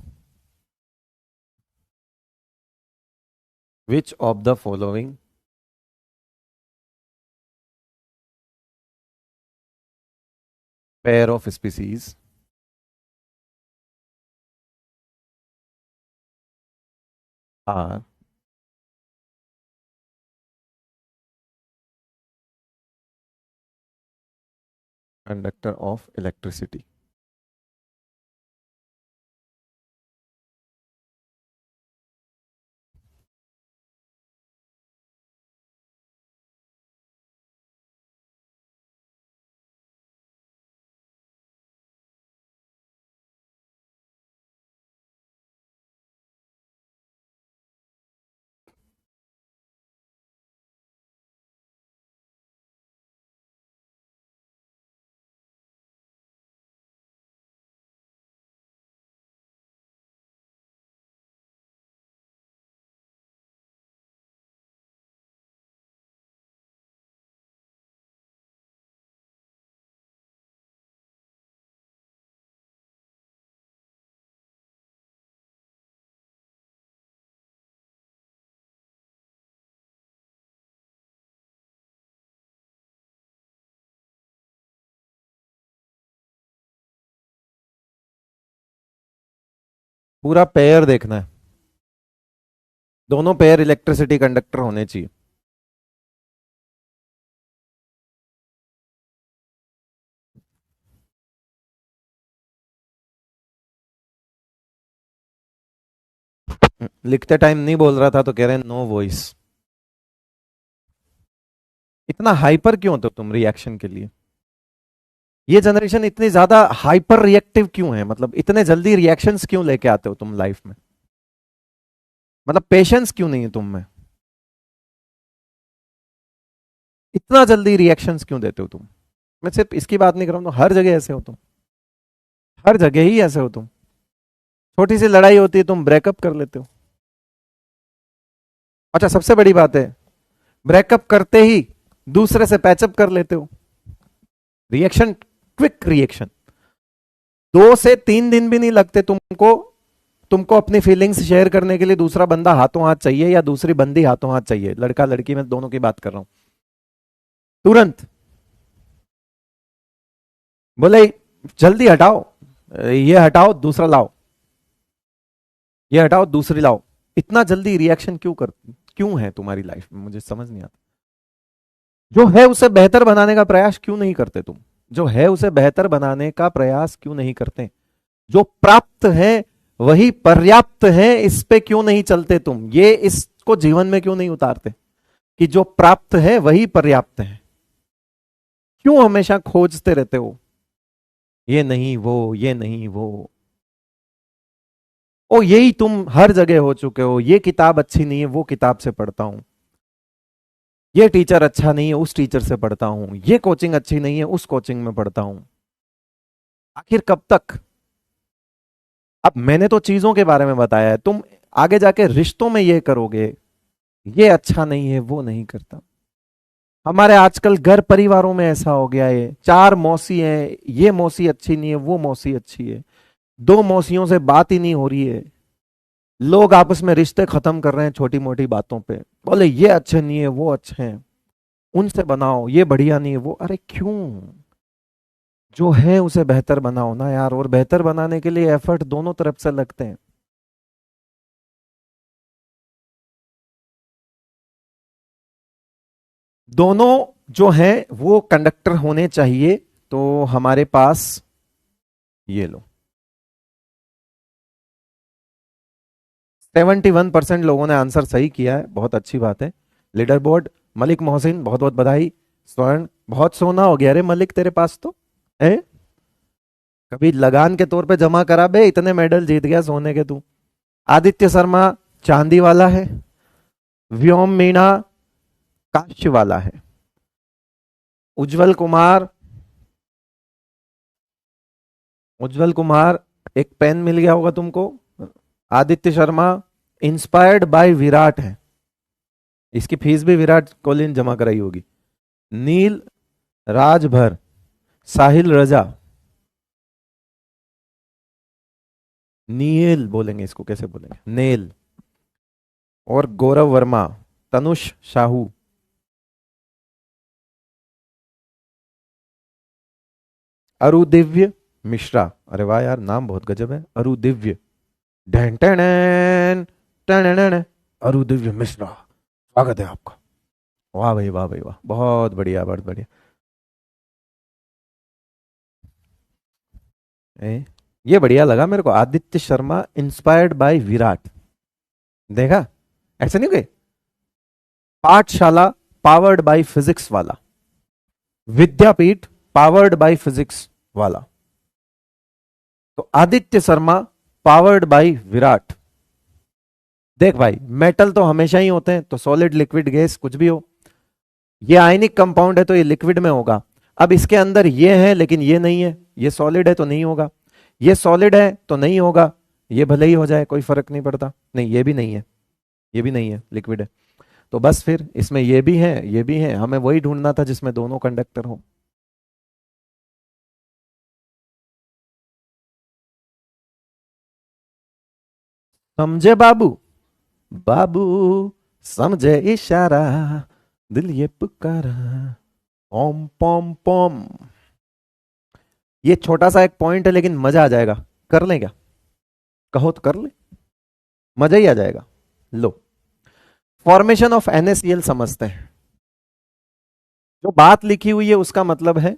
which of the following pair of species are conductor of electricity. पूरा पेयर देखना है। दोनों पेयर इलेक्ट्रिसिटी कंडक्टर होने चाहिए। लिखते टाइम नहीं बोल रहा था तो कह रहे हैं नो वॉइस। इतना हाइपर क्यों होते हो तुम रिएक्शन के लिए? ये जनरेशन इतनी ज्यादा हाइपर रिएक्टिव क्यों है? मतलब इतने जल्दी रिएक्शंस क्यों लेके आते हो तुम लाइफ में? मतलब पेशेंस क्यों नहीं है तुम में? इतना जल्दी रिएक्शंस क्यों देते हो तुम? मैं सिर्फ इसकी बात नहीं कर रहा हूं, तो हर जगह ऐसे हो तुम। हर जगह ही ऐसे हो तुम। छोटी सी लड़ाई होती है तुम ब्रेकअप कर लेते हो। अच्छा, सबसे बड़ी बात है, ब्रेकअप करते ही दूसरे से पैचअप कर लेते हो। Reaction, quick reaction. 2 से 3 दिन भी नहीं लगते तुमको। तुमको अपनी फीलिंग्स शेयर करने के लिए दूसरा बंदा हाथों हाथ चाहिए या दूसरी बंदी हाथों हाथ चाहिए, लड़का लड़की में दोनों की बात कर रहा हूं। तुरंत बोले जल्दी हटाओ, ये हटाओ दूसरा लाओ, ये हटाओ दूसरी लाओ। इतना जल्दी रिएक्शन क्यों है तुम्हारी लाइफ में? मुझे समझ नहीं आता। जो है उसे बेहतर बनाने का प्रयास क्यों नहीं करते तुम? जो है उसे बेहतर बनाने का प्रयास क्यों नहीं करते? जो प्राप्त है वही पर्याप्त है, इस पे क्यों नहीं चलते तुम? ये इसको जीवन में क्यों नहीं उतारते कि जो प्राप्त है वही पर्याप्त है? क्यों हमेशा खोजते रहते हो ये नहीं वो, ये नहीं वो? ओ यही तुम हर जगह हो चुके हो। ये किताब अच्छी नहीं है, वो किताब से पढ़ता हूं। ये टीचर अच्छा नहीं है, उस टीचर से पढ़ता हूं। ये कोचिंग अच्छी नहीं है, उस कोचिंग में पढ़ता हूं। आखिर कब तक? अब मैंने तो चीजों के बारे में बताया है, तुम आगे जाके रिश्तों में ये करोगे, ये अच्छा नहीं है, वो नहीं करता। हमारे आजकल घर परिवारों में ऐसा हो गया है, 4 मौसी हैं, ये मौसी अच्छी नहीं है, वो मौसी अच्छी है। 2 मौसियों से बात ही नहीं हो रही है। लोग आपस में रिश्ते खत्म कर रहे हैं छोटी मोटी बातों पे। बोले ये अच्छे नहीं है, वो अच्छे हैं, उनसे बनाओ, ये बढ़िया नहीं है वो। अरे क्यों? जो है उसे बेहतर बनाओ ना यार। और बेहतर बनाने के लिए एफर्ट दोनों तरफ से लगते हैं। दोनों जो है वो कंडक्टर होने चाहिए। तो हमारे पास ये लो, 71% लोगों ने आंसर सही किया है, बहुत अच्छी बात है। लीडर बोर्ड, मलिक मोहसिन बहुत बहुत बधाई। स्वर्ण, बहुत सोना हो गया रे मलिक तेरे पास तो है। कभी लगान के तौर पे जमा करा बे, इतने मेडल जीत गया सोने के तू। आदित्य शर्मा चांदी वाला है। व्योम मीणा कांस्य वाला है। उज्जवल कुमार, उज्जवल कुमार एक पेन मिल गया होगा तुमको। आदित्य शर्मा इंस्पायर्ड बाय विराट है, इसकी फीस भी विराट कोहली ने जमा कराई होगी। नील राजभर, साहिल रजा, नील बोलेंगे इसको, कैसे बोलेंगे, नेल। और गौरव वर्मा, तनुष शाहू, अरुदिव्य मिश्रा। अरे वाह यार, नाम बहुत गजब है, अरुदिव्य। ढन टन टन, अरुदिव्य मिश्रा, स्वागत है आपका। वाह भाई वाह भाई वाह, बहुत बढ़िया बहुत बढ़िया। ये बढ़िया लगा मेरे को, आदित्य शर्मा इंस्पायर्ड बाय विराट। देखा, ऐसा नहीं गए। पाठशाला पावर्ड बाय फिजिक्स वाला, विद्यापीठ पावर्ड बाय फिजिक्स वाला। तो आदित्य शर्मा पावर्ड बाय विराट। देख भाई, मेटल तो हमेशा ही होते हैं, तो सॉलिड लिक्विड गैस कुछ भी हो। ये आयनिक कंपाउंड है तो ये लिक्विड में होगा। अब इसके अंदर ये है लेकिन ये नहीं है, ये सॉलिड है तो नहीं होगा, ये सॉलिड है तो नहीं होगा, ये भले ही हो जाए कोई फर्क नहीं पड़ता। नहीं ये भी नहीं है, ये भी नहीं है, लिक्विड है। तो बस फिर इसमें ये भी है ये भी है, हमें वही ढूंढना था जिसमें दोनों कंडक्टर हो। समझे बाबू? बाबू समझे इशारा, दिल ये पुकारा, ओम पोम पोम। ये छोटा सा एक पॉइंट है लेकिन मजा आ जाएगा। कर लें क्या? कहो तो कर ले, मजा ही आ जाएगा। लो, फॉर्मेशन ऑफ NaCl समझते हैं। जो बात लिखी हुई है उसका मतलब है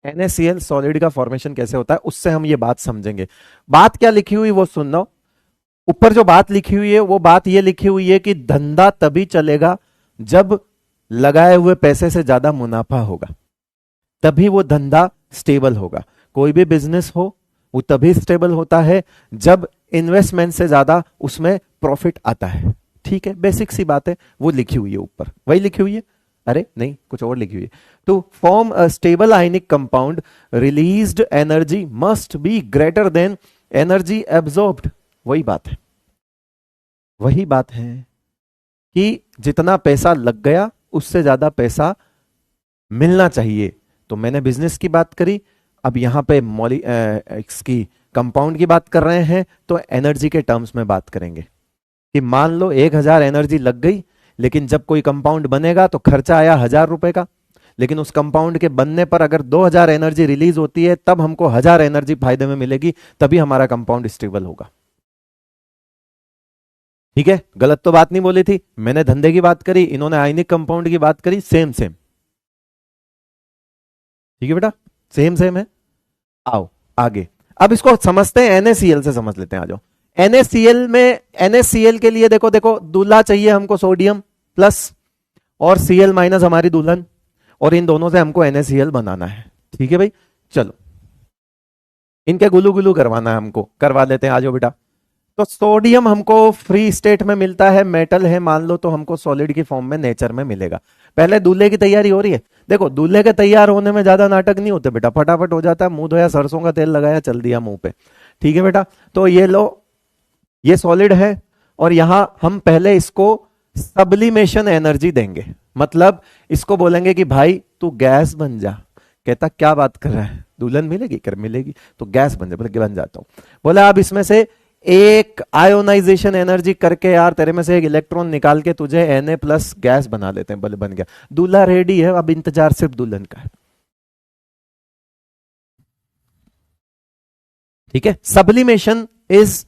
NaCl सॉलिड का फॉर्मेशन कैसे होता है, उससे हम ये बात समझेंगे। बात क्या लिखी हुई वो सुन लो। ऊपर जो बात लिखी हुई है वो बात ये लिखी हुई है कि धंधा तभी चलेगा जब लगाए हुए पैसे से ज्यादा मुनाफा होगा, तभी वो धंधा स्टेबल होगा। कोई भी बिजनेस हो वो तभी स्टेबल होता है जब इन्वेस्टमेंट से ज्यादा उसमें प्रॉफिट आता है। ठीक है, बेसिक सी बात है, वो लिखी हुई है ऊपर, वही लिखी हुई है। अरे नहीं, कुछ और लिखी हुई है। To form a stable ionic compound released energy must be greater than energy absorbed. वही बात है, वही बात है कि जितना पैसा लग गया उससे ज्यादा पैसा मिलना चाहिए। तो मैंने बिजनेस की बात करी, अब यहां पे इसकी कंपाउंड की बात कर रहे हैं तो एनर्जी के टर्म्स में बात करेंगे कि मान लो 1000 एनर्जी लग गई, लेकिन जब कोई कंपाउंड बनेगा तो खर्चा आया 1000 रुपए का, लेकिन उस कंपाउंड के बनने पर अगर 2000 एनर्जी रिलीज होती है तब हमको 1000 एनर्जी फायदे में मिलेगी, तभी हमारा कंपाउंड स्टेबल होगा। ठीक है, गलत तो बात नहीं बोली थी। मैंने धंधे की बात करी, इन्होंने आयनिक कंपाउंड की बात करी, सेम सेम। ठीक है बेटा, सेम सेम है। आओ आगे, अब इसको समझते हैं, NaCl से समझ लेते हैं। आ जाओ। NaCl में, NaCl के लिए देखो देखो, दूल्हा चाहिए हमको सोडियम प्लस और Cl माइनस हमारी दुल्हन, और इन दोनों से हमको NaCl बनाना है। ठीक है भाई, चलो इनके गुलू गुलू करवाना है हमको, करवा लेते हैं। आ जाओ बेटा। तो सोडियम हमको फ्री स्टेट में मिलता है, मेटल है मान लो, तो हमको सॉलिड की फॉर्म में नेचर में मिलेगा। पहले दूल्हे की तैयारी हो रही है। देखो दूल्हे के तैयार होने में ज्यादा नाटक नहीं होते बेटा, फटाफट हो जाता है। मुंह धोया, सरसों का तेल लगाया, चल दिया मुंह पे। ठीक है बेटा, तो ये लो, ये सॉलिड है और यहां हम पहले इसको सब्लिमेशन एनर्जी देंगे। मतलब इसको बोलेंगे कि भाई तू गैस बन जा। कहता क्या बात कर रहा है, दुल्हन मिलेगी? कर मिलेगी, तो गैस बन जा। बोले बन जाता हूं। बोला अब इसमें से एक आयोनाइजेशन एनर्जी करके यार तेरे में से एक इलेक्ट्रॉन निकाल के तुझे Na प्लस गैस बना देते हैं। बोले बन गया, दूल्हा रेडी है, अब इंतजार सिर्फ दुल्हन का है। ठीक है, sublimation is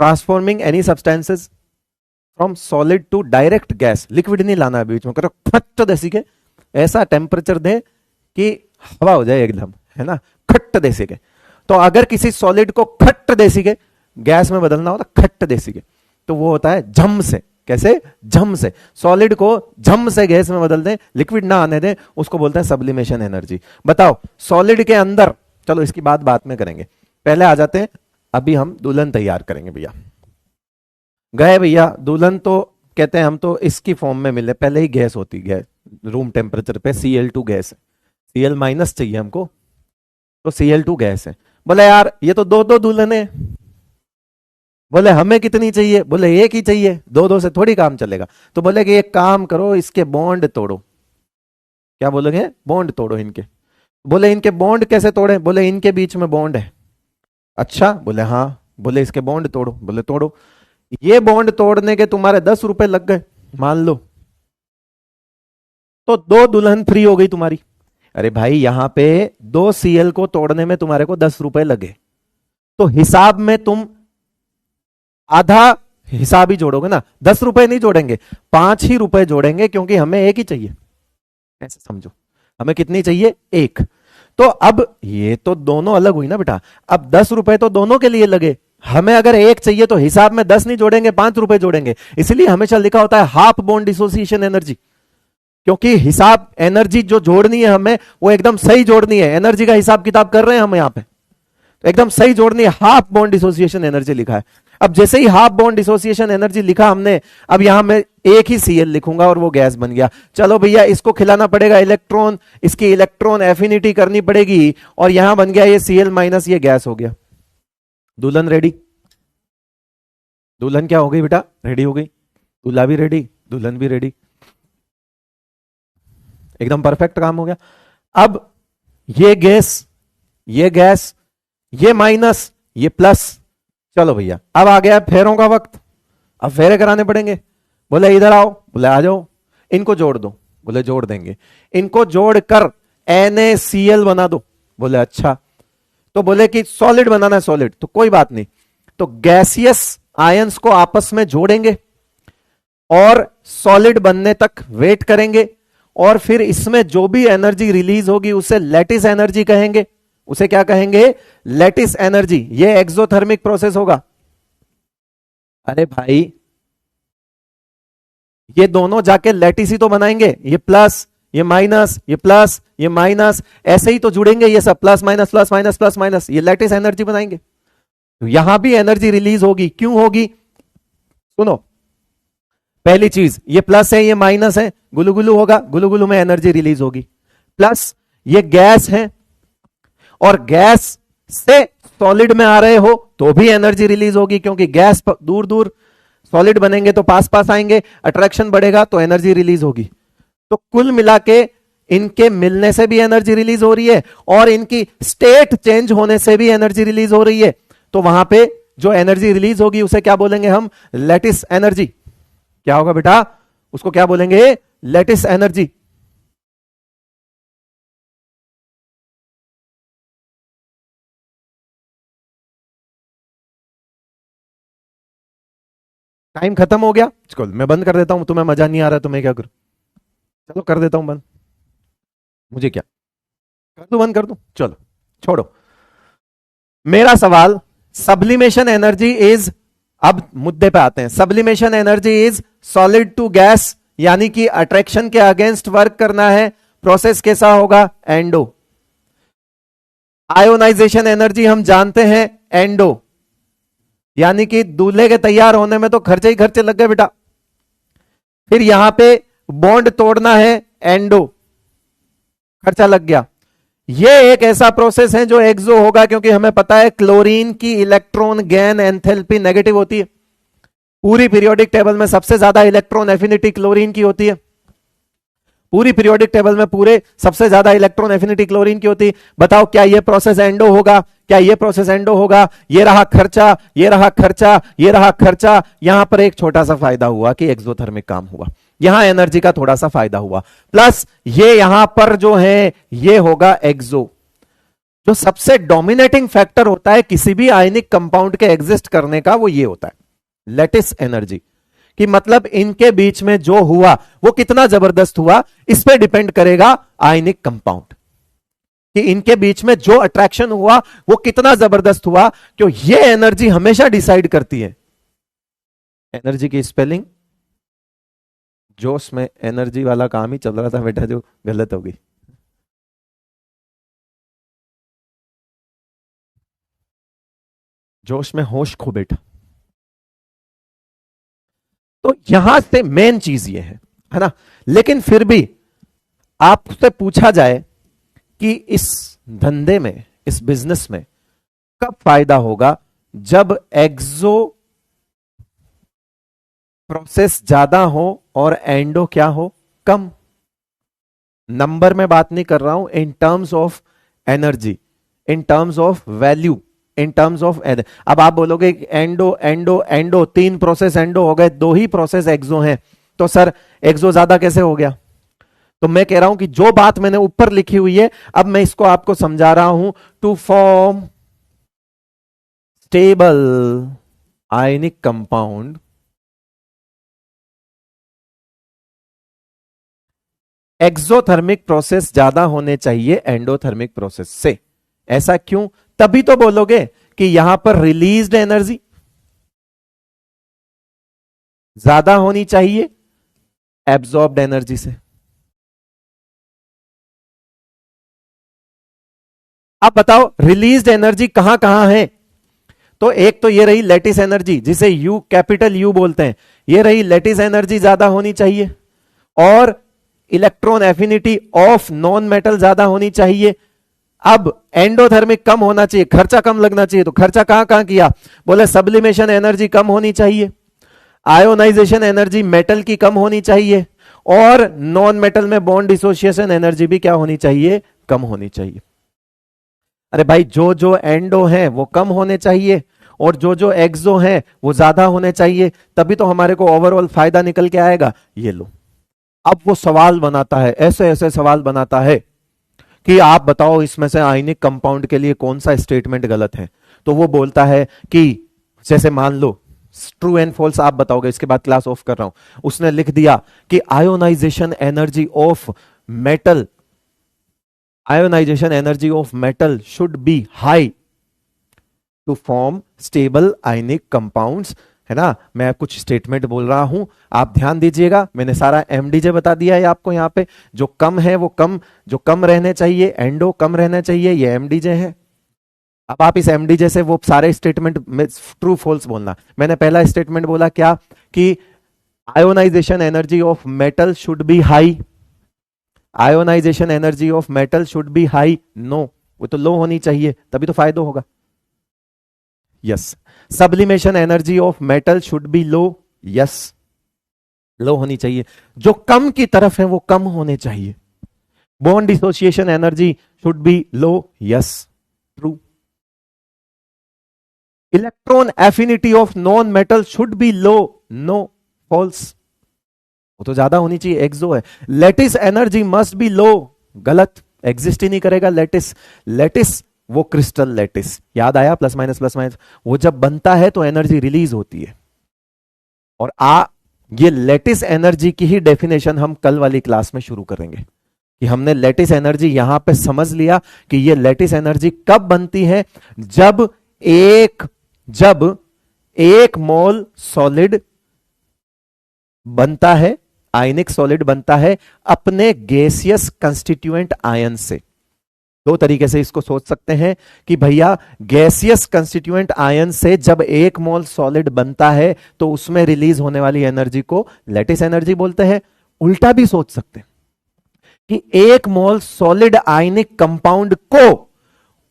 transforming any substances from solid to direct gas. Liquid नहीं लाना है बीच में, करो खट्ट देसी के, ऐसा टेम्परेचर दे कि हवा हो जाए एकदम, है ना, खट्ट देसी के। तो अगर किसी सॉलिड को खट्ट देसी के गैस में बदलना हो तो खट्ट देसी के, तो वो होता है झम से। कैसे? झम से। सॉलिड को झम से गैस में बदल दें, लिक्विड ना आने दें, उसको बोलते हैं सब्लिमेशन एनर्जी। बताओ सॉलिड के अंदर, चलो इसकी बात बाद में करेंगे, पहले आ जाते हैं, अभी हम दुल्हन तैयार करेंगे। भैया गए, भैया दुल्हन तो कहते हैं हम तो इसकी फॉर्म में मिले, पहले ही गैस होती है रूम टेम्परेचर पे, Cl2 गैस है, Cl माइनस चाहिए हमको, तो Cl2 गैस है। बोले यार ये तो दो दो दुल्हन है। बोले हमें कितनी चाहिए? बोले एक ही चाहिए, दो दो से थोड़ी काम चलेगा। तो बोले कि एक काम करो, इसके बॉन्ड तोड़ो। क्या बोलोगे? बॉन्ड तोड़ो इनके। बोले इनके बॉन्ड कैसे तोड़े? बोले इनके बीच में बॉन्ड है। अच्छा, बोले हाँ। बोले इसके बॉन्ड तोड़ो। बोले तोड़ो। ये बॉन्ड तोड़ने के तुम्हारे 10 रुपए लग गए मान लो, तो 2 दुल्हन फ्री हो गई तुम्हारी। अरे भाई यहां पे 2 Cl को तोड़ने में तुम्हारे को 10 रुपए लगे, तो हिसाब में तुम आधा हिसाब ही जोड़ोगे ना, 10 रुपए नहीं जोड़ेंगे, 5 ही रुपए जोड़ेंगे, क्योंकि हमें एक ही चाहिए। ऐसे समझो, हमें कितनी चाहिए? एक। तो अब ये तो दोनों अलग हुई ना बेटा, अब 10 रुपए तो दोनों के लिए लगे, हमें अगर एक चाहिए तो हिसाब में 10 नहीं जोड़ेंगे, 5 रुपए जोड़ेंगे। इसलिए हमेशा लिखा होता है हाफ बॉन्ड डिसोसिएशन एनर्जी, क्योंकि हिसाब एनर्जी जो जोड़नी है हमें वो एकदम सही जोड़नी है। एनर्जी का हिसाब किताब कर रहे हैं हम यहां पे, एकदम सही जोड़नी है। हाफ बॉन्ड डिसोसिएशन एनर्जी लिखा है। अब जैसे ही हाफ बॉन्ड डिसोसिएशन एनर्जी लिखा हमने, अब यहां मैं एक ही Cl लिखूंगा और वो गैस बन गया। चलो भैया इसको खिलाना पड़ेगा इलेक्ट्रॉन, इसकी इलेक्ट्रॉन एफिनिटी करनी पड़ेगी, और यहां बन गया ये Cl माइनस, ये गैस हो गया। दुल्हन रेडी। दुल्हन क्या हो गई बेटा? रेडी हो गई। दूल्हा भी रेडी, दुल्हन भी रेडी, एकदम परफेक्ट काम हो गया। अब ये गैस, ये गैस, ये माइनस, ये प्लस। चलो भैया अब आ गया फेरों का वक्त, अब फेरे कराने पड़ेंगे। बोले इधर आओ। बोले आ जाओ। इनको जोड़ दो। बोले जोड़ देंगे। इनको जोड़कर NaCl बना दो। बोले अच्छा। तो बोले कि सॉलिड बनाना है, सॉलिड, तो कोई बात नहीं, तो गैसियस आयंस को आपस में जोड़ेंगे और सॉलिड बनने तक वेट करेंगे, और फिर इसमें जो भी एनर्जी रिलीज होगी उसे लैटिस एनर्जी कहेंगे। उसे क्या कहेंगे? Lattice energy. ये एक्सोथर्मिक प्रोसेस होगा। अरे भाई, ये दोनों जाके लैटिस ही तो बनाएंगे, ये प्लस ये माइनस, ये प्लस ये माइनस, ऐसे ही तो जुड़ेंगे ये सब, plus minus plus minus plus minus, ये लैटिस एनर्जी बनाएंगे। तो यहां भी एनर्जी रिलीज होगी। क्यों होगी? सुनो, पहली चीज, ये प्लस है ये माइनस है, गुलू गुलू होगा, गुलू गुलू में एनर्जी रिलीज होगी। प्लस ये गैस है, और गैस से सॉलिड में आ रहे हो तो भी एनर्जी रिलीज होगी, क्योंकि गैस दूर दूर, सॉलिड बनेंगे तो पास पास आएंगे, अट्रैक्शन बढ़ेगा तो एनर्जी रिलीज होगी। तो कुल मिला के इनके मिलने से भी एनर्जी रिलीज हो रही है, और इनकी स्टेट चेंज होने से भी एनर्जी रिलीज हो रही है। तो वहां पे जो एनर्जी रिलीज होगी उसे क्या बोलेंगे हम? Lattice energy. क्या होगा बेटा? उसको क्या बोलेंगे? Lattice energy. टाइम खत्म हो गया, चलो मैं बंद कर देता हूं, तुम्हें मजा नहीं आ रहा तो मैं क्या करूं? चलो कर देता हूं बंद, मुझे क्या, कर दूं बंद, कर दूं, चलो छोड़ो। मेरा सवाल, सब्लिमेशन एनर्जी इज, अब मुद्दे पे आते हैं। Sublimation energy is solid to gas, यानी कि अट्रैक्शन के अगेंस्ट वर्क करना है, प्रोसेस कैसा होगा? एंडो। आयोनाइजेशन एनर्जी हम जानते हैं, एंडो, यानी कि दूल्हे के तैयार होने में तो खर्चे ही खर्चे लग गए बेटा। फिर यहां पे बॉन्ड तोड़ना है, एंडो, खर्चा लग गया। ये एक ऐसा प्रोसेस है जो एक्सो होगा, क्योंकि हमें पता है क्लोरीन की इलेक्ट्रॉन गेन एंथैल्पी नेगेटिव होती है। पूरी पीरियोडिक टेबल में सबसे ज्यादा इलेक्ट्रॉन एफिनिटी क्लोरीन की होती है। पूरी पीरियोडिक टेबल में पूरे सबसे ज्यादा इलेक्ट्रॉन एफिनिटी क्लोरीन की होती है। बताओ क्या ये प्रोसेस एंडो होगा? क्या ये प्रोसेस एंडो होगा? ये रहा खर्चा, ये रहा खर्चा, ये रहा खर्चा। यहां पर एक छोटा सा फायदा हुआ कि एक्सोथर्मिक काम हुआ, यहां एनर्जी का थोड़ा सा फायदा हुआ, प्लस ये यहां पर जो है ये होगा एक्सो। जो सबसे डोमिनेटिंग फैक्टर होता है किसी भी आयनिक कंपाउंड के एग्जिस्ट करने का, वो ये होता है लैटिस एनर्जी। कि मतलब इनके बीच में जो हुआ वो कितना जबरदस्त हुआ, इस पे डिपेंड करेगा आयनिक कंपाउंड, कि इनके बीच में जो अट्रैक्शन हुआ वो कितना जबरदस्त हुआ। क्यों? ये एनर्जी हमेशा डिसाइड करती है। एनर्जी की स्पेलिंग, जोश में एनर्जी वाला काम ही चल रहा था बेटा, जो गलत हो गई। जोश में होश खो बेटा। तो यहां से मेन चीज ये है ना। लेकिन फिर भी आपसे पूछा जाए कि इस धंधे में, इस बिजनेस में कब फायदा होगा? जब एक्सो प्रोसेस ज्यादा हो और एंडो क्या हो? कम। नंबर में बात नहीं कर रहा हूं, in terms of energy, in terms of value, in terms of. अब आप बोलोगे endo endo endo, 3 process endo हो गए, 2 ही प्रोसेस एक्सो हैं, तो सर एक्सो ज्यादा कैसे हो गया? तो मैं कह रहा हूं कि जो बात मैंने ऊपर लिखी हुई है, अब मैं इसको आपको समझा रहा हूं। To form stable ionic compound, exothermic process ज्यादा होने चाहिए एंडोथर्मिक प्रोसेस से। ऐसा क्यों? तभी तो बोलोगे कि यहां पर रिलीज्ड एनर्जी ज्यादा होनी चाहिए एब्जॉर्ब्ड एनर्जी से। अब बताओ रिलीज्ड एनर्जी कहां कहां है? तो एक तो ये रही लैटिस एनर्जी, जिसे यू, कैपिटल यू बोलते हैं, ये रही लैटिस एनर्जी ज्यादा होनी चाहिए, और electron affinity of non metal ज्यादा होनी चाहिए। अब एंडोथर्मिक कम होना चाहिए, खर्चा कम लगना चाहिए, तो खर्चा कहां कहां किया? बोले सब्लिमेशन एनर्जी कम होनी चाहिए, आयोनाइजेशन एनर्जी मेटल की कम होनी चाहिए, और नॉन मेटल में बॉन्ड डिसोसिएशन एनर्जी भी क्या होनी चाहिए? कम होनी चाहिए। अरे भाई, जो जो एंडो है वो कम होने चाहिए, और जो जो एक्सो है वो ज्यादा होने चाहिए, तभी तो हमारे को ओवरऑल फायदा निकल के आएगा। ये लो, अब वो सवाल बनाता है, ऐसे ऐसे सवाल बनाता है कि आप बताओ इसमें से आयनिक कंपाउंड के लिए कौन सा स्टेटमेंट गलत है, तो वो बोलता है कि जैसे मान लो ट्रू एंड फॉल्स आप बताओगे, इसके बाद क्लास ऑफ कर रहा हूं। उसने लिख दिया कि metal ionisation energy of metal should be high to form stable ionic compounds, है ना। मैं कुछ स्टेटमेंट बोल रहा हूं, आप ध्यान दीजिएगा। मैंने सारा एमडीजे बता दिया है आपको। यहां पे जो कम है वो कम, जो कम रहने चाहिए, एंडो कम रहना चाहिए, ये एमडीजे है। अब आप इस एमडीजे से वो सारे स्टेटमेंट में ट्रू फॉल्स बोलना। मैंने पहला स्टेटमेंट बोला क्या, कि ionisation energy of metal should be high. Ionisation energy of metal should be high, no, वो तो लो होनी चाहिए, तभी तो फायदा होगा। Yes. Sublimation energy of metal should be low, yes, low होनी चाहिए। जो कम की तरफ है वो कम होने चाहिए। Bond dissociation energy should be low, yes, true. Electron affinity of non metal should be low, no, false, वो तो ज्यादा होनी चाहिए, एक्सो है। Lattice energy must be low, गलत, एग्जिस्ट ही नहीं करेगा लेटिस। लेटिस वो क्रिस्टल लेटिस, याद आया, प्लस माइनस, वो जब बनता है तो एनर्जी रिलीज होती है। और ये लेटिस एनर्जी की ही डेफिनेशन हम कल वाली क्लास में शुरू करेंगे, कि हमने लेटिस एनर्जी यहां पे समझ लिया कि ये लेटिस एनर्जी कब बनती है, जब एक मोल सॉलिड बनता है, आयनिक सॉलिड बनता है अपने गैसियस कंस्टिट्यूएंट आयन से। दो तरीके से इसको सोच सकते हैं कि भैया गैसियस कंस्टिट्यूएंट आयन से जब एक मोल सॉलिड बनता है तो उसमें रिलीज होने वाली एनर्जी को लेटिस एनर्जी बोलते हैं। उल्टा भी सोच सकते हैं कि एक मोल सॉलिड आयनिक कंपाउंड को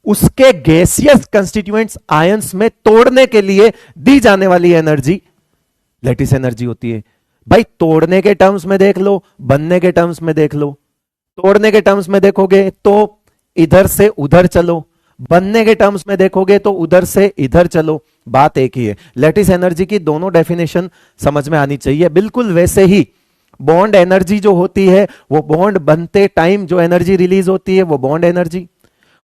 उसके गैसियस कंस्टिट्यूएंट्स आयंस में तोड़ने के लिए दी जाने वाली एनर्जी लेटिस एनर्जी होती है। भाई तोड़ने के टर्म्स में देख लो, बनने के टर्म्स में देख लो। तोड़ने के टर्म्स में देखोगे तो इधर से उधर चलो, बनने के टर्म्स में देखोगे तो उधर से इधर चलो, बात एक ही है। लेटिस एनर्जी की दोनों डेफिनेशन समझ में आनी चाहिए। बिल्कुल वैसे ही बॉन्ड एनर्जी जो होती है वो बॉन्ड बनते टाइम जो एनर्जी रिलीज होती है वो बॉन्ड एनर्जी,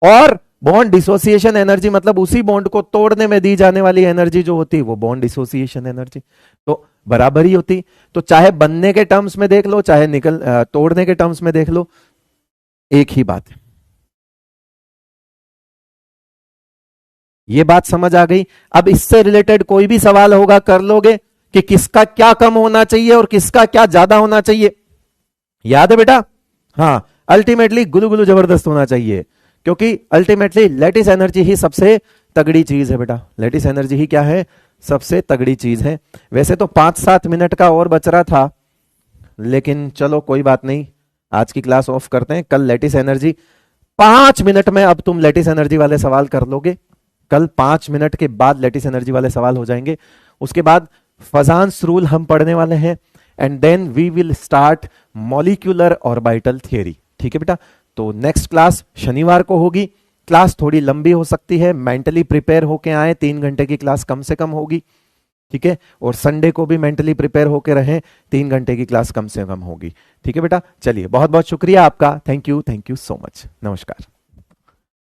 और बॉन्ड डिसोसिएशन एनर्जी मतलब उसी बॉन्ड को तोड़ने में दी जाने वाली एनर्जी जो होती है वो बॉन्ड डिसोसिएशन एनर्जी, तो बराबर ही होती। तो चाहे बनने के टर्म्स में देख लो, चाहे तोड़ने के टर्म्स में देख लो, एक ही बात है। ये बात समझ आ गई। अब इससे रिलेटेड कोई भी सवाल होगा कर लोगे कि किसका क्या कम होना चाहिए और किसका क्या ज्यादा होना चाहिए, याद है बेटा? हाँ, अल्टीमेटली गुलू गुलू जबरदस्त होना चाहिए, क्योंकि अल्टीमेटली लेटिस एनर्जी ही सबसे तगड़ी चीज है बेटा। लेटिस एनर्जी ही क्या है? सबसे तगड़ी चीज है। वैसे तो 5-7 मिनट का और बच रहा था, लेकिन चलो कोई बात नहीं, आज की क्लास ऑफ करते हैं। कल लेटिस एनर्जी 5 मिनट में, अब तुम लेटिस एनर्जी वाले सवाल कर लोगे। कल 5 मिनट के बाद लेटिस एनर्जी वाले सवाल हो जाएंगे। उसके बाद फजान्स रूल हम पढ़ने वाले हैं, and then we will start molecular orbital theory. ठीक है बेटा? तो नेक्स्ट क्लास शनिवार को होगी। क्लास थोड़ी लंबी हो सकती है, मेंटली प्रिपेयर होके आए, 3 घंटे की क्लास कम से कम होगी। ठीक है? और संडे को भी मेंटली प्रिपेयर होके रहें, 3 घंटे की क्लास कम से कम होगी। ठीक है बेटा? चलिए, बहुत बहुत शुक्रिया आपका। Thank you so much. नमस्कार।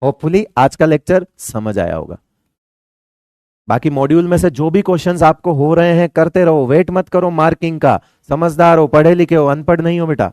होपफुली आज का लेक्चर समझ आया होगा। बाकी मॉड्यूल में से जो भी क्वेश्चंस आपको हो रहे हैं करते रहो, वेट मत करो मार्किंग का। समझदार हो, पढ़े लिखे हो, अनपढ़ नहीं हो बेटा।